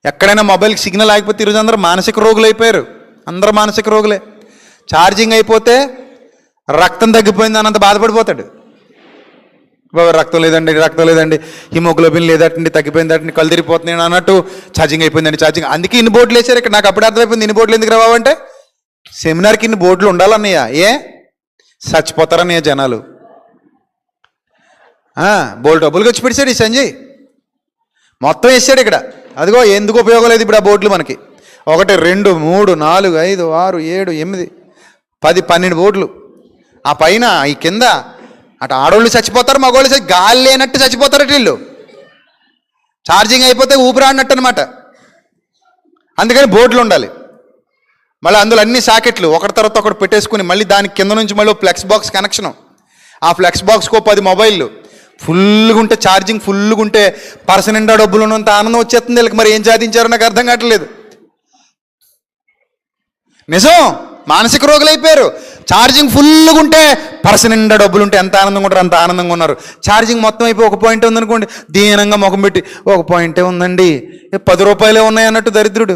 ఎక్కడైనా మొబైల్కి సిగ్నల్ ఆగిపోతే ఈరోజు అందరూ మానసిక రోగులు అయిపోయారు. అందరూ మానసిక రోగులే. ఛార్జింగ్ అయిపోతే రక్తం తగ్గిపోయింది అన్నంత బాధపడిపోతాడు. బాబా రక్తం లేదండి, హిమోగ్లోబిన్ లేదటండి, తగ్గిపోయిందటండి, కళ్ళు తిరిగిపోతున్నాయి అన్నట్టు ఛార్జింగ్ అయిపోయిందండి. ఛార్జింగ్ అందుకే ఇన్ని బోర్డులు వేసారు ఇక్కడ. నాకు అప్పుడు అర్థమైపోయింది ఇన్ని బోర్డులు ఎందుకు రావంటే, సెమినార్కి ఇన్ని బోర్డులు ఉండాలన్నయ్య. చచ్చిపోతారన్నయ్య జనాలు. బోర్డు డబ్బులు ఖర్చు పెట్టాడు ఈ సంజయ్, మొత్తం వేసాడు ఇక్కడ. అదిగో ఎందుకు ఉపయోగం లేదు ఇప్పుడు ఆ బోర్డులు మనకి. 1 2 3 4 5 6 7 8 10 12 బోర్డులు. ఆ పైన ఈ కింద అటు ఆడోళ్ళు చచ్చిపోతారు, మగోళ్ళు గాలి లేనట్టు చచ్చిపోతారు వీళ్ళు. ఛార్జింగ్ అయిపోతే ఊపిరాడినట్టు అనమాట. అందుకని బోర్డులు ఉండాలి. మళ్ళీ అందులో అన్ని సాకెట్లు ఒకటి తర్వాత ఒకటి పెట్టేసుకుని మళ్ళీ దానికి కింద నుంచి మళ్ళీ ఫ్లెక్స్ బాక్స్ కనెక్షను. ఆ ఫ్లెక్స్ బాక్స్కో 10 మొబైళ్ళు. ఫుల్గా ఉంటే ఛార్జింగ్ ఫుల్గా ఉంటే పర్సన్ నిండా డబ్బులు ఉన్నంత ఆనందం వచ్చేస్తుంది వీళ్ళకి. మరి ఏం సాధించారో నాకు అర్థం కావట్లేదు. నిజం, మానసిక రోగులు అయిపోయారు. ఛార్జింగ్ ఫుల్గా ఉంటే పర్సన్ నిండా డబ్బులు ఉంటే ఎంత ఆనందంగా ఉంటారు, అంత ఆనందంగా ఉన్నారు. ఛార్జింగ్ మొత్తం అయిపోయి 1 పాయింట్ ఉందనుకోండి, దీనంగా ముఖం పెట్టి 1 పాయింటే ఉందండి, 10 రూపాయలే ఉన్నాయి అన్నట్టు దరిద్రుడు.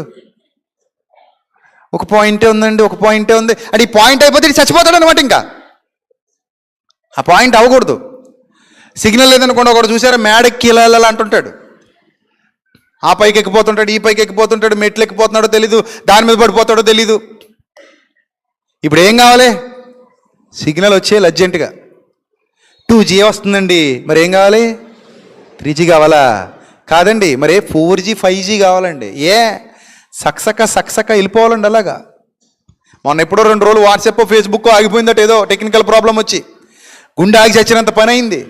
1 పాయింటే ఉందండి, 1 పాయింటే ఉంది. అది ఈ పాయింట్ అయిపోతే ఇది చచ్చిపోతాడు అనమాట. ఇంకా ఆ పాయింట్ అవ్వకూడదు. సిగ్నల్ లేదనుకోండి, ఒకటి చూసారా మేడెక్కి ఇలా అంటుంటాడు. ఆ పైకి ఎక్కిపోతుంటాడు, ఈ పైకి ఎక్కిపోతుంటాడు, మెట్లు ఎక్కిపోతున్నాడో తెలీదు, దాని మీద పడిపోతాడో తెలీదు. ఇప్పుడు ఏం కావాలి? సిగ్నల్ వచ్చేయాలి అర్జెంటుగా. 2G వస్తుందండి, మరి ఏం కావాలి? 3G కావాలా? కాదండి, మరి 4G 5G కావాలండి. సక్సక వెళ్ళిపోవాలండి అలాగా. మొన్న ఎప్పుడో 2 రోజులు వాట్సాప్ ఫేస్బుక్ ఆగిపోయిందట, ఏదో టెక్నికల్ ప్రాబ్లం వచ్చి. గుండె ఆగి చచ్చినంత పని అయింది.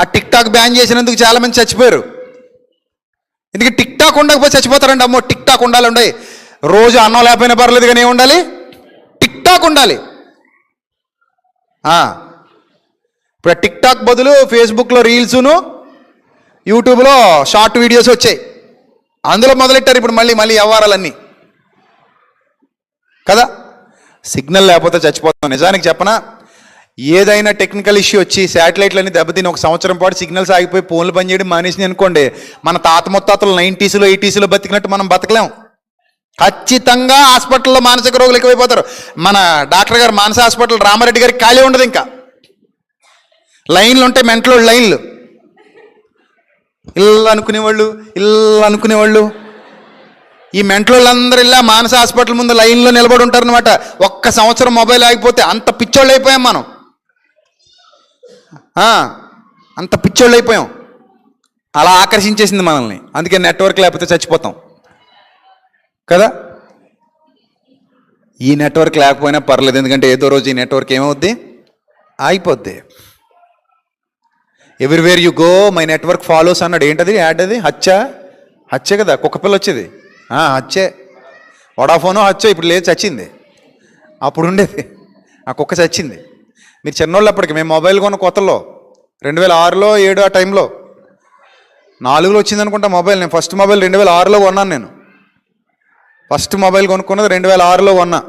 ఆ టిక్ టాక్ బ్యాన్ చేసినందుకు చాలామంది చచ్చిపోయారు. ఎందుకంటే టిక్ టాక్ ఉండకపోతే చచ్చిపోతారండి. అమ్మో టిక్ టాక్ ఉండాలండి. రోజు అన్నం లేకపోయినా పర్లేదు కానీ ఏముండాలి? టిక్ టాక్ ఉండాలి. ఇప్పుడు టిక్ టాక్ బదులు ఫేస్బుక్లో రీల్సును, యూట్యూబ్లో షార్ట్ వీడియోస్ వచ్చాయి. అందులో మొదలెట్టారు ఇప్పుడు మళ్ళీ వ్యవహారాలన్నీ కదా. సిగ్నల్ లేకపోతే చచ్చిపోతాం. నిజానికి చెప్పనా, ఏదైనా టెక్నికల్ ఇష్యూ వచ్చి శాటిలైట్లన్నీ దెబ్బతిని 1 సంవత్సరం పాటు సిగ్నల్స్ ఆగిపోయి ఫోన్లు పనిచేయడం మానేసింది అనుకోండి, మన తాత ముత్తాతలు 90s 80s బతికినట్టు మనం బతకలేం. ఖచ్చితంగా హాస్పిటల్లో మానసిక రోగులు ఎక్కువైపోతారు. మన డాక్టర్ గారు మానస హాస్పిటల్ రామారెడ్డి గారికి ఖాళీ ఉండదు. ఇంకా లైన్లు ఉంటాయి, మెంటలో లైన్లు. ఇల్లు అనుకునేవాళ్ళు ఈ మెంటలోళ్ళందరూ ఇలా మానస హాస్పిటల్ ముందు లైన్లో నిలబడి ఉంటారనమాట. 1 సంవత్సరం మొబైల్ ఆగిపోతే అంత పిచ్చోళ్ళు అయిపోయాం మనం. అంత పిచ్చోళ్ళు అయిపోయాం. అలా ఆకర్షించేసింది మనల్ని. అందుకే నెట్వర్క్ లేకపోతే చచ్చిపోతాం కదా. ఈ నెట్వర్క్ లేకపోయినా పర్లేదు, ఎందుకంటే ఏదో రోజు ఈ నెట్వర్క్ ఏమవుద్ది? అయిపోద్ది. Everywhere you go my network follows అన్నాడు. ఏంటది యాడ్? అది హచ్చే కదా, కుక్కపిల్ల వచ్చేది. హచ్చే, వడాఫోను హచ్చో ఇప్పుడు లేదు, చచ్చింది. అప్పుడు ఉండేది ఆ కుక్క చచ్చింది. మీరు చిన్నోళ్ళు అప్పటికి. మేము మొబైల్ కొన్న కొత్తలో 2006లో 2007 ఆ టైంలో 4లో వచ్చింది అనుకుంటా మొబైల్. నేను ఫస్ట్ మొబైల్ 2006లో కొన్నాను. నేను ఫస్ట్ మొబైల్ కొనుక్కున్నది 2006లో కొన్నా.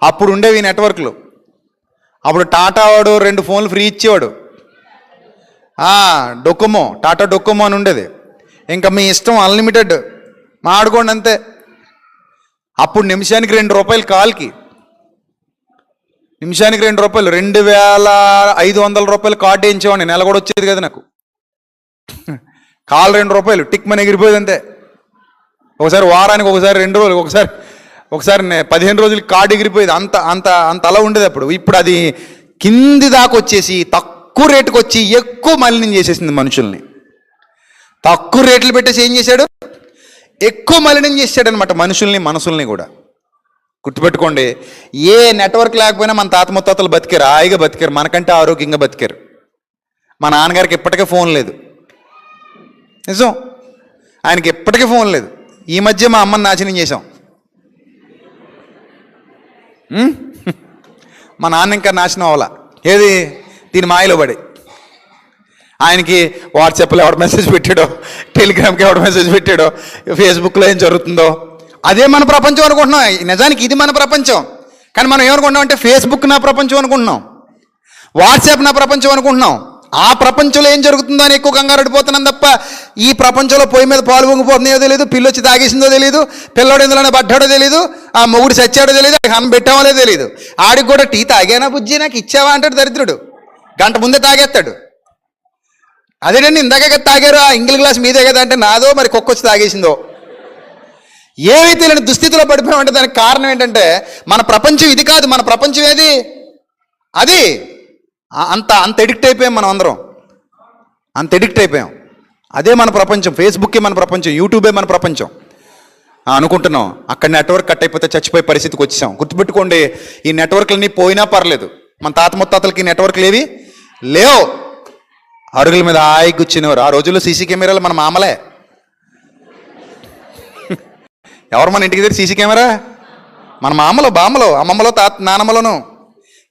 అప్పుడు ఉండేవి నెట్వర్క్లు. అప్పుడు టాటా వాడు 2 ఫోన్లు ఫ్రీ ఇచ్చేవాడు. డొకోమో, టాటా డొకోమో అని ఉండేది. ఇంకా మీ ఇష్టం, అన్లిమిటెడ్ మాడుకోండి అంతే. అప్పుడు నిమిషానికి 2 రూపాయలు కాల్కి. నిమిషానికి 2 రూపాయలు, 2500 రూపాయలు కార్డు వేయించేవాడిని. నెల కూడా వచ్చేది కదా నాకు. కాల్ 2 రూపాయలు, టిక్ మని ఎగిరిపోయేది అంతే. ఒకసారి వారానికి, ఒకసారి 2 రోజులు, ఒకసారి ఒకసారి 15 రోజులకి కార్డు ఎగిరిపోయేది, అంత అంత అంత అలా ఉండేది అప్పుడు. ఇప్పుడు అది కింది దాకా వచ్చేసి తక్కువ రేటుకి వచ్చి ఎక్కువ మలినం చేసేసింది మనుషుల్ని. తక్కువ రేట్లు పెట్టేసి ఏం చేశాడు, ఎక్కువ మలినం చేశాడు అనమాట మనుషుల్ని, మనసుల్ని కూడా. గుర్తుపెట్టుకోండి, ఏ నెట్వర్క్ లేకపోయినా మన తాత ముత్తాతలు బతికారు, హాయిగా బతికారు, మనకంటే ఆరోగ్యంగా బతికారు. మా నాన్నగారికి ఇప్పటికే ఫోన్ లేదు, నిజం, ఆయనకి ఇప్పటికీ ఫోన్ లేదు. ఈ మధ్య మా అమ్మని నాశనం చేశాం. మా నాన్న ఇంకా నాశనం అవ్వాల, ఏది దీని మాయలో పడి. ఆయనకి వాట్సాప్లో ఎవడ మెసేజ్ పెట్టాడో, టెలిగ్రామ్కి ఎవడ మెసేజ్ పెట్టాడో, ఫేస్బుక్లో ఏం జరుగుతుందో అదే మన ప్రపంచం అనుకుంటున్నాం. నిజానికి ఇది మన ప్రపంచం, కానీ మనం ఏమనుకుంటున్నాం అంటే ఫేస్బుక్ నా ప్రపంచం అనుకుంటున్నాం, వాట్సాప్ నా ప్రపంచం అనుకుంటున్నాం. ఆ ప్రపంచంలో ఏం జరుగుతుందో అని ఎక్కువ కంగారు పడిపోతున్నాం తప్ప ఈ ప్రపంచంలో పొయ్యి మీద పాలు పొంగిపోతుందో తెలియదు, పిల్లి వచ్చి తాగేసిందో తెలియదు, పిల్లోడు ఎందులోనే పడ్డాడో తెలియదు, ఆ మొగుడు చచ్చాడో తెలియదు, అన్నం పెట్టామో తెలియదు. ఆడికి కూడా టీ తాగానా బుజ్జి నాకు ఇచ్చావా అంటాడు దరిద్రుడు, గంట ముందే తాగేస్తాడు. అదేనండి ఇందాక తాగారు, ఆ ఇంగిల్ గ్లాస్ మీదే కదా అంటే నాదో మరి కుక్కొచ్చి తాగేసిందో. ఏమైతే లేని దుస్థితిలో పడిపోయామంటే దానికి కారణం ఏంటంటే మన ప్రపంచం ఇది కాదు, మన ప్రపంచం ఏది అది. అంత అంత ఎడిక్ట్ అయిపోయాం మనం అందరం, అంత ఎడిక్ట్ అయిపోయాం. అదే మన ప్రపంచం, ఫేస్బుక్కే మన ప్రపంచం, యూట్యూబే మన ప్రపంచం అనుకుంటున్నాం. అక్కడ నెట్వర్క్ కట్ అయిపోతే చచ్చిపోయే పరిస్థితికి వచ్చేసాం. గుర్తుపెట్టుకోండి, ఈ నెట్వర్క్లన్నీ పోయినా పర్లేదు, మన తాత ముత్తాతలకి నెట్వర్క్లు ఏవి లేవు. అరుగుల మీద హాయి కూర్చునేవారు. ఆ రోజుల్లో సీసీ కెమెరాలు మన మామలే. ఎవరు మన ఇంటికి దగ్గర సీసీ కెమెరా? మన మామలో, బామ్మలో, అమ్మమ్మలో, నానమ్మలోను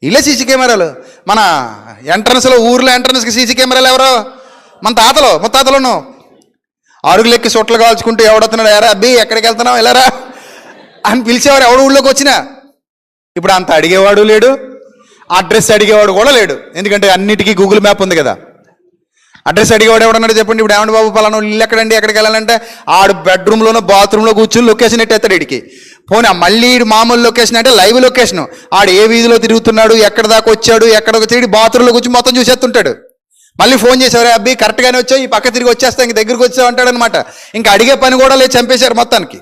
ఇల్లే సీసీ కెమెరాలు. మన ఎంట్రన్స్లో, ఊర్లో ఎంట్రన్స్కి సీసీ కెమెరాలు ఎవరో మన తాతలో ముత్తాతలోను. అరుగులెక్కి సొట్లు కాల్చుకుంటూ ఎవడొస్తున్నాడు, ఎరా అబ్బి ఎక్కడికి వెళ్తున్నావు వెళ్ళరా అని పిలిచేవారు ఎవడు ఊళ్ళోకి వచ్చినా. ఇప్పుడు అంత అడిగేవాడు లేడు, అడ్రస్ అడిగేవాడు కూడా లేడు, ఎందుకంటే అన్నిటికీ గూగుల్ మ్యాప్ ఉంది కదా. అడ్రస్ అడిగేవాడు ఎవడన్నాడు చెప్పండి. ఇప్పుడు ఏమండి బాబు పలానా ఇల్లు ఎక్కడండి, ఎక్కడికి వెళ్ళాలంటే ఆడు బెడ్రూమ్లోనో బాత్రూంలో కూర్చుని లొకేషన్ ఎట్టేస్తాడు వీడికి. పోనీ మళ్ళీ మామూలు లొకేషన్ అంటే లైవ్ లొకేషన్, ఆడు ఏ వీధిలో తిరుగుతున్నాడు, ఎక్కడ దాకా వచ్చాడు, ఎక్కడికి వచ్చాడు, బాత్రూంలో కూర్చొని మొత్తం చూసేస్తుంటాడు. మళ్ళీ ఫోన్ చేసేవారు, అబ్బి కరెక్ట్గానే వచ్చావు, ఈ పక్క తిరిగి వచ్చేస్తా, ఇంక దగ్గరికి వచ్చావు అంటాడు అనమాట. ఇంకా అడిగే పని కూడా లేదు, చంపేశారు మొత్తానికి.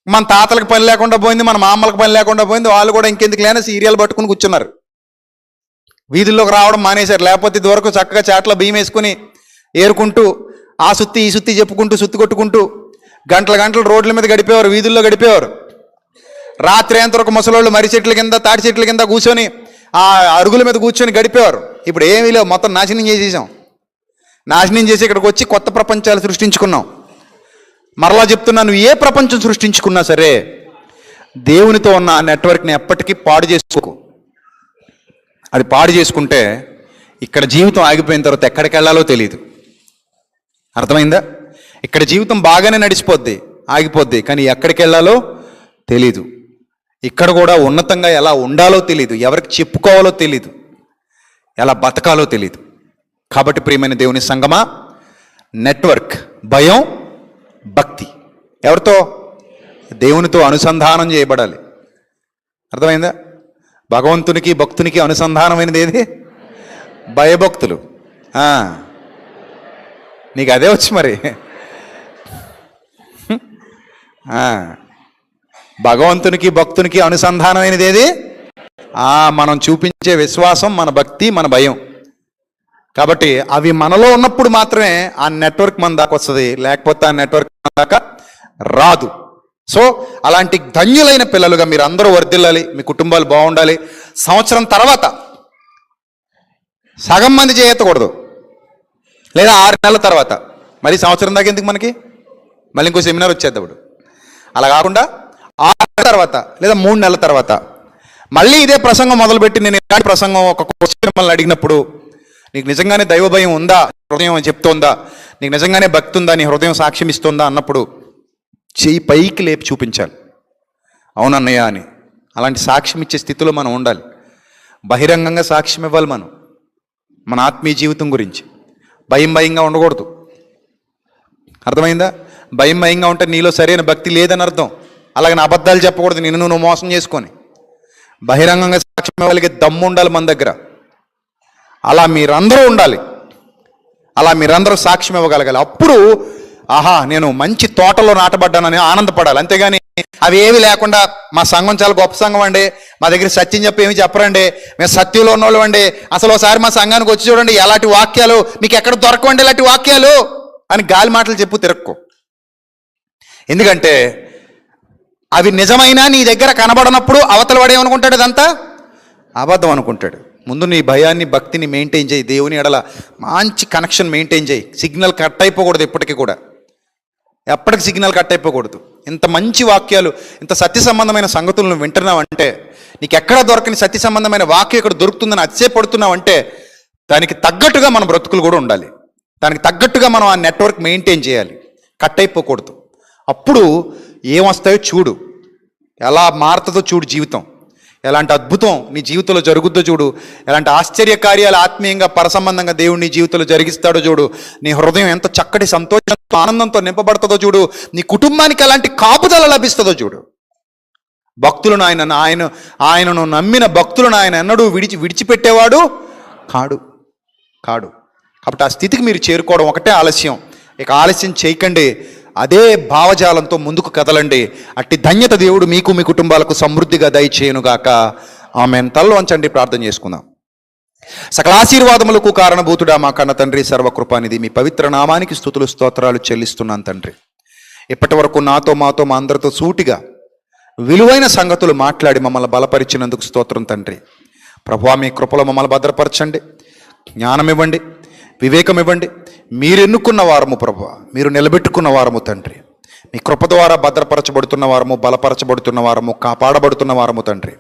మన తాతలకు పని లేకుండా పోయింది, మన మామలకు పని లేకుండా పోయింది. వాళ్ళు కూడా ఇంకెందుకు లేని సీరియల్ పట్టుకుని కూర్చున్నారు, వీధుల్లోకి రావడం మానేశారు. లేకపోతే ఇదివరకు చక్కగా చాట్లో బియ్యం వేసుకుని ఏరుకుంటూ ఆ సుత్తి ఈ సుత్తి చెప్పుకుంటూ సుత్తి కొట్టుకుంటూ గంటల గంటలు రోడ్ల మీద గడిపేవారు, వీధుల్లో గడిపేవారు. రాత్రి అంతవరకు ముసలోళ్ళు మర్రి చెట్ల కింద, తాటి చెట్ల కింద కూర్చొని ఆ అరుగుల మీద కూర్చొని గడిపేవారు. ఇప్పుడు ఏమీ లేవు, మొత్తం నాశనం చేసేసాం. నాశనం చేసి ఇక్కడికి వచ్చి కొత్త ప్రపంచాలు సృష్టించుకున్నాం. మరలా చెప్తున్నాను, ఏ ప్రపంచం సృష్టించుకున్నా సరే దేవునితో ఉన్న ఆ నెట్వర్క్ని ఎప్పటికీ పాడు చేసుకోకు. అది పాడు చేసుకుంటే ఇక్కడ జీవితం ఆగిపోయిన తర్వాత ఎక్కడికి వెళ్ళాలో తెలియదు. అర్థమైందా? ఇక్కడ జీవితం బాగానే నడిచిపోద్ది, ఆగిపోద్ది, కానీ ఎక్కడికి వెళ్ళాలో తెలీదు. ఇక్కడ కూడా ఉన్నతంగా ఎలా ఉండాలో తెలీదు, ఎవరికి చెప్పుకోవాలో తెలీదు, ఎలా బతకాలో తెలీదు. కాబట్టి ప్రియమైన దేవుని సంగమా, నెట్వర్క్ భయం, భక్తి ఎవరితో? దేవునితో అనుసంధానం చేయబడాలి. అర్థమైందా? భగవంతునికి భక్తునికి అనుసంధానమైనది ఏది? భయభక్తులు. నీకు అదే వచ్చి మరి. భగవంతునికి భక్తునికి అనుసంధానమైనది ఏది? మనం చూపించే విశ్వాసం, మన భక్తి, మన భయం. కాబట్టి అవి మనలో ఉన్నప్పుడు మాత్రమే ఆ నెట్వర్క్ మన దాకా వస్తుంది, లేకపోతే ఆ నెట్వర్క్ మన దాకా రాదు. సో అలాంటి ధన్యులైన పిల్లలుగా మీరు అందరూ వర్ధిల్లాలి, మీ కుటుంబాలు బాగుండాలి. సంవత్సరం తర్వాత సగం మంది చేయెత్తకూడదు, లేదా 6 నెలల తర్వాత. మళ్ళీ సంవత్సరం దాకా ఎందుకు మనకి? మళ్ళీ ఇంకో సెమినార్ వచ్చేద్దాడు. అలా కాకుండా 6 నెలల తర్వాత లేదా 3 నెలల తర్వాత మళ్ళీ ఇదే ప్రసంగం మొదలుపెట్టి, నేను ఇలాంటి ప్రసంగం ఒక క్వశ్చన్ మిమ్మల్ని అడిగినప్పుడు, నీకు నిజంగానే దైవ భయం ఉందా, హృదయం చెప్తోందా, నీకు నిజంగానే భక్తి ఉందా, నీ హృదయం సాక్ష్యం ఇస్తుందా అన్నప్పుడు చెయ్యి పైకి లేపి చూపించాలి, అవునన్నయ్య అని. అలాంటి సాక్ష్యం ఇచ్చే స్థితిలో మనం ఉండాలి. బహిరంగంగా సాక్ష్యం ఇవ్వాలి మనం మన ఆత్మీయ జీవితం గురించి. భయంగా ఉండకూడదు. అర్థమైందా? భయంగా ఉంటే నీలో సరైన భక్తి లేదని అర్థం. అలాగే అబద్ధాలు చెప్పకూడదు, నిన్ను నువ్వు మోసం చేసుకొని. బహిరంగంగా సాక్ష్యం ఇవ్వగలిగే దమ్ము ఉండాలి మన దగ్గర. అలా మీరందరూ ఉండాలి, అలా మీరందరూ సాక్ష్యం ఇవ్వగలగాలి. అప్పుడు ఆహా నేను మంచి తోటలో నాటబడ్డానని ఆనందపడాలి. అంతేగాని అవి ఏవి లేకుండా మా సంఘం చాలా గొప్ప సంఘం అండి, మా దగ్గర సత్యం చెప్పి ఏమి చెప్పరండి, మేము సత్యంలో ఉన్నవాళ్ళు అండి, అసలు ఒకసారి మా సంఘానికి వచ్చి చూడండి ఎలాంటి వాక్యాలు మీకు ఎక్కడ దొరకవండి ఇలాంటి వాక్యాలు అని గాలి మాటలు చెప్పు తిరక్కు. ఎందుకంటే అవి నిజమైనా నీ దగ్గర కనబడనప్పుడు అవతల వాడు ఏమనుకుంటాడు, ఇదంతా అబద్ధం అనుకుంటాడు. ముందు నీ భయాన్ని భక్తిని మెయింటైన్ చేయి, దేవుని ఎడల మంచి కనెక్షన్ మెయింటైన్ చేయి. సిగ్నల్ కట్ అయిపోకూడదు, ఎప్పటికీ కూడా ఎప్పటికి సిగ్నల్ కట్ అయిపోకూడదు. ఇంత మంచి వాక్యాలు, ఇంత సత్య సంబంధమైన సంగతులను వింటున్నావంటే, నీకు ఎక్కడ దొరకని సత్య సంబంధమైన వాక్యం ఇక్కడ దొరుకుతుందని అతిశయపడుతున్నావంటే దానికి తగ్గట్టుగా మన బ్రతుకులు కూడా ఉండాలి, దానికి తగ్గట్టుగా మనం ఆ నెట్వర్క్ మెయింటైన్ చేయాలి, కట్ అయిపోకూడదు. అప్పుడు ఏమొస్తాయో చూడు, ఎలా మారుతుందో చూడు జీవితం, ఎలాంటి అద్భుతం నీ జీవితంలో జరుగుద్దో చూడు, ఎలాంటి ఆశ్చర్యకార్యాలు ఆత్మీయంగా పరసంబంధంగా దేవుడు నీ జీవితంలో జరిగిస్తాడో చూడు, నీ హృదయం ఎంత చక్కటి సంతోషంతో ఆనందంతో నింపబడుతుందో చూడు, నీ కుటుంబానికి ఎలాంటి కాపుదల లభిస్తుందో చూడు. భక్తులను ఆయనను నమ్మిన భక్తులను ఆయన ఎన్నడూ విడిచిపెట్టేవాడు కాడు. కాబట్టి ఆ స్థితికి మీరు చేరుకోవడం ఒకటే ఆలస్యం. ఇక ఆలస్యం చేయకండి, అదే భావజాలంతో ముందుకు కదలండి. అట్టి ధన్యత దేవుడు మీకు మీ కుటుంబాలకు సమృద్ధిగా దయచేయునుగాక. ఆమేన్. తలలో వంచండి, ప్రార్థన చేసుకుందాం. సకల ఆశీర్వాదములకు కారణభూతుడా మా కన్న తండ్రి, సర్వకృపానిధి, మీ పవిత్ర నామానికి స్తుతులు స్తోత్రాలు చెల్లిస్తున్నాను తండ్రి. ఇప్పటి వరకు నాతో మాతో మా అందరితో సూటిగా విలువైన సంగతులు మాట్లాడి మమ్మల్ని బలపరిచినందుకు స్తోత్రం తండ్రి. ప్రభువా, మీ కృపలో మమ్మల్ని భద్రపరచండి, జ్ఞానం ఇవ్వండి, వివేకం ఇవ్వండి. మీరు ఎన్నుకున్న వారము ప్రభువా, మీరు నిలబెట్టుకున్న వారము తండ్రి. మీ కృప ద్వారా భద్రపరచబడుతున్న వారము, బలపరచబడుతున్న వారము, కాపాడబడుతున్న వారము తండ్రి.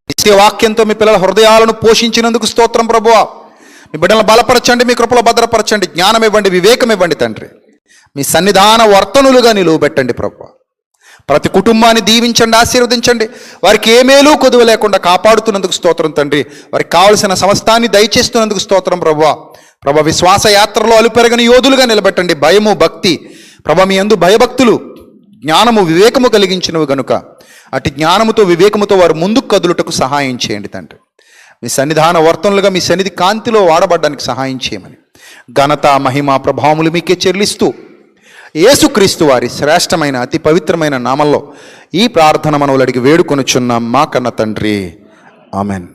నిత్య వాక్యంతో మీ పిల్లల హృదయాలను పోషించినందుకు స్తోత్రం ప్రభువా. మీ బిడ్డలను బలపరచండి, మీ కృపలో భద్రపరచండి, జ్ఞానం ఇవ్వండి, వివేకం ఇవ్వండి తండ్రి. మీ సన్నిధాన వర్తనులుగా నిలువబెట్టండి ప్రభువా. ప్రతి కుటుంబాన్ని దీవించండి, ఆశీర్వదించండి. వారికి ఏ మేలు కొదువ లేకుండా కాపాడుతున్నందుకు స్తోత్రం తండ్రి. వారికి కావలసిన సమస్తాన్ని దయచేస్తున్నందుకు స్తోత్రం ప్రభువా. ప్రభా, విశ్వాస యాత్రలో అలుపెరగని యోధులుగా నిలబెట్టండి. భయము భక్తి ప్రభా, మీ యందు భయభక్తులు, జ్ఞానము వివేకము కలిగించినవి గనుక అటు జ్ఞానముతో వివేకముతో వారు ముందుకు కదులుటకు సహాయం చేయండి తండ్రి. మీ సన్నిధాన వర్తనులుగా మీ సన్నిధి కాంతిలో వాడబడ్డానికి సహాయం చేయమని ఘనత మహిమ ప్రభావములు మీకే చెల్లిస్తూ యేసుక్రీస్తు వారి శ్రేష్టమైన అతి పవిత్రమైన నామంలో ఈ ప్రార్థన మనవులు అడిగి వేడుకొనుచున్నాం మా కన్న తండ్రి. ఆమెన్.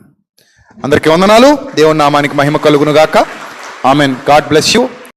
అందరికీ వందనాలు. దేవుని నామానికి మహిమ కలుగునుగాక. ఆమెన్. God bless you.